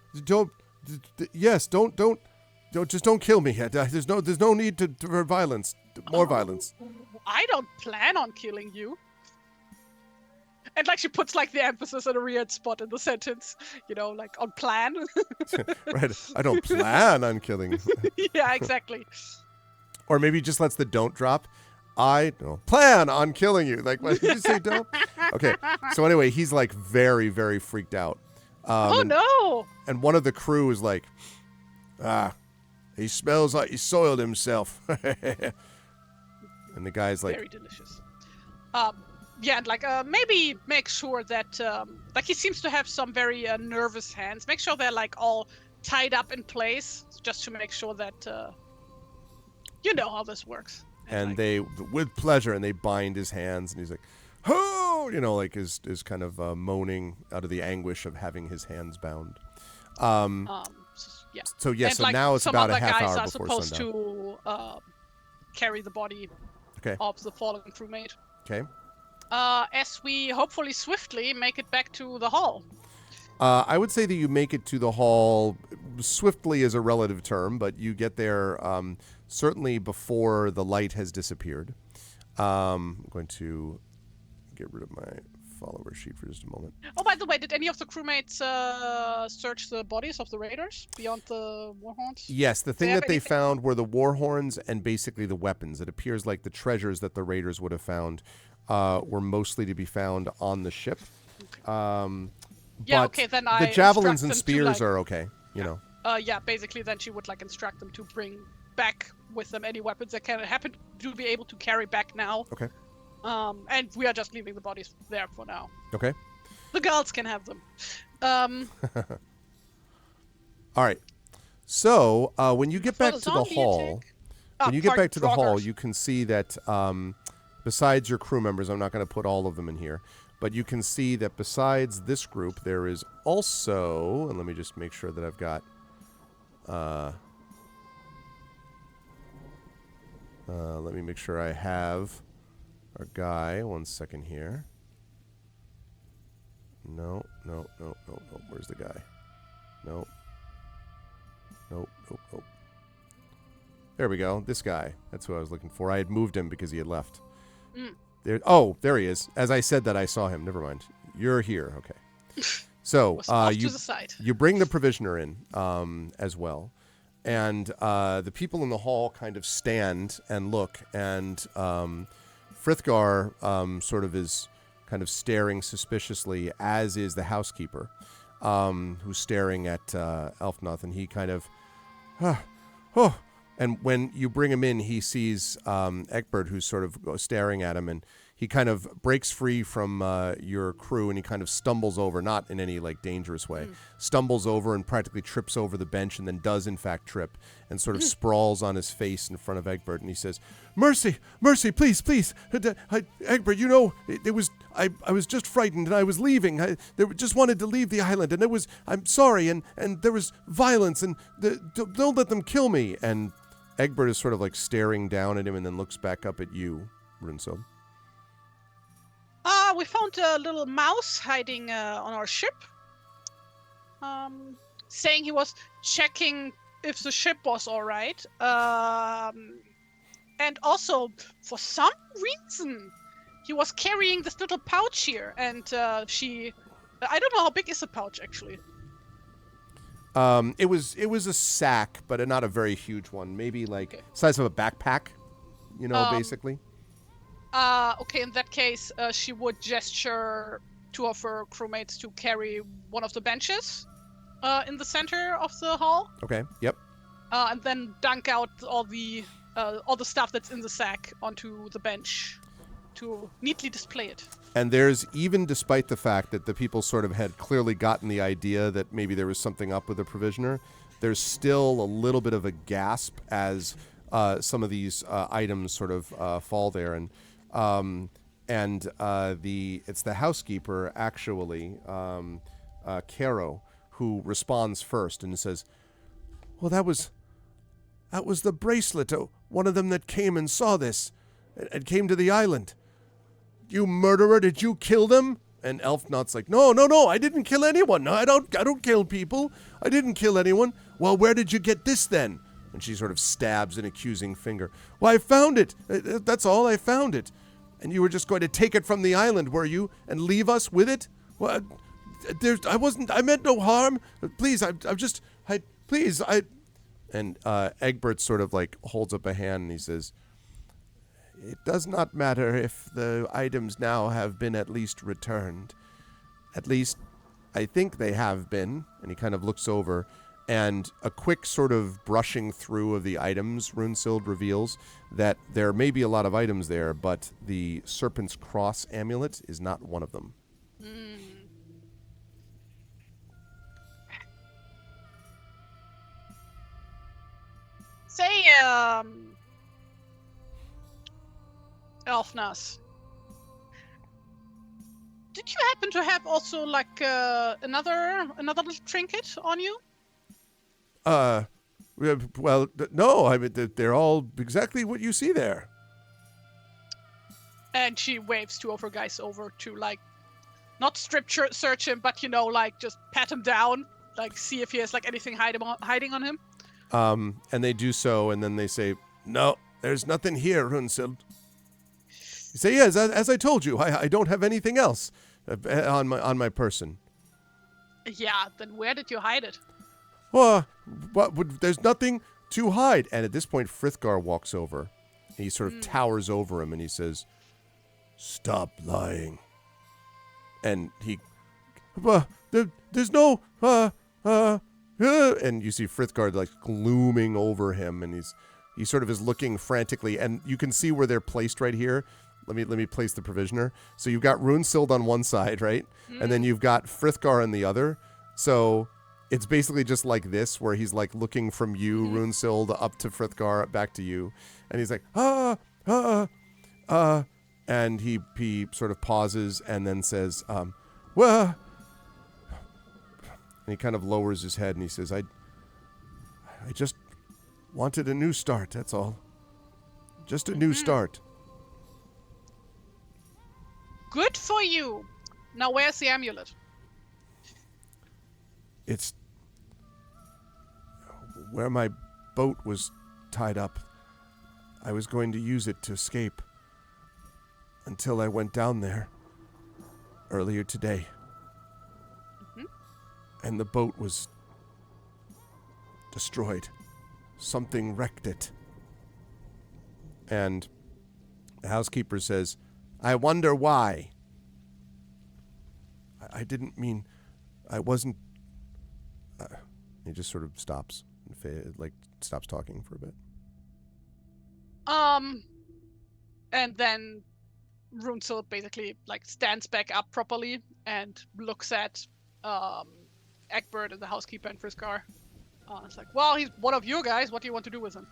S1: Don't kill me. There's no need for violence. More violence.
S2: I don't plan on killing you. And like she puts like the emphasis on a weird spot in the sentence, like on plan.
S1: Right. I don't plan on killing you.
S2: Yeah, exactly.
S1: Or maybe just lets the don't drop. I don't plan on killing you. Like, what did you say, don't? Okay. So anyway, he's like very, very freaked out.
S2: No.
S1: And one of the crew is like, he smells like he soiled himself. And the guy's like,
S2: very delicious. Yeah, and like maybe make sure that like he seems to have some very nervous hands. Make sure they're like all tied up in place, just to make sure that you know how this works.
S1: And they, with pleasure, and they bind his hands, and he's like, "Oh," like is kind of moaning out of the anguish of having his hands bound.
S2: Yeah.
S1: So yes,
S2: and, like,
S1: now it's about a half hour before sundown.
S2: some other guys are supposed to carry the body of the fallen crewmate.
S1: Okay.
S2: As we hopefully swiftly make it back to the hall.
S1: I would say that you make it to the hall. Swiftly is a relative term, but you get there certainly before the light has disappeared. I'm going to get rid of my follower sheet for just a moment.
S2: Oh, by the way, did any of the crewmates search the bodies of the raiders beyond the warhorns?
S1: Yes, the thing that they found were the warhorns and basically the weapons. It appears like the treasures that the raiders would have found were mostly to be found on the ship.
S2: Okay. Then
S1: the javelins and spears are okay, you know.
S2: Basically then she would like instruct them to bring back with them any weapons that can happen to be able to carry back now.
S1: Okay.
S2: And we are just leaving the bodies there for now.
S1: Okay.
S2: The girls can have them.
S1: All right. So when you get back to the hall, you can see that besides your crew members, I'm not going to put all of them in here, but you can see that besides this group, there is also, and let me just make sure that I've got, let me make sure I have our guy. 1 second here. No. Where's the guy? Nope. Nope. Nope. Nope. There we go. This guy. That's who I was looking for. I had moved him because he had left. There. Oh, there he is. As I said that, I saw him. Never mind. You're here. Okay. So
S2: Was off to the side.
S1: you bring the provisioner in as well, and the people in the hall kind of stand and look, and Frithgar sort of is kind of staring suspiciously, as is the housekeeper, who's staring at Elfnoth, and he kind of, and when you bring him in, he sees Egbert, who's sort of staring at him, and he kind of breaks free from your crew, and he kind of stumbles over, not in any like dangerous way, stumbles over and practically trips over the bench, and then does in fact trip, and sort of sprawls on his face in front of Egbert, and he says, "Mercy, mercy, please, please, Egbert, you know, I was just frightened, and I was leaving. I just wanted to leave the island, and I'm sorry, and there was violence, and don't let them kill me." And Egbert is sort of like staring down at him, and then looks back up at you, Runsil.
S2: We found a little mouse hiding on our ship. Saying he was checking if the ship was all right. And also, for some reason, he was carrying this little pouch here. And I don't know how big is the pouch, actually.
S1: It was a sack, but not a very huge one. Maybe like size of a backpack, basically.
S2: Okay, in that case, she would gesture two of her crewmates to carry one of the benches in the center of the hall.
S1: Okay, yep.
S2: And then dunk out all the stuff that's in the sack onto the bench to neatly display it.
S1: And there's, even despite the fact that the people sort of had clearly gotten the idea that maybe there was something up with the provisioner, there's still a little bit of a gasp as some of these items sort of fall there. And it's the housekeeper, actually, Caro, who responds first and says, "Well, that was the bracelet. One of them that came and saw this, and came to the island. You murderer! Did you kill them?" And Elfnot's like, "No, I didn't kill anyone. No, I don't kill people. I didn't kill anyone." "Well, where did you get this then?" And she sort of stabs an accusing finger. "Well, I found it. That's all. I found it. And you were just going to take it from the island, were you? And leave us with it? Well, I meant no harm. Please, please. And Egbert sort of like holds up a hand and he says, "It does not matter if the items now have been at least returned. At least, I think they have been." And he kind of looks over, and a quick sort of brushing through of the items, Runesild reveals that there may be a lot of items there, but the Serpent's Cross amulet is not one of them.
S2: Say, Elfnas, did you happen to have also like another little trinket on you?
S1: Well, no. I mean, they're all exactly what you see there.
S2: And she waves two of her guys over to like, not strip search him, but like just pat him down, like see if he has like anything hiding on him.
S1: And they do so, and then they say, "No, there's nothing here, Runesild." You say, "Yes, as I told you, I don't have anything else on my person."
S2: Yeah, then where did you hide it?
S1: Well, there's nothing to hide. And at this point, Frithgar walks over. And he sort of towers over him, and he says, "Stop lying." And there's no, and you see Frithgar like glooming over him, and he sort of is looking frantically, and you can see where they're placed right here. Let me place the provisioner. So you've got Runesild on one side, right? And then you've got Frithgar on the other. So it's basically just like this, where he's like looking from you, Runesild, up to Frithgar, back to you. And he's like, and he sort of pauses and then says, "Well," and he kind of lowers his head and he says, I just wanted a new start, that's all. Just a new start."
S2: Good for you. Now where's the amulet?
S1: where my boat was tied up. I was going to use it to escape until I went down there earlier today.
S2: Mhm.
S1: And the boat was destroyed. Something wrecked it. And the housekeeper says, I wonder why. I didn't mean... I wasn't... he just sort of stops. Stops talking for a bit.
S2: And then Runzel basically stands back up properly and looks at Egbert and the housekeeper and Friskar. It's like, well, he's one of you guys. What do you want to do with him?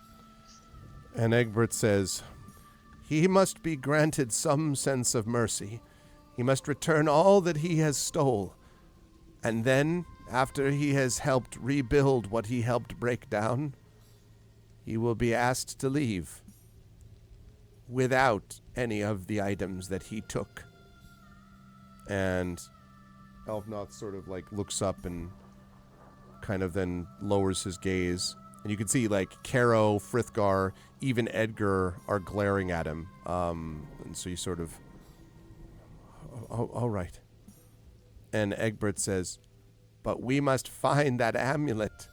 S1: And Egbert says, he must be granted some sense of mercy. He must return all that he has stole. And then, after he has helped rebuild what he helped break down, he will be asked to leave without any of the items that he took. And Elfnoth sort of looks up and kind of then lowers his gaze. And you can see Caro, Frithgar, even Edgar are glaring at him. And so you sort of, all right. And Egbert says, but we must find that amulet.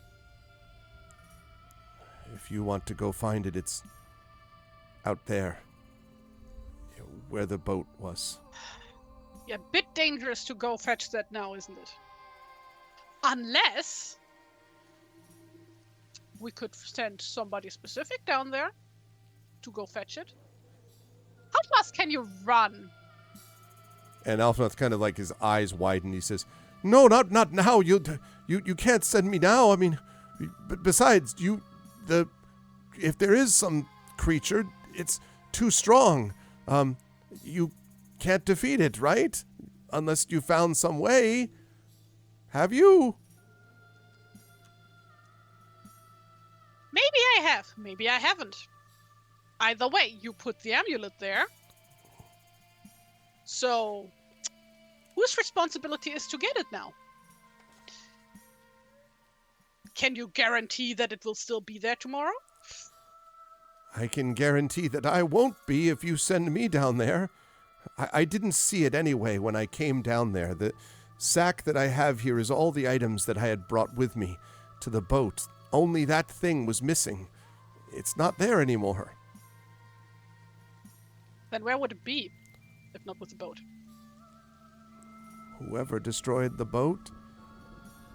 S1: If you want to go find it, it's out there, where the boat was.
S2: Yeah, bit dangerous to go fetch that now, isn't it? Unless we could send somebody specific down there to go fetch it. How fast can you run?
S1: And Elfnoth kind of his eyes widen. He says, no, not now. You can't send me now. I mean, besides, if there is some creature, it's too strong. You can't defeat it, right? Unless you found some way. Have you?
S2: Maybe I have. Maybe I haven't. Either way, you put the amulet there. So, whose responsibility is to get it now? Can you guarantee that it will still be there tomorrow?
S1: I can guarantee that I won't be if you send me down there. I didn't see it anyway when I came down there. The sack that I have here is all the items that I had brought with me to the boat. Only that thing was missing. It's not there anymore.
S2: Then where would it be, if not with the boat?
S1: Whoever destroyed the boat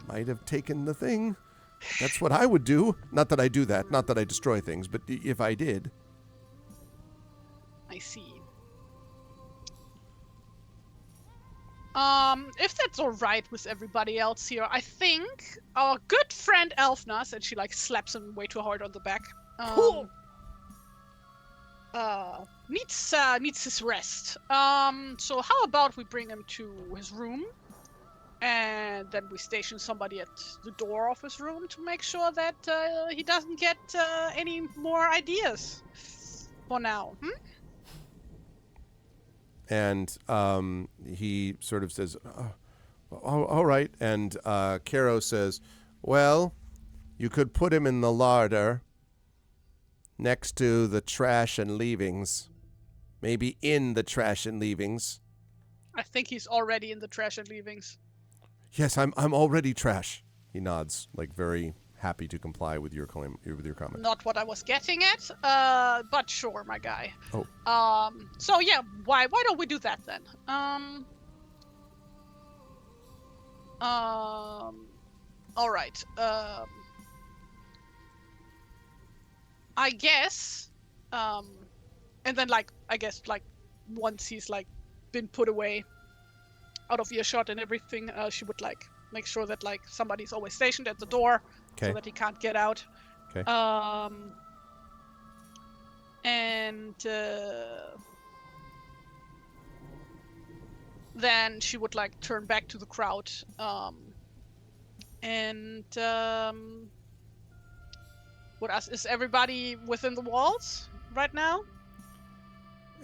S1: might have taken the thing. That's what I would do. Not that I do that. Not that I destroy things, but if I did.
S2: I see. If that's all right with everybody else here, I think our good friend Elfnas, and she slaps him way too hard on the back. Needs his rest. So how about we bring him to his room, and then we station somebody at the door of his room to make sure that he doesn't get any more ideas for now.
S1: And he sort of says, all right. And Caro says, well, you could put him in the larder next to the trash and leavings. Maybe in the trash and leavings.
S2: I think he's already in the trash and leavings.
S1: Yes, I'm already trash. He nods, very happy to comply with your comment.
S2: Not what I was getting at, but sure, my guy.
S1: Oh.
S2: So yeah, why don't we do that then? All right. I guess, and then I guess once he's been put away out of earshot and everything, she would make sure that somebody's always stationed at the door.
S1: Okay.
S2: So that he can't get out.
S1: Okay.
S2: And then she would turn back to the crowd. And what else? Is everybody within the walls right now?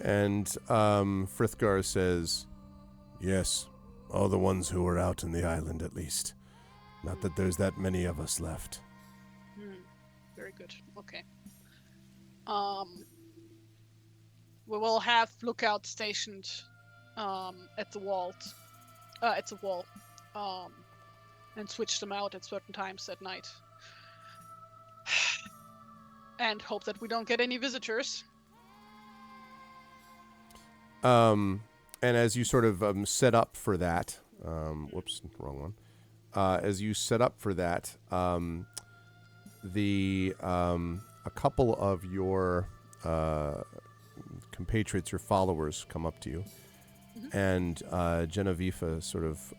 S1: And Frithgar says, yes, all the ones who are out in the island at least. Not that there's that many of us left.
S2: very good. Okay. We will have lookouts stationed at the wall, and switch them out at certain times at night. And hope that we don't get any visitors.
S1: And as you sort of set up for that, whoops, wrong one. As you set up for that, a couple of your compatriots, your followers, come up to you, and Genevieve sort of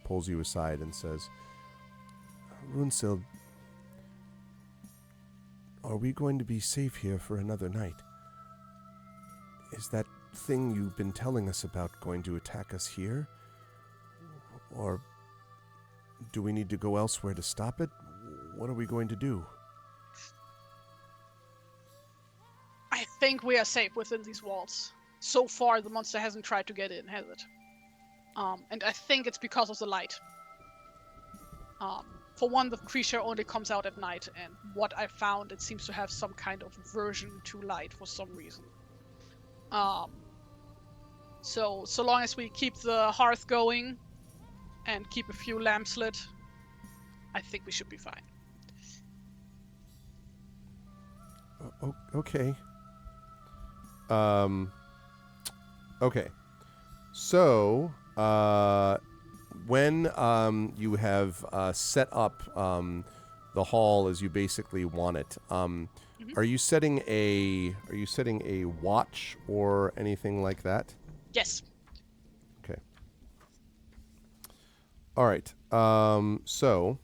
S1: pulls you aside and says, "Runsil, are we going to be safe here for another night? Is that thing you've been telling us about going to attack us here? Or do we need to go elsewhere to stop it? What are we going to do?"
S2: I think we are safe within these walls. So far, the monster hasn't tried to get in, has it? And I think it's because of the light. For one, the creature only comes out at night, and what I found, it seems to have some kind of aversion to light for some reason. So long as we keep the hearth going and keep a few lamps lit, I think we should be fine.
S1: Okay. Okay. So, when you have set up the hall as you basically want it, are you setting a watch or anything like that?
S2: Yes.
S1: Okay. All right. So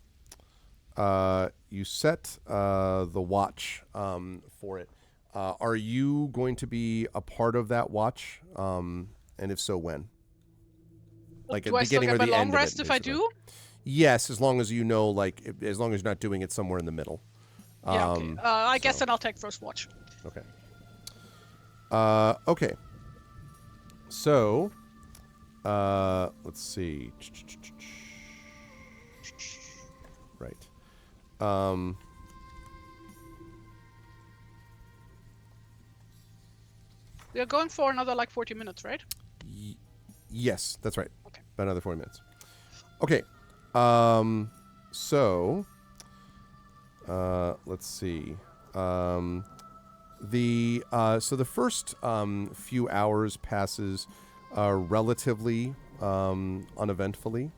S1: you set the watch for it. Are you going to be a part of that watch? And if so, when? Like
S2: do
S1: at the beginning or the end of it?
S2: Do I still get my long rest if I do?
S1: Yes, as long as you know, like, as long as you're not doing it somewhere in the middle.
S2: Yeah, okay. I guess then I'll take first watch.
S1: Okay. Okay. So, let's see. Right.
S2: We're going for another, 40 minutes, right?
S1: Yes, that's right.
S2: Okay.
S1: About another 40 minutes. Okay. So, let's see. So the first few hours passes relatively uneventfully,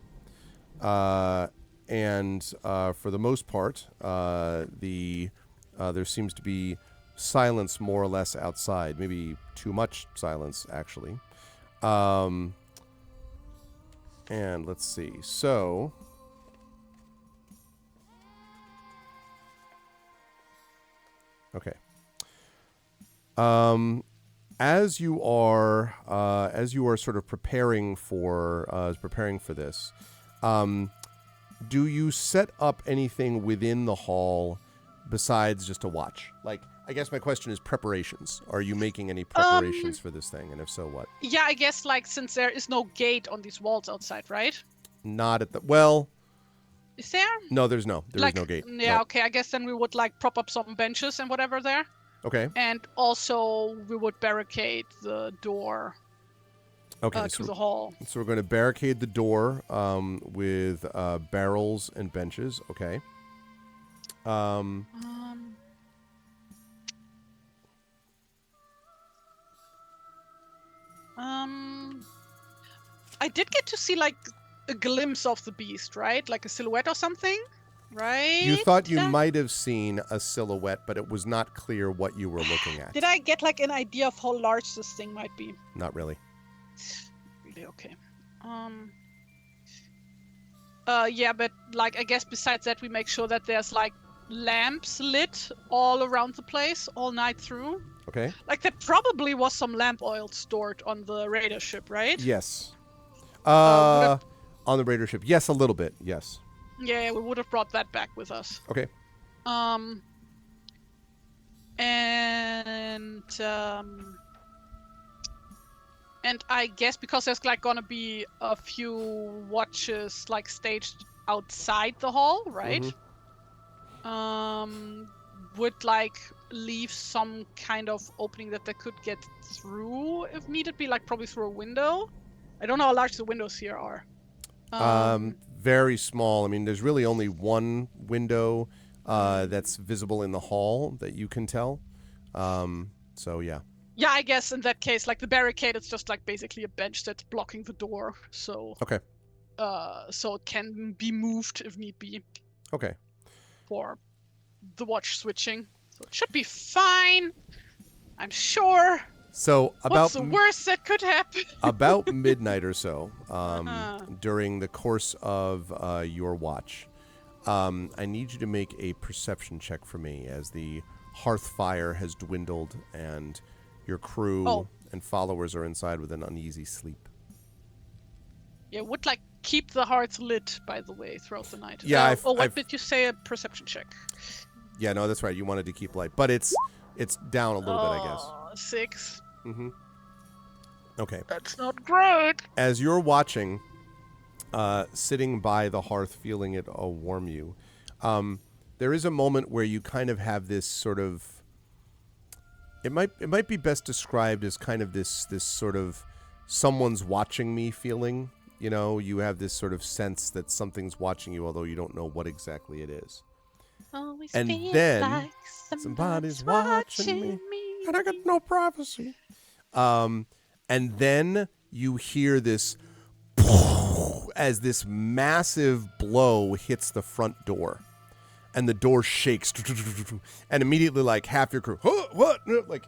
S1: and for the most part, there seems to be silence more or less outside. Maybe too much silence, actually. And let's see. So, okay. As you are sort of preparing for this, do you set up anything within the hall besides just a watch? Like, I guess my question is preparations. Are you making any preparations for this thing? And if so, what?
S2: Yeah, I guess, since there is no gate on these walls outside, right?
S1: Not at the... Well...
S2: Is there?
S1: No, there's no gate.
S2: Yeah,
S1: no.
S2: Okay, I guess then we would, prop up some benches and whatever there.
S1: Okay.
S2: And also, we would barricade the door to the hall.
S1: So we're going to barricade the door with barrels and benches. Okay.
S2: I did get to see, a glimpse of the beast, right? Like a silhouette or something, right?
S1: You thought you might have seen a silhouette, but it was not clear what you were looking at.
S2: Did I get, an idea of how large this thing might be?
S1: Not really.
S2: Really? Okay. Yeah, but, I guess besides that, we make sure that there's, lamps lit all around the place all night through.
S1: Okay.
S2: There probably was some lamp oil stored on the raider ship, right?
S1: Yes. On the raider ship. Yes, a little bit. Yes.
S2: Yeah, we would have brought that back with us.
S1: Okay.
S2: And I guess because there's gonna be a few watches staged outside the hall, right?
S1: Mm-hmm.
S2: would like leave some kind of opening that they could get through if needed be, like probably through a window. I don't know how large the windows here are.
S1: Very small. I mean, there's really only one window that's visible in the hall that you can tell. So yeah.
S2: Yeah, I guess in that case, like the barricade, it's just like basically a bench that's blocking the door. So
S1: Okay.
S2: So it can be moved if need be.
S1: Okay.
S2: For the watch switching, so it should be fine. I'm sure.
S1: So
S2: what's the worst that could happen?
S1: About midnight or so, during the course of your watch, I need you to make a perception check for me as the hearth fire has dwindled and your crew and followers are inside with an uneasy sleep.
S2: Yeah, would like keep the hearth lit, by the way, throughout the night.
S1: Yeah.
S2: What did you say? A perception check?
S1: Yeah, no, that's right. You wanted to keep light, but it's down a little bit, I guess.
S2: 6.
S1: Mm-hmm. Okay.
S2: That's not great.
S1: As you're watching, sitting by the hearth, feeling it warm you, there is a moment where you kind of have this sort of. It might be best described as kind of this sort of someone's watching me feeling. You know, you have this sort of sense that something's watching you, although you don't know what exactly it is.
S2: Always
S1: and then like somebody's watching me, and I got no privacy. And then you hear this as this massive blow hits the front door. And the door shakes, and immediately, like, half your crew, what? Like,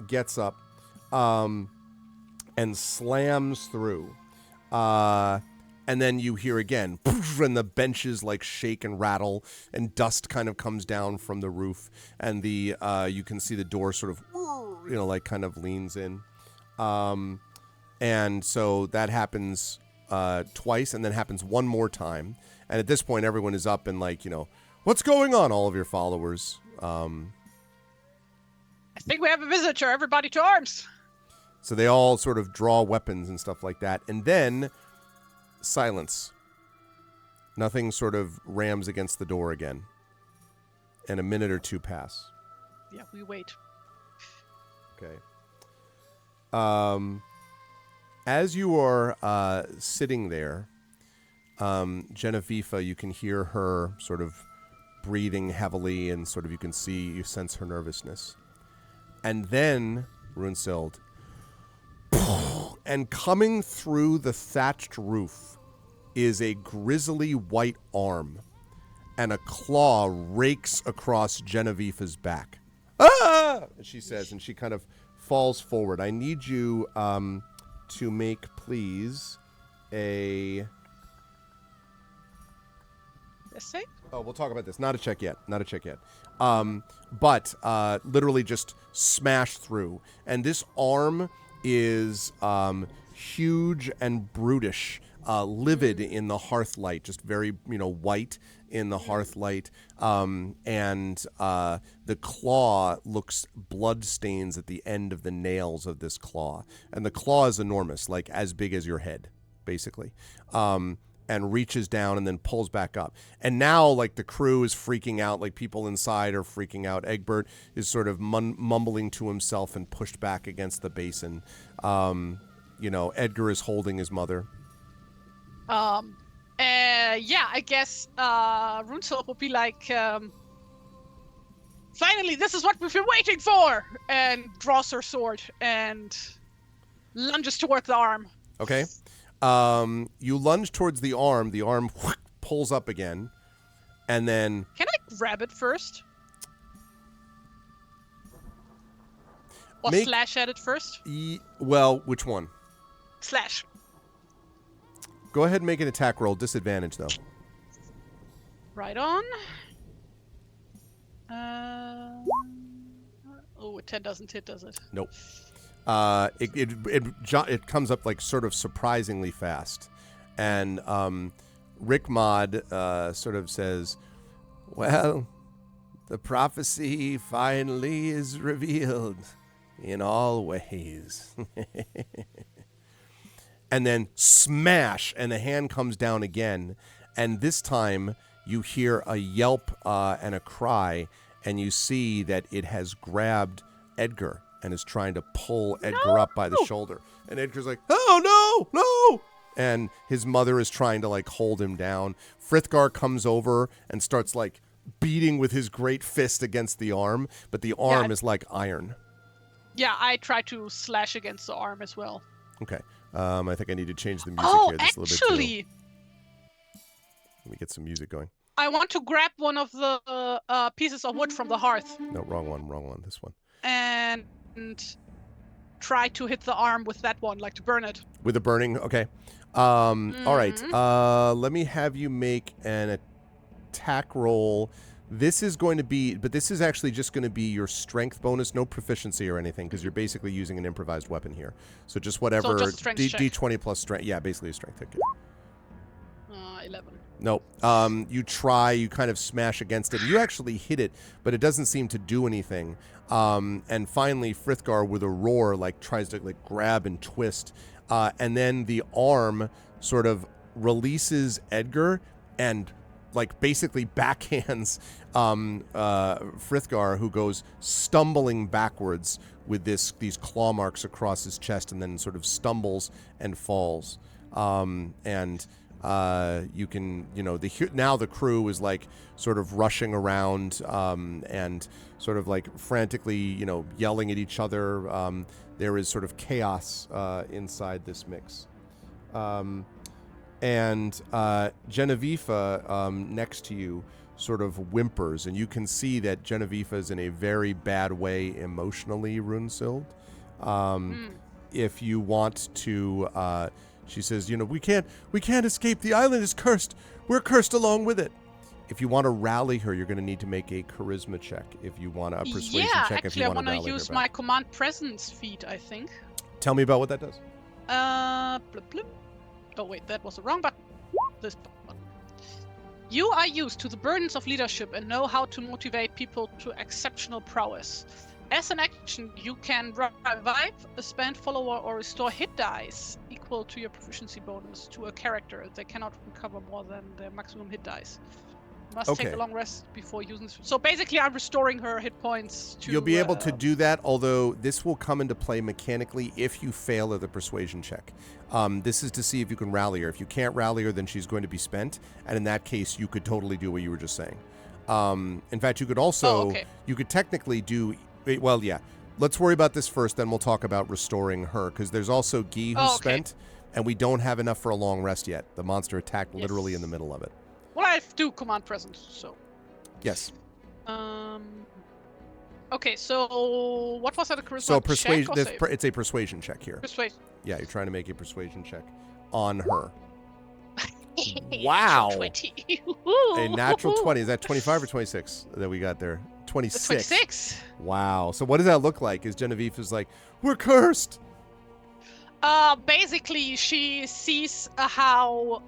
S1: gets up, and slams through. And then you hear again, and the benches, like, shake and rattle, and dust kind of comes down from the roof, and the you can see the door sort of, like, kind of leans in. And so that happens twice, and then happens one more time. And at this point, everyone is up and like, what's going on? All of your followers.
S2: I think we have a visitor. Everybody to arms.
S1: So they all sort of draw weapons and stuff like that. And then silence. Nothing sort of rams against the door again. And a minute or two pass.
S2: Yeah, we wait.
S1: Okay. As you are sitting there, Genevieve, you can hear her sort of breathing heavily and sort of you sense her nervousness. And then, Runsild, and coming through the thatched roof is a grisly white arm, and a claw rakes across Genevieve's back. Ah! She says, and she kind of falls forward. I need you to make, please, a...
S2: Essay?
S1: Oh, we'll talk about this. Not a check yet. But literally just smash through. And this arm is huge and brutish, livid in the hearth light, just very, white in the hearth light. And the claw looks blood stains at the end of the nails of this claw. And the claw is enormous, like as big as your head, basically. And reaches down and then pulls back up. And now, like, the crew is freaking out. Like, people inside are freaking out. Egbert is sort of mumbling to himself and pushed back against the basin. Edgar is holding his mother.
S2: Yeah, I guess Runsild will be like, finally, this is what we've been waiting for! And draws her sword and lunges toward the arm.
S1: Okay. You lunge towards the arm pulls up again, and then...
S2: Can I grab it first? Or slash at it first?
S1: Well, which one?
S2: Slash.
S1: Go ahead and make an attack roll. Disadvantage, though.
S2: Right on. 10 doesn't hit, does it?
S1: Nope. It comes up like sort of surprisingly fast, and Rick Mod sort of says, "Well, the prophecy finally is revealed in all ways." And then smash, and the hand comes down again, and this time you hear a yelp and a cry, and you see that it has grabbed Edgar and is trying to pull Edgar up by the shoulder. And Edgar's like, "Oh, no, no!" And his mother is trying to, like, hold him down. Frithgar comes over and starts, like, beating with his great fist against the arm, but the arm is like iron.
S2: Yeah, I try to slash against the arm as well.
S1: Okay. I think I need to change the music here just a little bit, too. Let me get some music going.
S2: I want to grab one of the pieces of wood from the hearth.
S1: No, wrong one. This one.
S2: And try to hit the arm with that one, like to burn it.
S1: With the burning? Okay. All right. Let me have you make an attack roll. This is going to be, but this is actually just going to be your strength bonus, no proficiency or anything, because you're basically using an improvised weapon here. So just whatever.
S2: So just
S1: D20 plus strength. Yeah, basically a strength check.
S2: 11.
S1: Nope. You try, you kind of smash against it. You actually hit it, but it doesn't seem to do anything. And finally, Frithgar, with a roar, like tries to like grab and twist. And then the arm sort of releases Edgar and like basically backhands Frithgar, who goes stumbling backwards with these claw marks across his chest, and then sort of stumbles and falls. You can, now the crew is like sort of rushing around and sort of like frantically, yelling at each other. There is sort of chaos inside this mix. And Genevieve next to you sort of whimpers, and you can see that Genevieve is in a very bad way emotionally, Runesild. If you want to, she says, we can't escape. The island is cursed. We're cursed along with it. If you want to rally her, you're going to need to make a charisma check. If you want a persuasion check, if you want to rally her.
S2: I want to use my command presence feat, I think.
S1: Tell me about what that does.
S2: Blip, blip. Oh wait, that was the wrong button. This button. You are used to the burdens of leadership and know how to motivate people to exceptional prowess. As an action, you can revive, spend follower, or restore hit dice equal to your proficiency bonus to a character. They cannot recover more than their maximum hit dice. Must take a long rest before using this. So basically, I'm restoring her hit points to...
S1: You'll be able to do that, although this will come into play mechanically if you fail at the persuasion check. This is to see if you can rally her. If you can't rally her, then she's going to be spent, and in that case, you could totally do what you were just saying. In fact, you could also... You could technically do... Well, yeah. Let's worry about this first, then we'll talk about restoring her, because there's also Guy who's spent, and we don't have enough for a long rest yet. The monster attacked literally in the middle of it.
S2: Well, I do command presence, so...
S1: Yes.
S2: Okay, so what was that, a charisma
S1: So persuasion.
S2: check
S1: It's a persuasion check here.
S2: Persuasion.
S1: Yeah, you're trying to make a persuasion check on her. Wow.
S2: 20.
S1: A natural 20. Is that 25 or 26 that we got there? 26.
S2: 26.
S1: Wow. So what does that look like? Is Genevieve is like, we're cursed.
S2: Basically, she sees how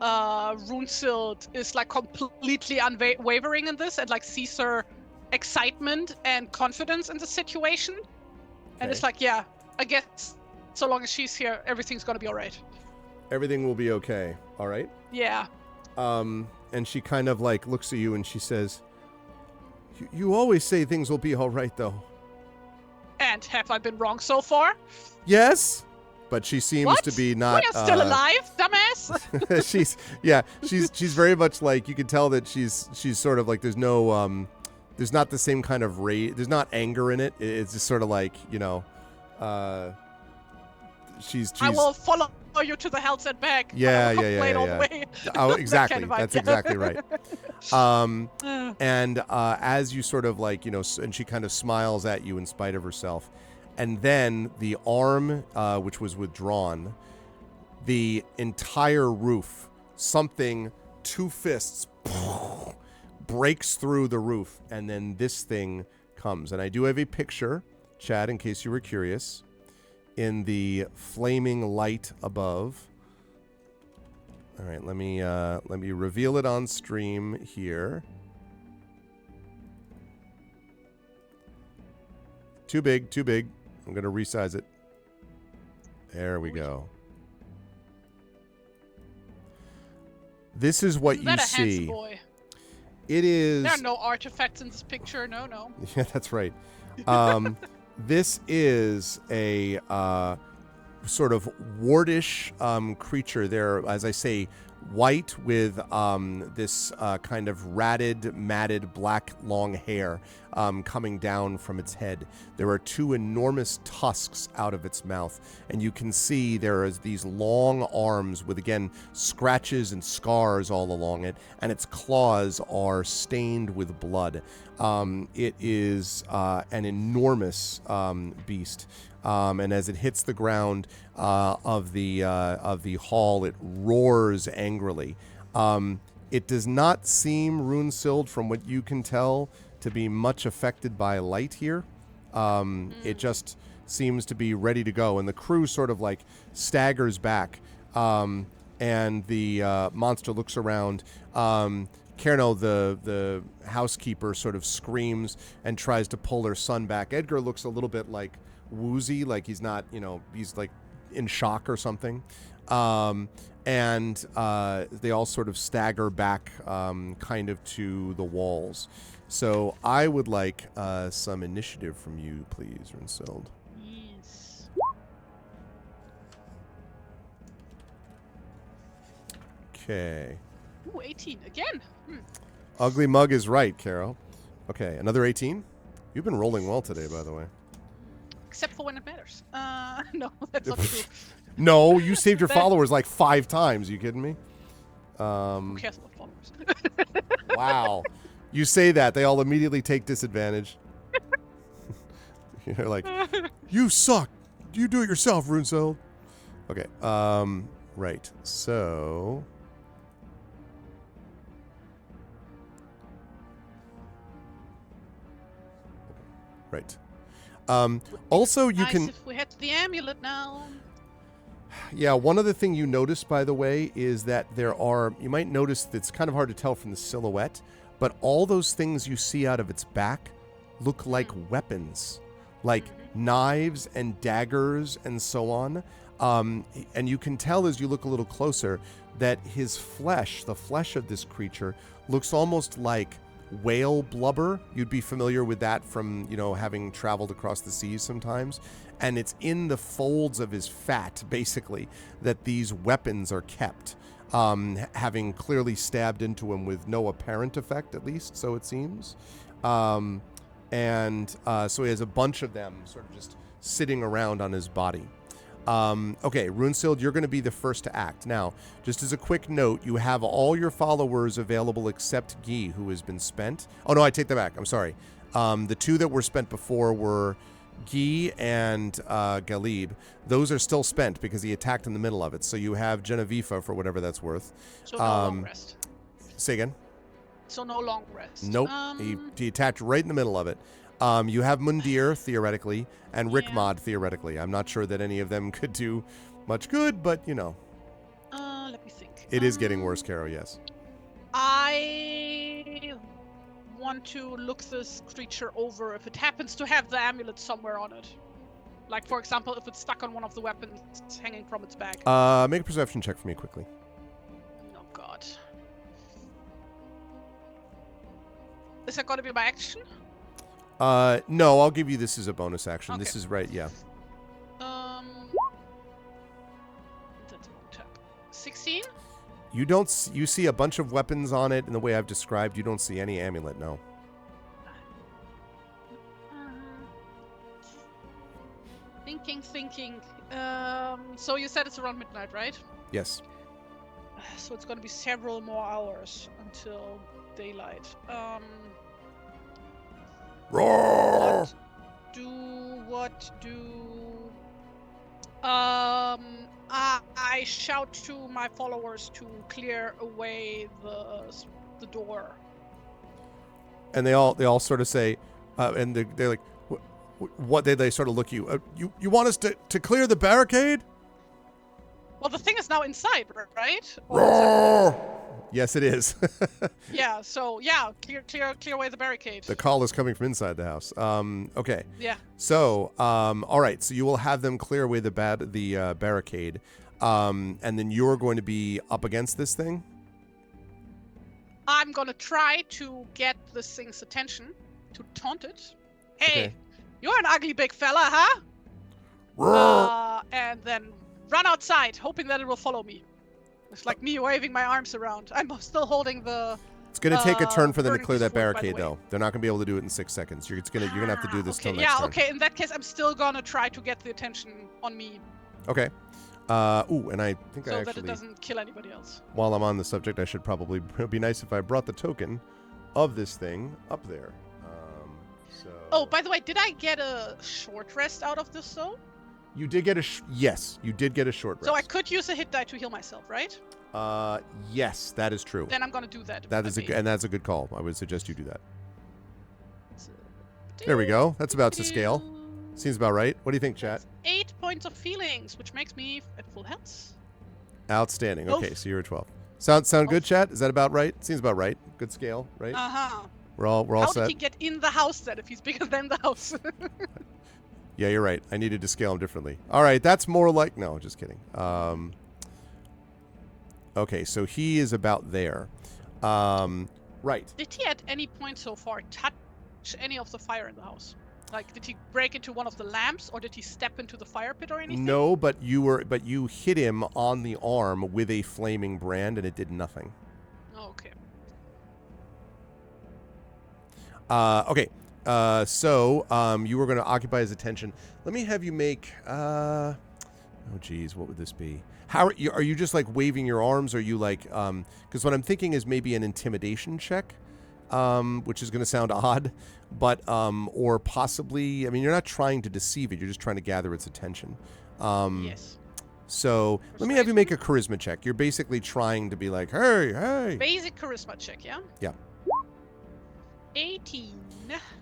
S2: Runesild is like completely unwavering in this, and like sees her excitement and confidence in the situation, and it's like, yeah, I guess so long as she's here, everything's gonna be all right.
S1: Everything will be okay. All right.
S2: Yeah.
S1: And she kind of like looks at you and she says, "You always say things will be all right, though."
S2: And have I been wrong so far?
S1: Yes. But she seems to be not.
S2: We are still alive, dumbass.
S1: she's very much like, you can tell that she's sort of like, there's no there's not the same kind of rage. There's not anger in it. It's just sort of like, she's. I
S2: will follow you to the hells and back.
S1: Yeah.
S2: All the way.
S1: Oh, exactly.
S2: That kind of
S1: That's exactly right. And as you sort of like, and she kind of smiles at you in spite of herself. And then the arm, which was withdrawn, the entire roof, two fists, breaks through the roof. And then this thing comes. And I do have a picture, Chad, in case you were curious, in the flaming light above. All right, let me reveal it on stream here. Too big. I'm going to resize it. There we go. This is what you see.
S2: Boy?
S1: It is.
S2: There are no artifacts in this picture. No.
S1: Yeah, that's right. This is a sort of wartish creature. They're, as I say, white with this kind of ratted, matted, black, long hair coming down from its head. There are two enormous tusks out of its mouth, and you can see there is these long arms with, again, scratches and scars all along it, and its claws are stained with blood. It is an enormous beast. And as it hits the ground of the hall, it roars angrily. It does not seem, Runesild, from what you can tell, to be much affected by light here. It just seems to be ready to go, and the crew sort of like staggers back, and the monster looks around. Kerno, the housekeeper, sort of screams and tries to pull her son back. Edgar looks a little bit like woozy, like he's not, he's like in shock or something. And they all sort of stagger back kind of to the walls. So I would like some initiative from you, please, Runesild.
S2: Yes.
S1: Okay.
S2: Ooh, 18 again.
S1: Ugly Mug is right, Carol. Okay, another 18? You've been rolling well today, by the way.
S2: Except for when it matters. No, that's not true.
S1: No, you saved your followers like 5 times. You kidding me?
S2: Who cares about followers?
S1: Wow. You say that, they all immediately take disadvantage. You're like, you suck. You do it yourself, Runesild. Okay, right. So... Right. Also, you
S2: nice
S1: can...
S2: if we had the amulet now.
S1: Yeah, one other thing you notice, by the way, is that there are... You might notice that it's kind of hard to tell from the silhouette, but all those things you see out of its back look like weapons, like knives and daggers and so on. And you can tell as you look a little closer that his flesh, the flesh of this creature, looks almost like whale blubber. You'd be familiar with that from, having traveled across the seas sometimes. And it's in the folds of his fat, basically, that these weapons are kept, having clearly stabbed into him with no apparent effect, at least, so it seems. So he has a bunch of them sort of just sitting around on his body. Okay, Runesild, you're going to be the first to act. Now, just as a quick note, you have all your followers available except Guy, who has been spent. Oh, no, I take that back. I'm sorry. The 2 that were spent before were Guy and Galib. Those are still spent because he attacked in the middle of it. So you have Genevieve for whatever that's worth.
S2: So no long rest.
S1: Say again?
S2: So no long rest.
S1: Nope. He attacked right in the middle of it. You have Mundir, theoretically, and Rickmod, theoretically. I'm not sure that any of them could do much good, but,
S2: Let me think.
S1: It is getting worse, Caro, yes.
S2: I want to look this creature over if it happens to have the amulet somewhere on it. Like, for example, if it's stuck on one of the weapons hanging from its back.
S1: Make a perception check for me quickly.
S2: Oh, God. Is that going to be my action?
S1: No, I'll give you this as a bonus action.
S2: Okay.
S1: This is right, yeah.
S2: That's a long tap. 16?
S1: You see a bunch of weapons on it in the way I've described. You don't see any amulet, no.
S2: Thinking. So you said it's around midnight, right?
S1: Yes.
S2: So it's going to be several more hours until daylight.
S1: Roar!
S2: What do? I shout to my followers to clear away the door.
S1: And they all sort of say, and they're like, what? They sort of look at you. You want us to clear the barricade?
S2: Well, the thing is now inside, right?
S1: Roar! Yes, it is.
S2: Yeah. So yeah, clear away the barricade.
S1: The call is coming from inside the house. Okay.
S2: Yeah.
S1: So, all right. So you will have them clear away the barricade, and then you're going to be up against this thing.
S2: I'm gonna try to get this thing's attention, to taunt it. Hey,
S1: Okay.
S2: you're an ugly big fella, huh?
S1: Roar!
S2: And then run outside, hoping that it will follow me. It's like me waving my arms around. I'm still holding the.
S1: It's going to take a turn for them to
S2: burning
S1: clear that
S2: sword, by the
S1: barricade,
S2: way.
S1: though. They're not going to be able to do it in 6 seconds. You're going to have to do this till
S2: okay,
S1: next
S2: yeah,
S1: turn.
S2: okay. In that case, I'm still gonna try to get the attention on me,
S1: Okay. And I think
S2: so
S1: I
S2: that it
S1: actually,
S2: doesn't kill anybody else.
S1: while I'm on the subject, I should probably, it would be nice if I brought the token of this thing up there.
S2: Oh, by the way, did I get a short rest out of this though?
S1: You did get yes, you did get a short rest.
S2: So I could use a hit die to heal myself, right?
S1: Yes, that is true.
S2: Then I'm gonna do that.
S1: That's a good call. I would suggest you do that. There we go. That's about to scale. Seems about right. What do you think, chat?
S2: 8 points of feelings, which makes me at full health.
S1: Outstanding.
S2: Oof.
S1: Okay, so you're at 12. Sound good, chat? Is that about right? Seems about right. Good scale, right?
S2: Uh-huh.
S1: We're all
S2: How
S1: set.
S2: did he get in the house then if he's bigger than the house?
S1: Yeah, you're right. I needed to scale him differently. All right, that's more like... No, just kidding. Okay, so he is about there. Right.
S2: Did he at any point so far touch any of the fire in the house? Like, did he break into one of the lamps, or did he step into the fire pit or anything?
S1: No, but you hit him on the arm with a flaming brand, and it did nothing.
S2: Oh, okay.
S1: Okay. So you were going to occupy his attention. Let me have you make. Oh, geez, what would this be? How are you just like waving your arms? Or are you like? Because what I'm thinking is maybe an intimidation check, which is going to sound odd, but or possibly. I mean, you're not trying to deceive it. You're just trying to gather its attention.
S2: Yes.
S1: So let me have you make a charisma check. You're basically trying to be like, hey, hey.
S2: Basic charisma check, yeah?
S1: Yeah.
S2: 18.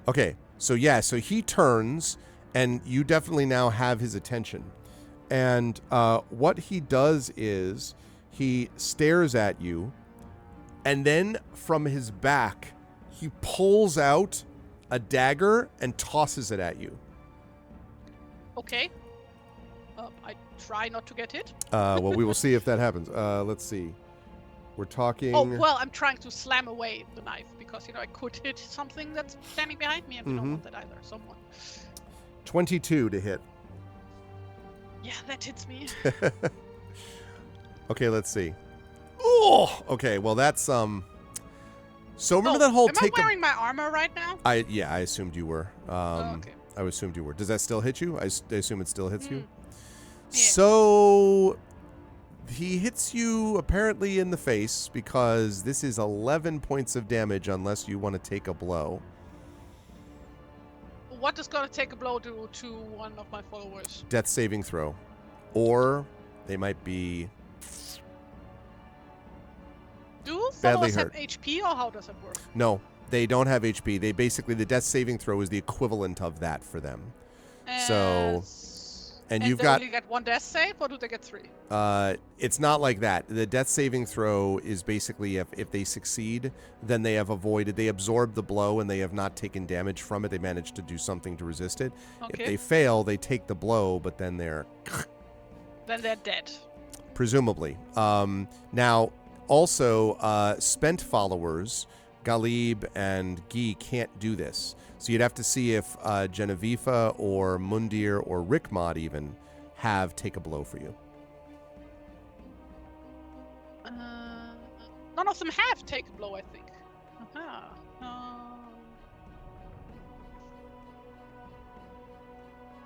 S1: Okay, so yeah, so he turns, and you definitely now have his attention. And what he does is he stares at you, and then from his back, he pulls out a dagger and tosses it at you.
S2: Okay. I try not to get hit.
S1: Well, we will see if that happens. Let's see. We're talking...
S2: Oh, well, I'm trying to slam away the knife because, I could hit something that's standing behind me, and we don't want that either. Someone.
S1: 22 to hit.
S2: Yeah, that hits me.
S1: Okay, let's see. Oh, okay. Well, that's So remember that whole
S2: am I wearing my armor right now?
S1: I assumed you were.
S2: Okay.
S1: I assumed you were. Does that still hit you? I assume it still hits you.
S2: Yeah.
S1: So he hits you apparently in the face because this is 11 points of damage unless you want to take a blow.
S2: What is going to take a blow to one of my followers?
S1: Death saving throw. Or they might be
S2: Do
S1: badly
S2: followers
S1: hurt.
S2: have HP, or how does it work?
S1: No, they don't have HP. They basically, the death saving throw is the equivalent of that for them. So, and you've
S2: they
S1: got...
S2: only get one death save, or do they get 3?
S1: It's not like that. The death saving throw is basically if they succeed, then they have avoided, they absorb the blow and they have not taken damage from it. They managed to do something to resist it.
S2: Okay.
S1: If they fail, they take the blow, but then they're...
S2: Then they're dead.
S1: Presumably. Now, also, spent followers, Galib and Guy, can't do this. So you'd have to see if Genevieve or Mundir or Rickmod even have take a blow for you.
S2: None of them have take a blow, I think.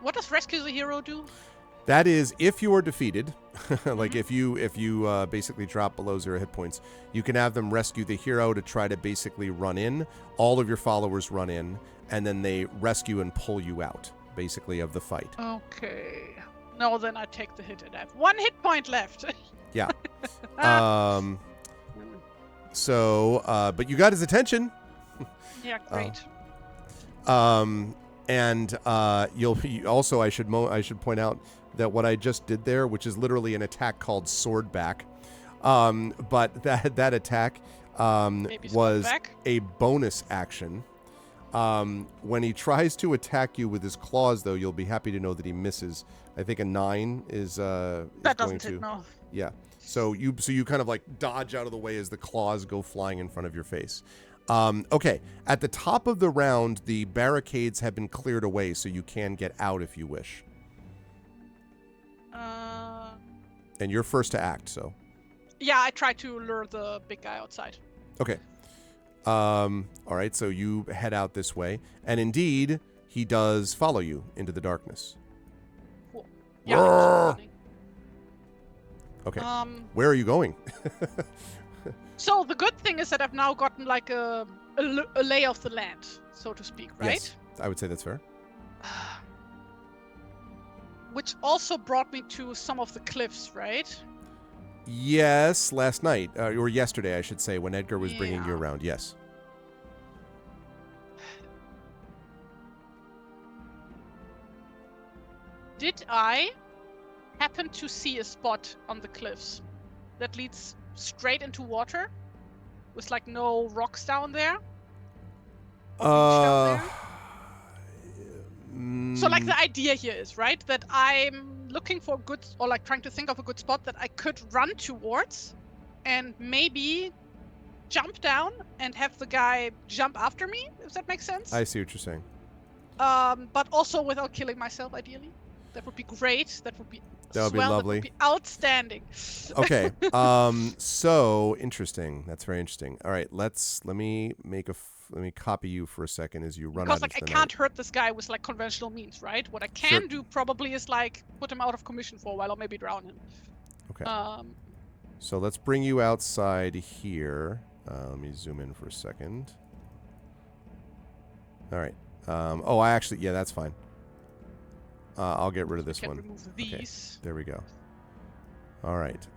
S2: What does Rescue the Hero do?
S1: That is, if you are defeated, like if you basically drop below 0 hit points, you can have them rescue the hero to try to basically run in. All of your followers run in, and then they rescue and pull you out, basically, of the fight.
S2: Okay. No, then I take the hit and I have 1 hit point left.
S1: Yeah. But you got his attention.
S2: Yeah, great.
S1: Also, I should point out that what I just did there, which is literally an attack called sword back, but that attack was a bonus action. When he tries to attack you with his claws, though, you'll be happy to know that he misses. I think a 9 is
S2: that
S1: going
S2: doesn't
S1: to.
S2: hit, no.
S1: Yeah. So you kind of like dodge out of the way as the claws go flying in front of your face. Okay, at the top of the round, the barricades have been cleared away, so you can get out if you wish. And you're first to act, so.
S2: Yeah, I try to lure the big guy outside.
S1: Okay. All right, so you head out this way, and indeed, he does follow you into the darkness.
S2: Cool. Yeah. I'm just running.
S1: Okay. Where are you going?
S2: So the good thing is that I've now gotten like a lay of the land, so to speak, right?
S1: Yes, I would say that's fair.
S2: Which also brought me to some of the cliffs, right?
S1: Yes, last night, or yesterday, I should say, when Edgar was bringing you around, yes.
S2: Did I happen to see a spot on the cliffs that leads straight into water? With like no rocks down there? Down there? So like the idea here is, right, that I'm looking for good, or like trying to think of a good spot that I could run towards and maybe jump down and have the guy jump after me, if that makes sense.
S1: I see what you're saying.
S2: But also without killing myself, ideally. That would be great. That would be
S1: lovely.
S2: That would be outstanding.
S1: Okay. So interesting. That's very interesting. All right. Let me copy you for a second as you run out.
S2: Because like I can't hurt this guy with like conventional means, right? What I can do probably is like put him out of commission for a while, or maybe drown him.
S1: Okay. So let's bring you outside here. Let me zoom in for a second. All right. That's fine. I'll get rid of this one.
S2: Remove these.
S1: Okay, there we go. All right.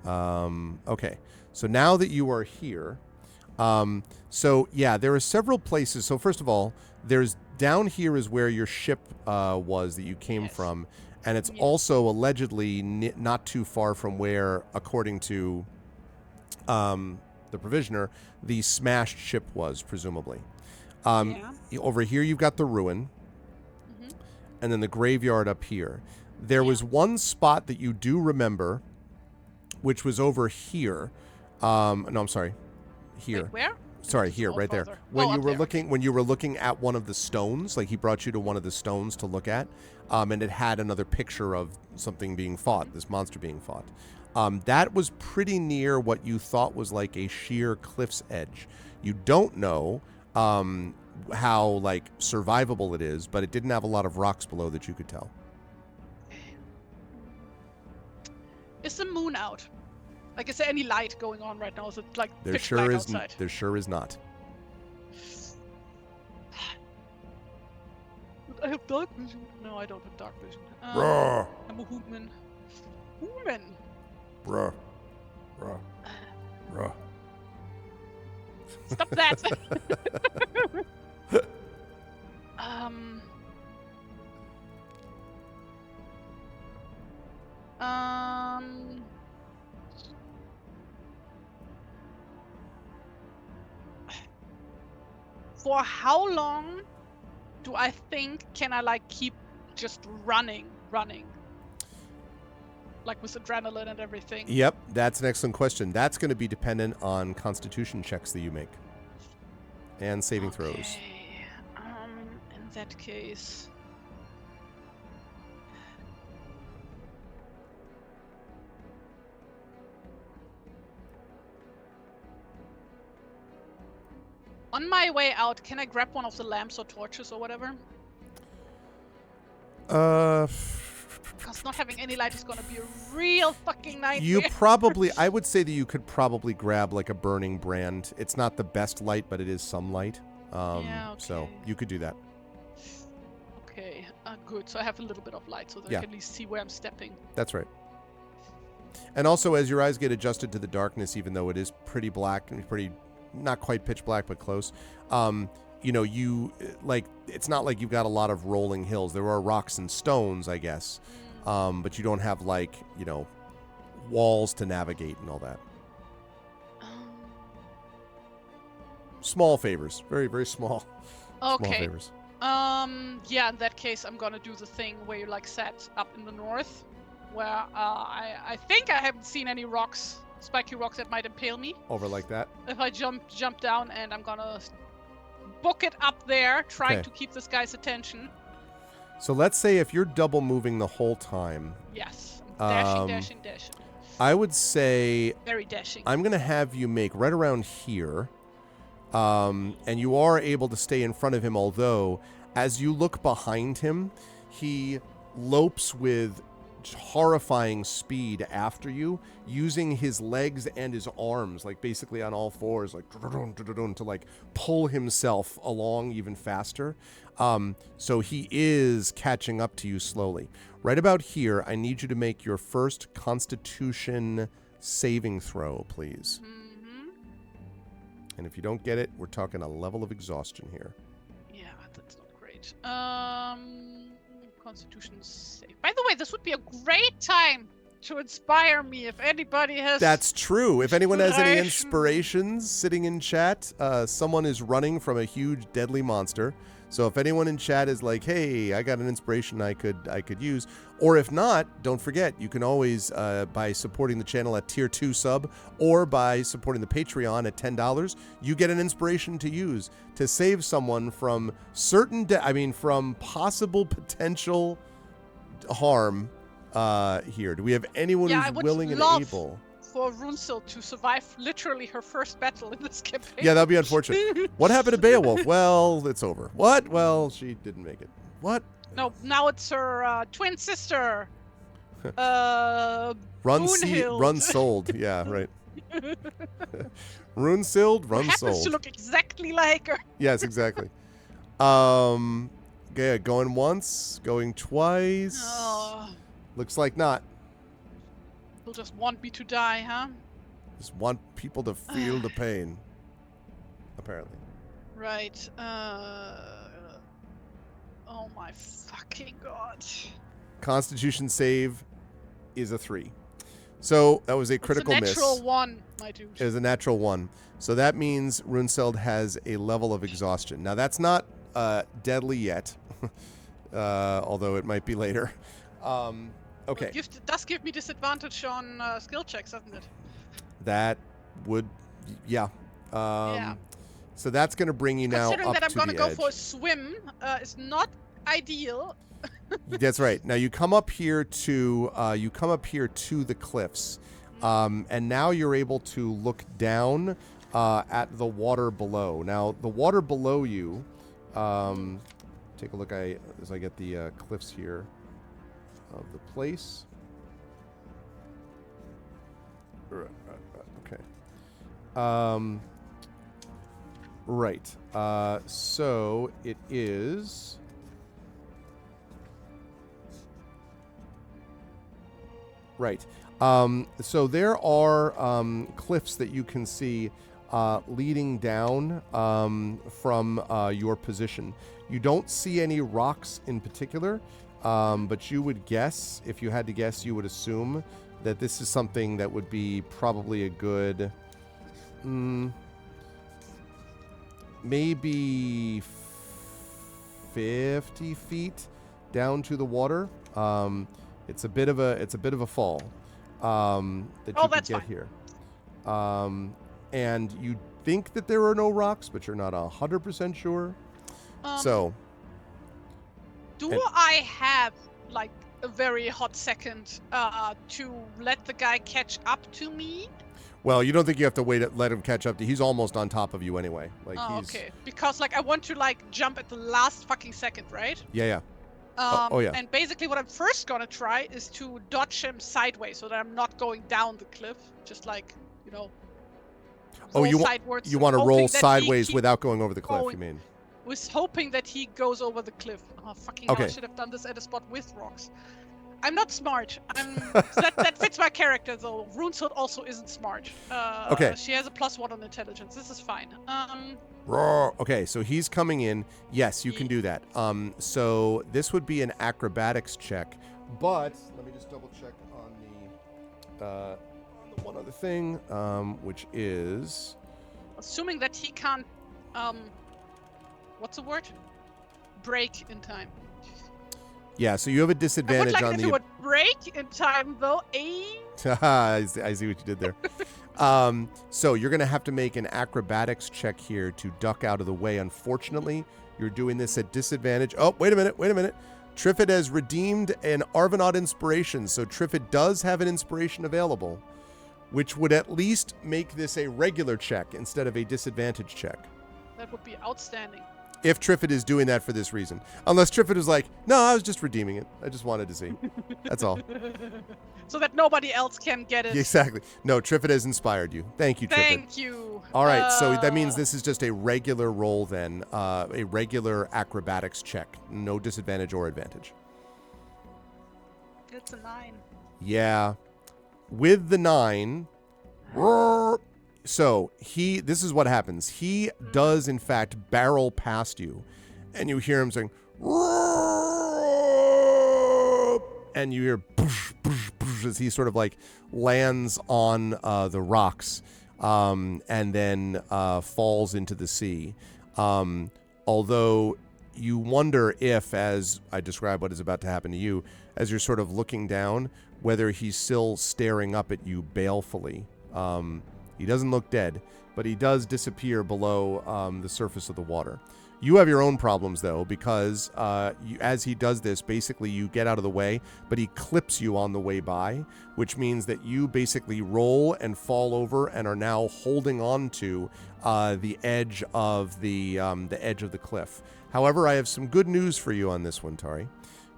S1: Okay. So now that you are here, there are several places. So first of all, there's down here is where your ship was that you came from, and it's also allegedly not too far from where, according to the provisioner, the smashed ship was, presumably. Over here you've got the ruin. And then the graveyard up here. There was one spot that you do remember, which was over here. No, I'm sorry. Here.
S2: Wait, where?
S1: Sorry, here, right there. When you were looking at one of the stones, like he brought you to one of the stones to look at, and it had another picture of something being fought, this monster being fought. That was pretty near what you thought was like a sheer cliff's edge. You don't know how like survivable it is, but it didn't have a lot of rocks below that you could tell.
S2: Is the moon out? Like, is there any light going on right now? Is it like pitch
S1: black
S2: outside?
S1: There sure is not.
S2: I have dark vision. No, I don't have dark vision.
S1: Bruh.
S2: I'm a human. Human.
S1: Bruh. Bruh. Bruh.
S2: Stop that. For how long do I think can I like keep just running? Like with adrenaline and everything.
S1: Yep, that's an excellent question. That's going to be dependent on constitution checks that you make. And saving throws.
S2: In that case... On my way out, can I grab one of the lamps or torches or whatever? Because not having any light is gonna be a real fucking nightmare.
S1: I would say that you could probably grab like a burning brand. It's not the best light, but it is some light. So you could do that.
S2: Okay, good. So I have a little bit of light so that I can at least see where I'm stepping.
S1: That's right. And also, as your eyes get adjusted to the darkness, even though it is pretty black and pretty, not quite pitch black, but close, it's not like you've got a lot of rolling hills. There are rocks and stones, I guess. But you don't have walls to navigate and all that. Small favors. Very, very small.
S2: Okay.
S1: Small favors.
S2: In that case, I'm gonna do the thing where you sat up in the north, where I think I haven't seen any rocks spiky rocks that might impale me.
S1: Over like that.
S2: If I jump down, and I'm gonna book it up there, trying to keep this guy's attention.
S1: So let's say if you're double moving the whole time.
S2: Yes. Dashing.
S1: I would say...
S2: Very dashing.
S1: I'm going to have you make right around here. And you are able to stay in front of him, although as you look behind him, he lopes with horrifying speed after you, using his legs and his arms, like basically on all fours, like to like pull himself along even faster. So he is catching up to you slowly. Right about here, I need you to make your first Constitution saving throw, please.
S2: Mm-hmm.
S1: And if you don't get it, we're talking a level of exhaustion here.
S2: Yeah, that's not great. Constitution save. By the way, this would be a great time to inspire me if anybody has...
S1: That's true. If anyone has any inspirations sitting in chat, someone is running from a huge deadly monster. So if anyone in chat is like, hey, I got an inspiration I could use, or if not, don't forget, you can always, by supporting the channel at tier 2 sub, or by supporting the Patreon at $10, you get an inspiration to use to save someone from from possible potential harm here. Do we have anyone who's willing and able?
S2: For Runesild to survive literally her first battle in this campaign.
S1: Yeah, that'd be unfortunate. What happened to Beowulf? Well, it's over. What? Well, she didn't make it. What?
S2: No, now it's her twin sister.
S1: Run sold. Yeah, right. Runesild, run
S2: happens
S1: sold.
S2: To look exactly like her.
S1: Yes, exactly. Yeah, going once, going twice.
S2: Oh.
S1: Looks like not.
S2: People just want me to die, huh?
S1: Just want people to feel the pain. Apparently.
S2: Right. Oh my fucking god.
S1: Constitution save is a 3. So that was a critical miss.
S2: It's a natural 1, my dude.
S1: It is a natural 1. So that means Runesild has a level of exhaustion. Now that's not deadly yet, although it might be later. Okay.
S2: It does give me disadvantage on skill checks, doesn't it?
S1: That would, yeah.
S2: Yeah.
S1: So that's going to bring you now up to the edge.
S2: Considering that I'm going to go for a swim, it's not ideal.
S1: That's right. Now you come up here to the cliffs, and now you're able to look down at the water below. Now the water below you. Take a look. As I get the cliffs here of the place. Okay. Right. So it is. Right. So there are cliffs that you can see leading down from your position. You don't see any rocks in particular, but you would guess, if you had to guess, you would assume that this is something that would be probably a good, maybe 50 feet down to the water. It's a bit of a fall that you could get here. And you think that there are no rocks, but you're not 100% sure.
S2: Do I have like a very hot second to let the guy catch up to me?
S1: Well, you don't think you have to let him catch up to. He's almost on top of you anyway. Like
S2: okay. Because like I want to like jump at the last fucking second, right?
S1: Yeah. Yeah.
S2: And basically what I'm first gonna try is to dodge him sideways so that I'm not going down the cliff. Just like, roll sideways.
S1: You want to roll sideways without going over the cliff, you mean?
S2: Was hoping that he goes over the cliff. Oh, fucking hell, I should have done this at a spot with rocks. I'm not smart. That fits my character, though. Runesild also isn't smart.
S1: Okay.
S2: She has a +1 on intelligence. This is fine.
S1: Okay, so he's coming in. Yes, you can do that. So this would be an acrobatics check, but let me just double check on the one other thing, which is
S2: assuming that he can't. What's the word? Break in time.
S1: Yeah, so you have a
S2: I would
S1: disadvantage
S2: like
S1: on
S2: if
S1: the...
S2: it would break in time, though.
S1: I see what you did there. So you're going to have to make an acrobatics check here to duck out of the way. Unfortunately, you're doing this at disadvantage. Oh, wait a minute. Triffid has redeemed an Arvanaut inspiration, so Triffid does have an inspiration available, which would at least make this a regular check instead of a disadvantage check.
S2: That would be outstanding.
S1: If Triffid is doing that for this reason. Unless Triffid is like, no, I was just redeeming it. I just wanted to see. That's all.
S2: So that nobody else can get it.
S1: Exactly. No, Triffid has inspired you. Thank you, Triffid.
S2: Thank you.
S1: All right, so that means this is just a regular roll then. A regular acrobatics check. No disadvantage or advantage.
S2: It's a 9.
S1: Yeah. With the 9... So this is what happens. He does in fact barrel past you, and you hear him saying, and you hear as he sort of like lands on the rocks, and then falls into the sea. Although you wonder if, as I describe what is about to happen to you, as you're sort of looking down, whether he's still staring up at you balefully. He doesn't look dead, but he does disappear below the surface of the water. You have your own problems, though, because as he does this, basically you get out of the way, but he clips you on the way by, which means that you basically roll and fall over and are now holding on to the edge of the edge of the cliff. However, I have some good news for you on this one, Tari,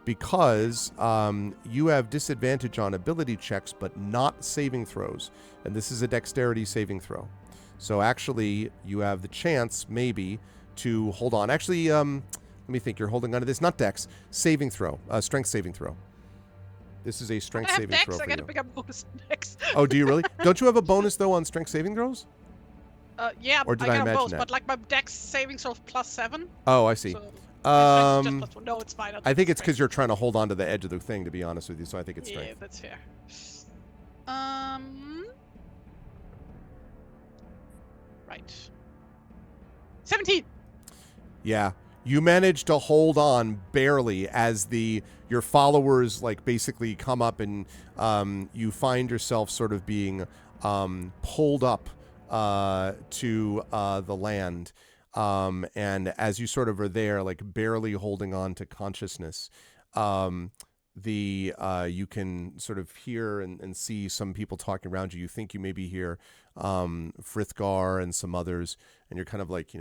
S1: because you have disadvantage on ability checks, but not saving throws. And this is a dexterity saving throw. So actually, you have the chance, maybe, to hold on. Actually, let me think. You're holding on to this. Not dex. Saving throw. Strength saving throw. This is a strength saving throw for you.
S2: I got a bigger bonus dex.
S1: Oh, do you really? Don't you have a bonus, though, on strength saving throws?
S2: Yeah,
S1: or did
S2: I
S1: imagine
S2: got both,
S1: that?
S2: but like my dex saving throw +7.
S1: Oh, I see.
S2: So just +1. No, it's fine.
S1: I think it's because you're trying to hold on to the edge of the thing, to be honest with you, so I think it's strength.
S2: Yeah, that's fair. Right. 17!
S1: Yeah. You manage to hold on barely as your followers like basically come up, and you find yourself sort of being pulled up to the land. And as you sort of are there, like barely holding on to consciousness, you can sort of hear and see some people talking around you. You think you maybe hear Frithgar and some others, and you're kind of like,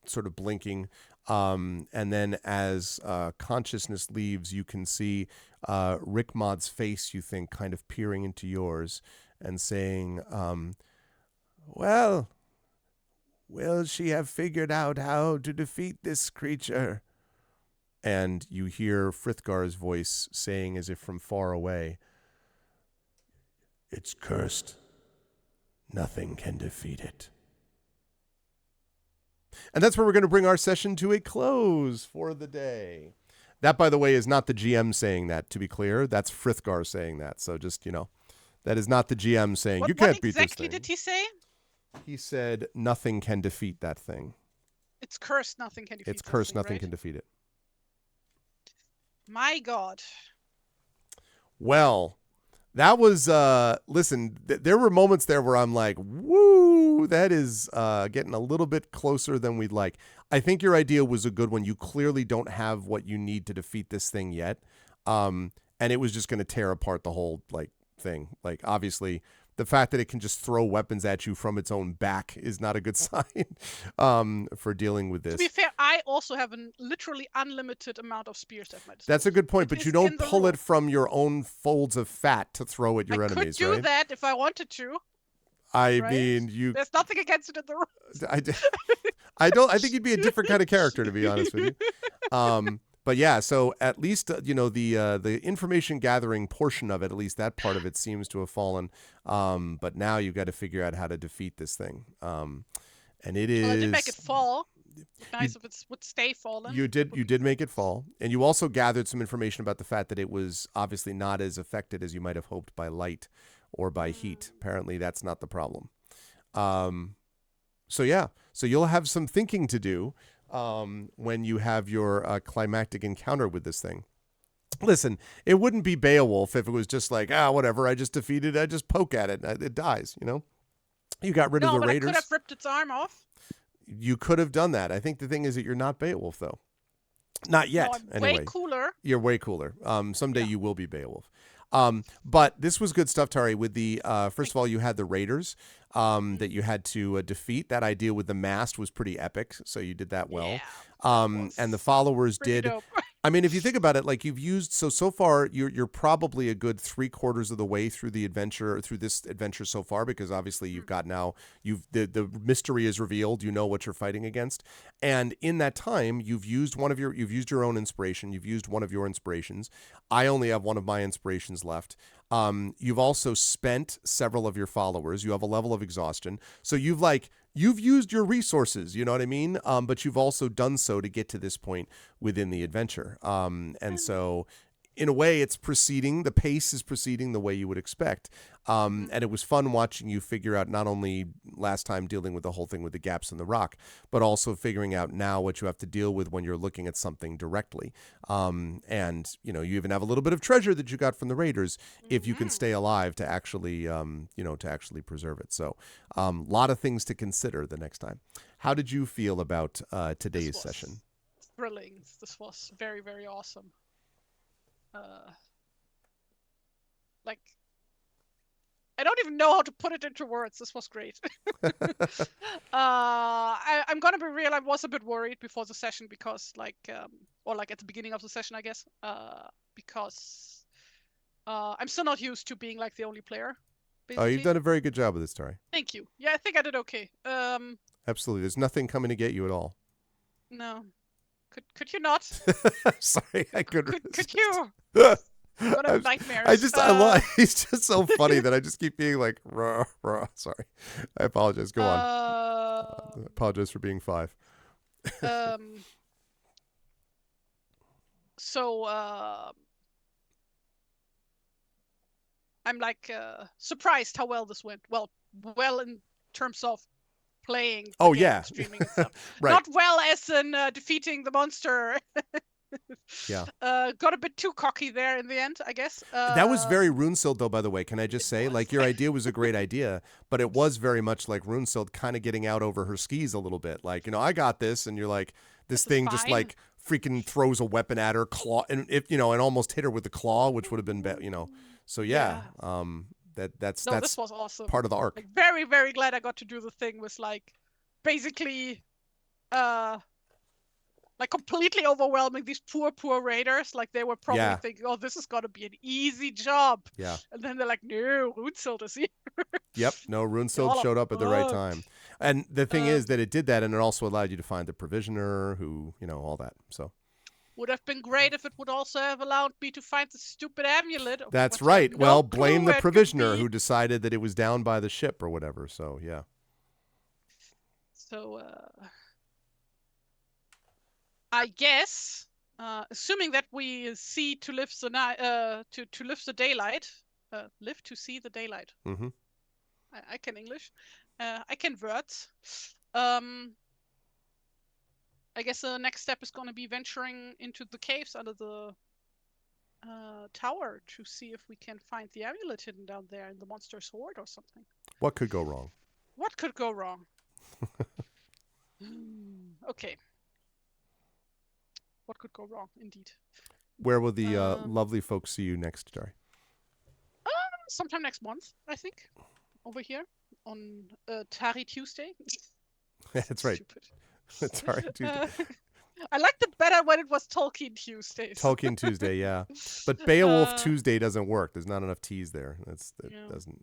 S1: sort of blinking. And then as consciousness leaves, you can see Rickmod's face, you think, kind of peering into yours and saying, well, will she have figured out how to defeat this creature? And you hear Frithgar's voice saying, as if from far away, it's cursed. Nothing can defeat it. And that's where we're going to bring our session to a close for the day. That, by the way, is not the GM saying that, to be clear. That's Frithgar saying that. So just, that is not the GM saying, you can't beat this thing.
S2: What exactly did he say?
S1: He said, nothing can defeat that thing.
S2: It's cursed, nothing can defeat it.
S1: It's cursed, nothing can defeat it.
S2: My God.
S1: Well, that was, listen, there were moments there where I'm like, woo, that is getting a little bit closer than we'd like. I think your idea was a good one. You clearly don't have what you need to defeat this thing yet. And it was just going to tear apart the whole, thing. Obviously, the fact that it can just throw weapons at you from its own back is not a good sign for dealing with this.
S2: To be fair, I also have a literally unlimited amount of spears at my disposal.
S1: That's a good point, but you don't pull it from your own folds of fat to throw at your enemies, right?
S2: I could do that if I wanted to.
S1: I mean,
S2: there's nothing against it in the rules.
S1: I think you'd be a different kind of character, to be honest with you. But yeah, so at least the information gathering portion of it, at least that part of it seems to have fallen. But now you've got to figure out how to defeat this thing. And it is.
S2: Well, I did make it fall. Nice if it would stay fallen.
S1: You did make it fall, and you also gathered some information about the fact that it was obviously not as affected as you might have hoped by light or by heat. Apparently, that's not the problem. So you'll have some thinking to do when you have your climactic encounter with this thing. Listen, it wouldn't be Beowulf if it was just like, whatever, I just defeated it, I just poke at it, and it dies, you know? You got rid of
S2: No,
S1: the
S2: but I could have
S1: raiders.
S2: ripped its arm off.
S1: You could have done that. I think the thing is that you're not Beowulf, though. Not
S2: No,
S1: yet,
S2: I'm way
S1: anyway.
S2: cooler.
S1: You're way cooler. Someday
S2: Yeah.
S1: you will be Beowulf. But this was good stuff, Tari. With the first of all, you had the raiders that you had to defeat. That idea with the mast was pretty epic, so you did that well.
S2: Yeah, that
S1: And the
S2: was
S1: followers
S2: pretty
S1: did.
S2: dope.
S1: I mean, if you think about it, like you've used so far, you're probably a good 3/4 of the way through the adventure, through this adventure so far, because obviously you've got now the mystery is revealed. You know what you're fighting against, and in that time, you've used your own inspiration. You've used one of your inspirations. I only have one of my inspirations left. You've also spent several of your followers. You have a level of exhaustion, so you've used your resources, you know what I mean? But you've also done so to get to this point within the adventure. And so in a way the pace is proceeding the way you would expect. And it was fun watching you figure out not only last time dealing with the whole thing with the gaps in the rock, but also figuring out now what you have to deal with when you're looking at something directly. And you even have a little bit of treasure that you got from the raiders if you can stay alive to actually, to actually preserve it. So a lot of things to consider the next time. How did you feel about today's session?
S2: Thrilling. This was very, very awesome. Like, I don't even know how to put it into words. This was great. I'm gonna be real. I was a bit worried before the session because, or at the beginning of the session, I guess, because I'm still not used to being like the only player.
S1: Oh, you've
S2: Basically.
S1: done a very good job with this, Tari.
S2: Thank you. Yeah, I think I did okay.
S1: Absolutely. There's nothing coming to get you at all.
S2: No. Could you not?
S1: Sorry, I couldn't.
S2: Could you? I'm gonna have nightmares.
S1: I love. He's just so funny that I just keep being like, rah, rah. Sorry, I apologize. Go on. I apologize for being 5.
S2: So I'm surprised how well this went. Well in terms of playing.
S1: Oh
S2: game,
S1: yeah,
S2: streaming and stuff.
S1: right.
S2: Not well as in defeating the monster.
S1: Yeah.
S2: Got a bit too cocky there in the end, I guess.
S1: That was very Runesild, though, by the way. Can I just say, like, your idea was a great idea, but it was very much like Runesild kind of getting out over her skis a little bit. Like, I got this, and you're like, this thing just like freaking throws a weapon at her, claw, and and almost hit her with the claw, which would have been, So yeah. That's
S2: this was awesome.
S1: Part of the arc.
S2: Like, very, very glad I got to do the thing with basically completely overwhelming these poor raiders. Like, they were probably thinking, oh, this is gonna be an easy job.
S1: Yeah.
S2: And then they're like, no, Runesild is here.
S1: Yep. No, Runesild showed up at the right time. And the thing is that it did that, and it also allowed you to find the provisioner who, all that. So
S2: would have been great if it would also have allowed me to find the stupid amulet.
S1: That's right. Well, blame the provisioner who decided that it was down by the ship or whatever. So, yeah.
S2: So, I guess, assuming that we see to live the night, to live the daylight, live to see the daylight.
S1: Mm-hmm.
S2: I can English. I can words. I guess the next step is going to be venturing into the caves under the tower to see if we can find the amulet hidden down there in the monster's hoard or something.
S1: What could go wrong?
S2: What could go wrong? Okay. What could go wrong, indeed.
S1: Where will the lovely folks see you next, Tari?
S2: Sometime next month, I think. Over here on TariTuesday.
S1: That's right. Tari Tuesday.
S2: I liked it better when it was Tolkien Tuesdays.
S1: Tolkien Tuesday, yeah. But Beowulf Tuesday doesn't work. There's not enough T's there. Doesn't.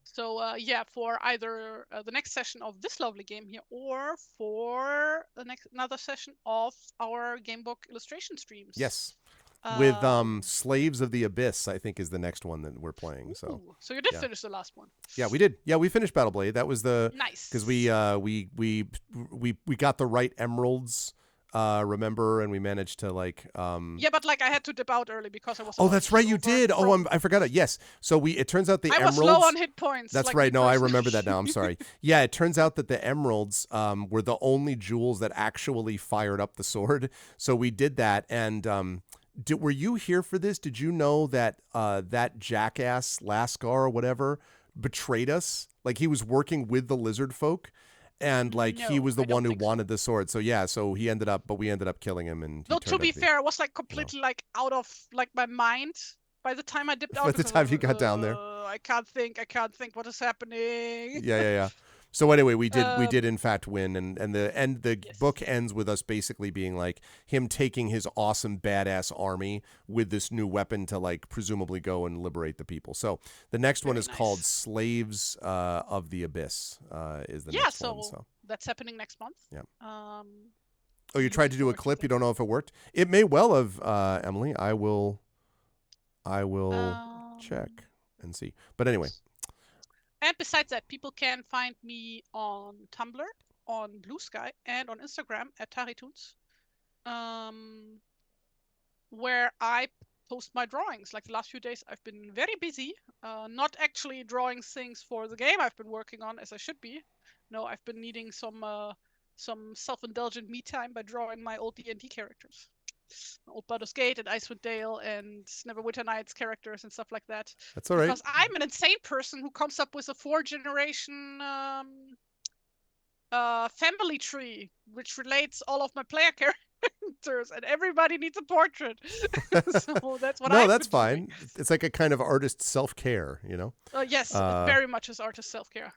S2: So for either the next session of this lovely game here, or for another session of our gamebook illustration streams.
S1: Yes. With Slaves of the Abyss, I think, is the next one that we're playing. So
S2: you did finish the last one.
S1: Yeah, we did. Yeah, we finished Battleblade. That was the
S2: nice,
S1: because we got the right emeralds remember, and we managed to like.
S2: Yeah, but like I had to dip out early because I was.
S1: Oh,
S2: About
S1: that's
S2: to
S1: right,
S2: keel
S1: you
S2: over
S1: did. Oh,
S2: from.
S1: I forgot it. Yes. So it turns out the
S2: I was low
S1: emeralds.
S2: on hit points.
S1: That's
S2: like
S1: right.
S2: me
S1: No, I
S2: personally.
S1: remember that now. I'm sorry. Yeah, it turns out that the emeralds were the only jewels that actually fired up the sword. So we did that. And were you here for this? Did you know that that jackass Lascar or whatever betrayed us? Like he was working with the lizard folk, and like he
S2: No,
S1: was the
S2: I don't
S1: one who
S2: think so.
S1: wanted the sword. So yeah, so we ended up killing him, and he
S2: Though
S1: turned
S2: to
S1: out
S2: be
S1: to be.
S2: fair, I was like completely like out of like my mind by the time I dipped
S1: By
S2: out
S1: the
S2: because
S1: time you got down there.
S2: I can't think what is happening.
S1: Yeah. So anyway, we did in
S2: Um,
S1: fact win, and the
S2: yes,
S1: book ends with us basically being like him taking his awesome badass army with this new weapon to like presumably go and liberate the people. So the next one
S2: very
S1: is called
S2: nice.
S1: Slaves of the Abyss. Is the
S2: Yeah,
S1: next one.
S2: so
S1: So
S2: that's happening next month.
S1: yeah.
S2: Um,
S1: Oh, you
S2: I'm
S1: tried
S2: looking
S1: to do a
S2: forward to
S1: clip. You
S2: playing.
S1: don't know if it worked. It may well have, Emily. I will check
S2: Um,
S1: and see. But anyway,
S2: and besides that, people can find me on Tumblr, on Blue Sky, and on Instagram at TariToons. Um, where I post my drawings. Like the last few days, I've been very busy, not actually drawing things for the game I've been working on as I should be. No, I've been needing some self-indulgent me time by drawing my old D&D characters, old Baldur's Gate and Icewind Dale and Neverwinter Nights characters and stuff like that.
S1: that's all right.
S2: Because I'm an insane person who comes up with a 4-generation family tree, which relates all of my player characters, and everybody needs a portrait. So that's what
S1: No,
S2: I've
S1: that's
S2: been doing.
S1: fine. It's like a kind of artist self care, you know.
S2: Yes, it
S1: Uh,
S2: very much is artist self-care.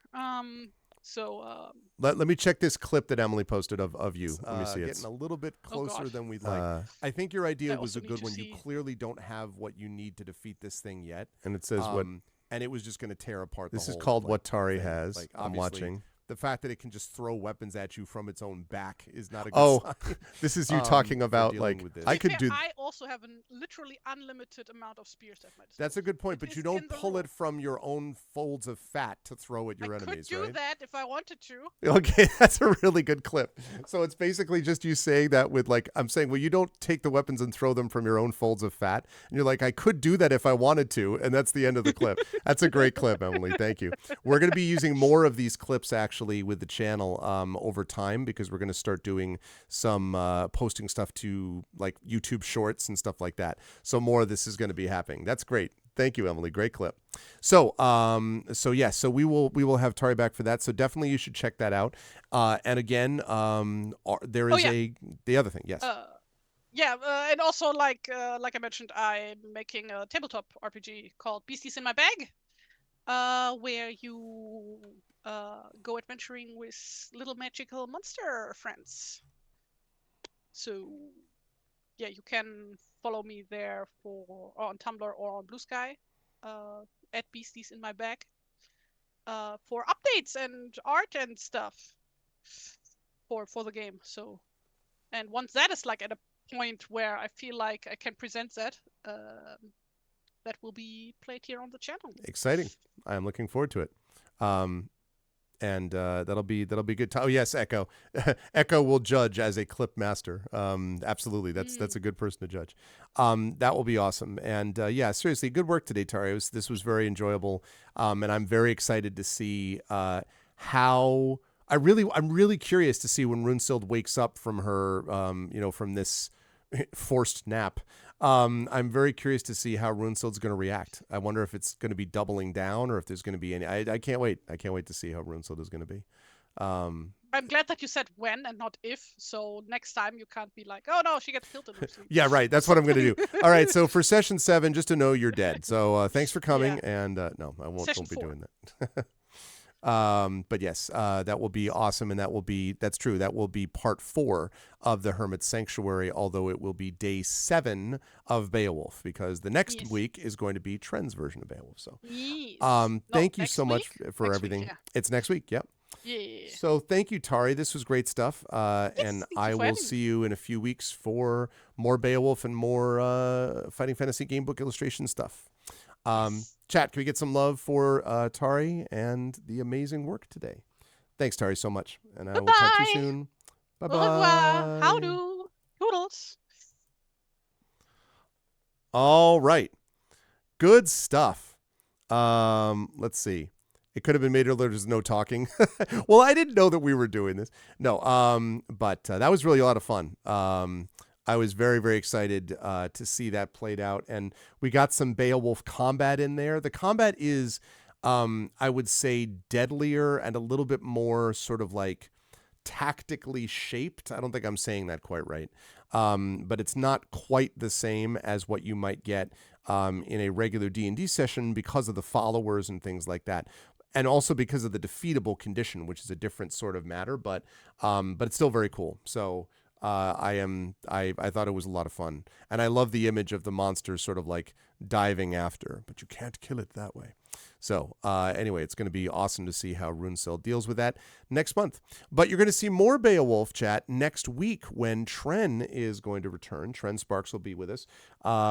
S2: So
S1: let me check this clip that Emily posted of you. Let me see. It's getting a little bit
S2: oh
S1: closer
S2: god,
S1: than we'd like. I think your
S2: I
S1: idea was
S2: also
S1: a
S2: need
S1: good
S2: to
S1: one. You
S2: see.
S1: clearly don't have what you need to defeat this thing yet. And it says what? And it was just going to tear apart. This is called what Tari has. Like, I'm watching. The fact that it can just throw weapons at you from its own back is not a good sign. This is you talking about like I could do.
S2: I also have a literally unlimited amount of spears at my disposal.
S1: That's a good point, but you don't pull it from your own folds of fat to throw at your enemies, right?
S2: I could do that if I wanted to.
S1: Okay, that's a really good clip. So it's basically just you saying that with like, I'm saying, well, you don't take the weapons and throw them from your own folds of fat. And you're like, I could do that if I wanted to. And that's the end of the clip. That's a great clip, Emily. Thank you. We're going to be using more of these clips actually with the channel over time because we're going to start doing some posting stuff to like YouTube shorts and stuff like that. So more of this is going to be happening. That's great. Thank you, Emily. Great clip. So so we will have Tari back for that. So definitely you should check that out. And again, there is the other thing. Yes.
S2: And also like I mentioned, I'm making a tabletop RPG called Beasties in My Bag, where you go adventuring with little magical monster friends. So yeah, you can follow me there on Tumblr or on Blue Sky at Beasties in My Bag for updates and art and stuff for the game. So, and once that is like at a point where I feel like I can present that, that will be played here on the channel.
S1: Exciting! I am looking forward to it. And that'll be good. Oh yes, Echo. Echo will judge as a clip master. Absolutely, that's a good person to judge. That will be awesome. And yeah, seriously, good work today, Tari. This was very enjoyable. And I'm very excited to see how. I'm really curious to see when Runesild wakes up from her, from this forced nap. I'm very curious to see how Runesild's going to react. I wonder if it's going to be doubling down or if there's going to be any. I can't wait. I can't wait to see how Runesild is going to be.
S2: I'm glad that you said when and not if. So next time you can't be like, oh no, she gets killed in her sleep.
S1: Yeah, right. That's what I'm going to do. All right. So for session 7, just to know you're dead. So thanks for coming. Yeah. And no, I won't be doing that. But yes, that will be awesome. And that's true. That will be part 4 of the Hermit Sanctuary, although it will be day 7 of Beowulf because the next week is going to be Trent's version of Beowulf. So, thank you so much for everything. It's next week. Yep.
S2: Yeah.
S1: So thank you, Tari. This was great stuff. And I will see you in a few weeks for more Beowulf and more Fighting Fantasy Game Book illustration stuff. Chat, can we get some love for Tari and the amazing work today? Thanks, Tari, so much. And I will talk to you soon. Bye-bye.
S2: How do? noodles.
S1: All right. Good stuff. Let's see. It could have been made earlier. There's no talking. Well, I didn't know that we were doing this. No. But that was really a lot of fun. I was very, very excited to see that played out, and we got some Beowulf combat in there. The combat is, I would say, deadlier and a little bit more sort of like tactically shaped. I don't think I'm saying that quite right. But it's not quite the same as what you might get in a regular D&D session because of the followers and things like that. And also because of the defeatable condition, which is a different sort of matter, but it's still very cool. So I thought it was a lot of fun, and I love the image of the monster sort of like diving after, but you can't kill it that way. So anyway, it's going to be awesome to see how RuneCell deals with that next month. But you're going to see more Beowulf chat next week when Tren is going to return. Tren Sparks will be with us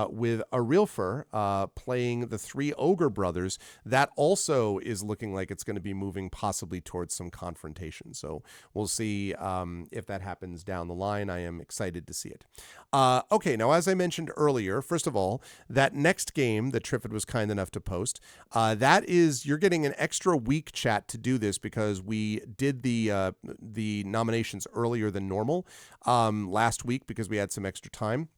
S1: with a Realfer playing the three Ogre brothers. That also is looking like it's going to be moving possibly towards some confrontation. So we'll see if that happens down the line. I am excited to see it. Okay, now as I mentioned earlier, first of all, that next game that Triffid was kind enough to post, that is, you're getting an extra week chat to do this because we did the nominations earlier than normal last week because we had some extra time.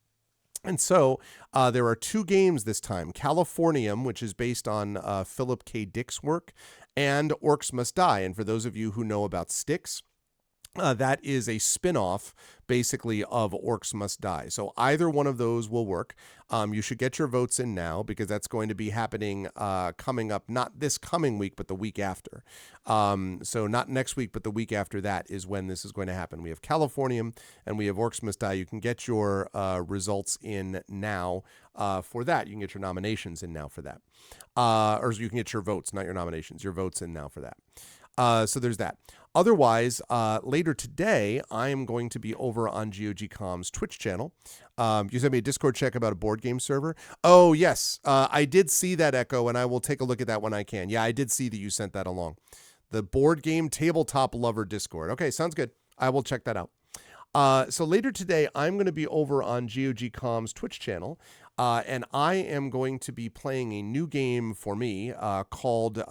S1: And so there are two games this time, Californium, which is based on Philip K. Dick's work, and Orcs Must Die. And for those of you who know about Styx, that is a spin-off, basically, of Orcs Must Die. So either one of those will work. You should get your votes in now because that's going to be happening coming up, not this coming week, but the week after. So not next week, but the week after that is when this is going to happen. We have Californium and we have Orcs Must Die. You can get your results in now for that. You can get your nominations in now for that. Or you can get your votes, not your nominations, your votes in now for that. So there's that. Otherwise, later today, I am going to be over on GOG.com's Twitch channel. You sent me a Discord check about a board game server. Oh, yes. I did see that, Echo, and I will take a look at that when I can. Yeah, I did see that you sent that along. The Board Game Tabletop Lover Discord. Okay, sounds good. I will check that out. So later today, I'm going to be over on GOG.com's Twitch channel, and I am going to be playing a new game for me called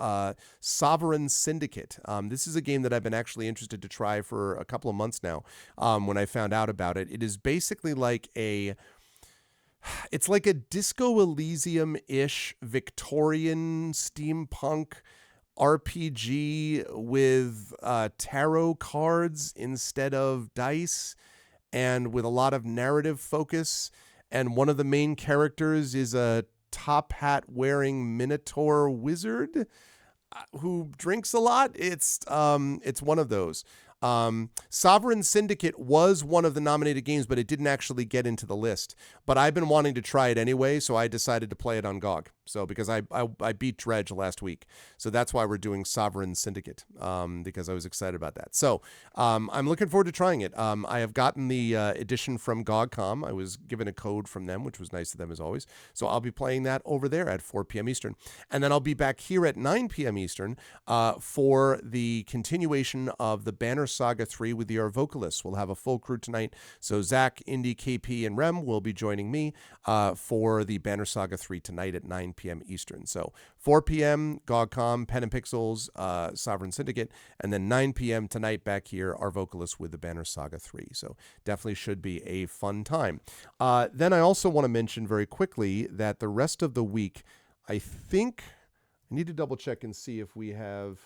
S1: Sovereign Syndicate. This is a game that I've been actually interested to try for a couple of months now when I found out about it. It is basically like it's like a Disco Elysium-ish Victorian steampunk RPG with tarot cards instead of dice and with a lot of narrative focus. And one of the main characters is a top hat wearing Minotaur wizard who drinks a lot. It's one of those. Sovereign Syndicate was one of the nominated games, but it didn't actually get into the list. But I've been wanting to try it anyway, so I decided to play it on GOG. So because I beat Dredge last week, so that's why we're doing Sovereign Syndicate because I was excited about that. So I'm looking forward to trying it. I have gotten the edition from GOG.com. I was given a code from them, which was nice of them as always. So I'll be playing that over there at 4 p.m. Eastern, and then I'll be back here at 9 p.m. Eastern for the continuation of the Banner Saga 3 with our vocalists. We'll have a full crew tonight. So Zach, Indy, KP, and Rem will be joining me for the Banner Saga 3 tonight at 9 p.m. Eastern. So 4 p.m. GOG.com, Pen and Pixels, Sovereign Syndicate, and then 9 p.m. tonight back here, our vocalists with the Banner Saga 3. So definitely should be a fun time. Then I also want to mention very quickly that the rest of the week, I think, I need to double check and see if we have...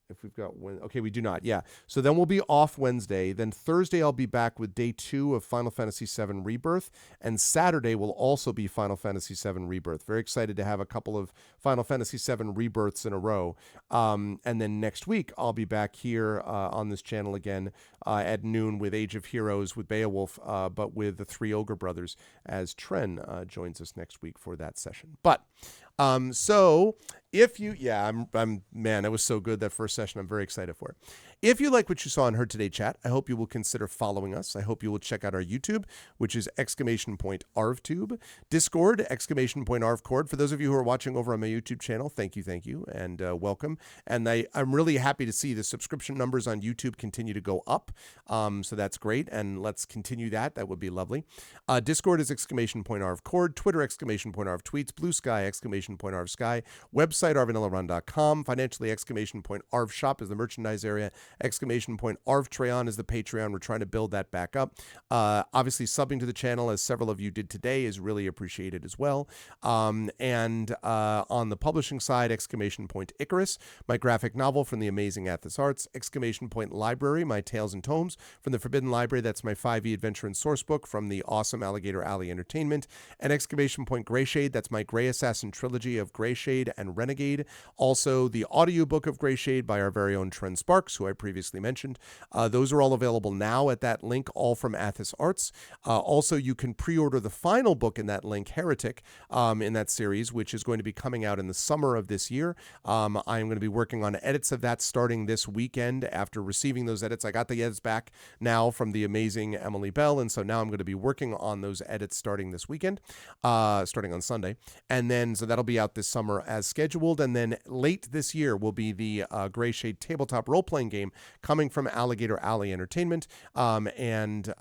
S1: if we've got okay, we do not. Yeah. So then we'll be off Wednesday. Then Thursday I'll be back with day 2 of Final Fantasy VII Rebirth, and Saturday will also be Final Fantasy VII Rebirth. Very excited to have a couple of Final Fantasy VII Rebirths in a row. And then next week I'll be back here on this channel again at noon with Age of Heroes with Beowulf, but with the three Ogre brothers as Tren joins us next week for that session. But so if you, I'm man, that was so good that first session. I'm very excited for it. If you like what you saw and heard today, chat, I hope you will consider following us. I hope you will check out our YouTube, which is !ArvTube, Discord, !ArvCord. For those of you who are watching over on my YouTube channel, thank you, and welcome. And I'm really happy to see the subscription numbers on YouTube continue to go up. So that's great, and let's continue that. That would be lovely. Discord is !ArvCord, Twitter !ArvTweets, Blue Sky !ArvSky, website arvanellarun.com, financially !ArvShop is the merchandise area, !ArvTrayon is the Patreon. We're trying to build that back up. Obviously, subbing to the channel, as several of you did today, is really appreciated as well. And on the publishing side, !Icarus, my graphic novel from the amazing Athos Arts, Library, my Tales and Tomes from the Forbidden Library, that's my 5e adventure and source book from the awesome Alligator Alley Entertainment, and Greyshade, that's my Grey Assassin trilogy of Greyshade and Renegade. Also, the audiobook of Greyshade by our very own Trent Sparks, who I previously mentioned. Those are all available now at that link, all from Athos Arts. Also, you can pre-order the final book in that link, Heretic, in that series, which is going to be coming out in the summer of this year. I'm going to be working on edits of that starting this weekend. After receiving those edits, I got the edits back now from the amazing Emily Bell, and so now I'm going to be working on those edits starting this weekend, starting on Sunday. And then, so that'll be out this summer as scheduled. And then late this year will be the Greyshade tabletop role-playing game coming from Alligator Alley Entertainment, and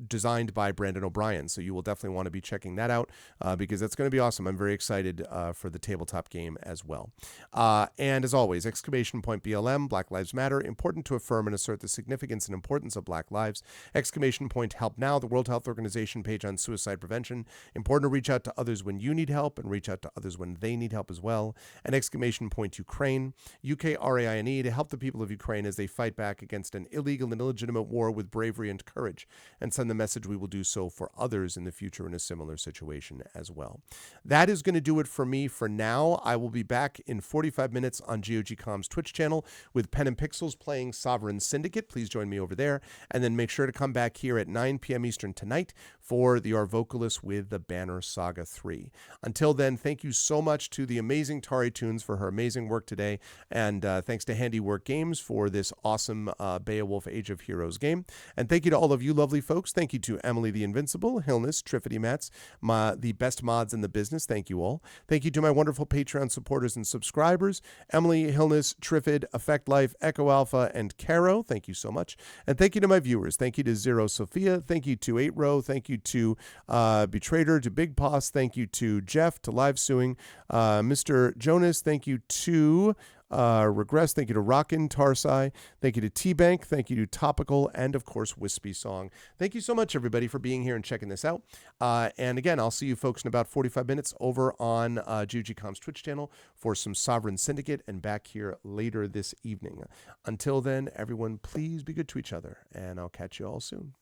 S1: designed by Brandon O'Brien. So you will definitely want to be checking that out because that's going to be awesome. I'm very excited for the tabletop game as well. And as always, !BLM, Black Lives Matter, important to affirm and assert the significance and importance of Black lives. !Help Now, the World Health Organization page on suicide prevention. Important to reach out to others when you need help and reach out to others when they need help as well. And !Ukraine, UKRAINE, to help the people of Ukraine as they fight back against an illegal and illegitimate war with bravery and courage, and send the message we will do so for others in the future in a similar situation as well. That is going to do it for me for now. I will be back in 45 minutes on GOG.com's Twitch channel with Pen and Pixels playing Sovereign Syndicate. Please join me over there. And then make sure to come back here at 9 p.m. Eastern tonight for the Arvocalis with the Banner Saga 3. Until then, thank you so much to the amazing TariToons for her amazing work today. And thanks to Handiwork Games for this awesome Beowulf Age of Heroes game. And thank you to all of you lovely folks. Thank you to Emily the Invincible, Hillness, Triffity Mats, the best mods in the business. Thank you all. Thank you to my wonderful Patreon supporters and subscribers, Emily, Hillness, Triffid, Effect Life, Echo Alpha, and Caro. Thank you so much. And thank you to my viewers. Thank you to Zero Sophia. Thank you to 8 Row. Thank you to Betrader, to Big Boss. Thank you to Jeff, to Live Suing, Mr. Jonas. Thank you to Regress. Thank you to Rockin' Tarsai. Thank you to T-Bank. Thank you to Topical, and of course Wispy Song. Thank you so much, everybody, for being here and checking this out. And again, I'll see you folks in about 45 minutes over on GOG.com's Twitch channel for some Sovereign Syndicate, and back here later this evening. Until then, everyone, please be good to each other, and I'll catch you all soon.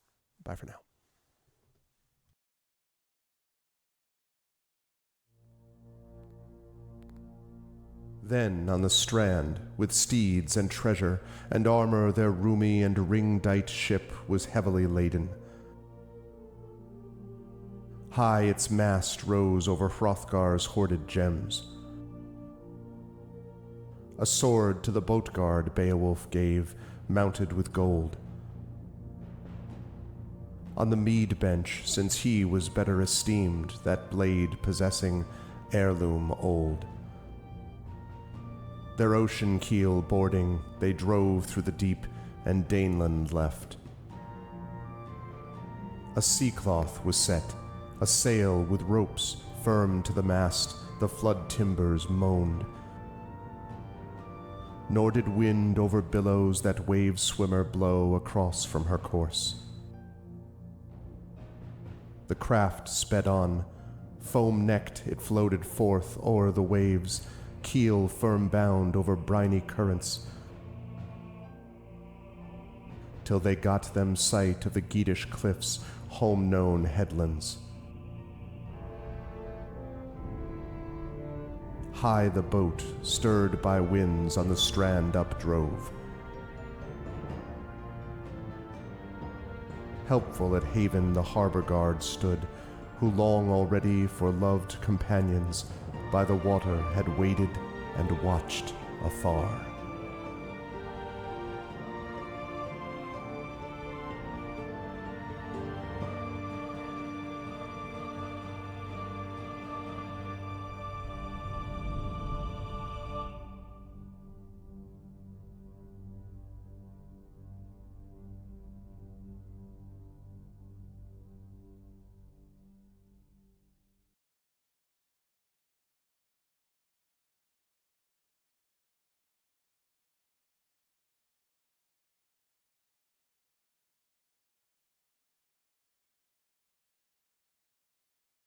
S1: Bye for now. Then on the strand, with steeds and treasure and armor, their roomy and ring-dight ship was heavily laden. High its mast rose over Hrothgar's hoarded gems. A sword to the boat guard Beowulf gave, mounted with gold. On the mead bench, since he was better esteemed, that blade possessing heirloom old. Their ocean keel boarding, they drove through the deep, and Daneland left. A sea-cloth was set, a sail with ropes firm to the mast, the flood timbers moaned. Nor did wind over billows that wave swimmer blow across from her course. The craft sped on, foam-necked it floated forth o'er the waves, keel firm bound over briny currents, till they got them sight of the Geatish cliffs, home-known headlands. High the boat, stirred by winds, on the strand updrove. Helpful at haven the harbor guard stood, who long already for loved companions by the water had waited and watched afar.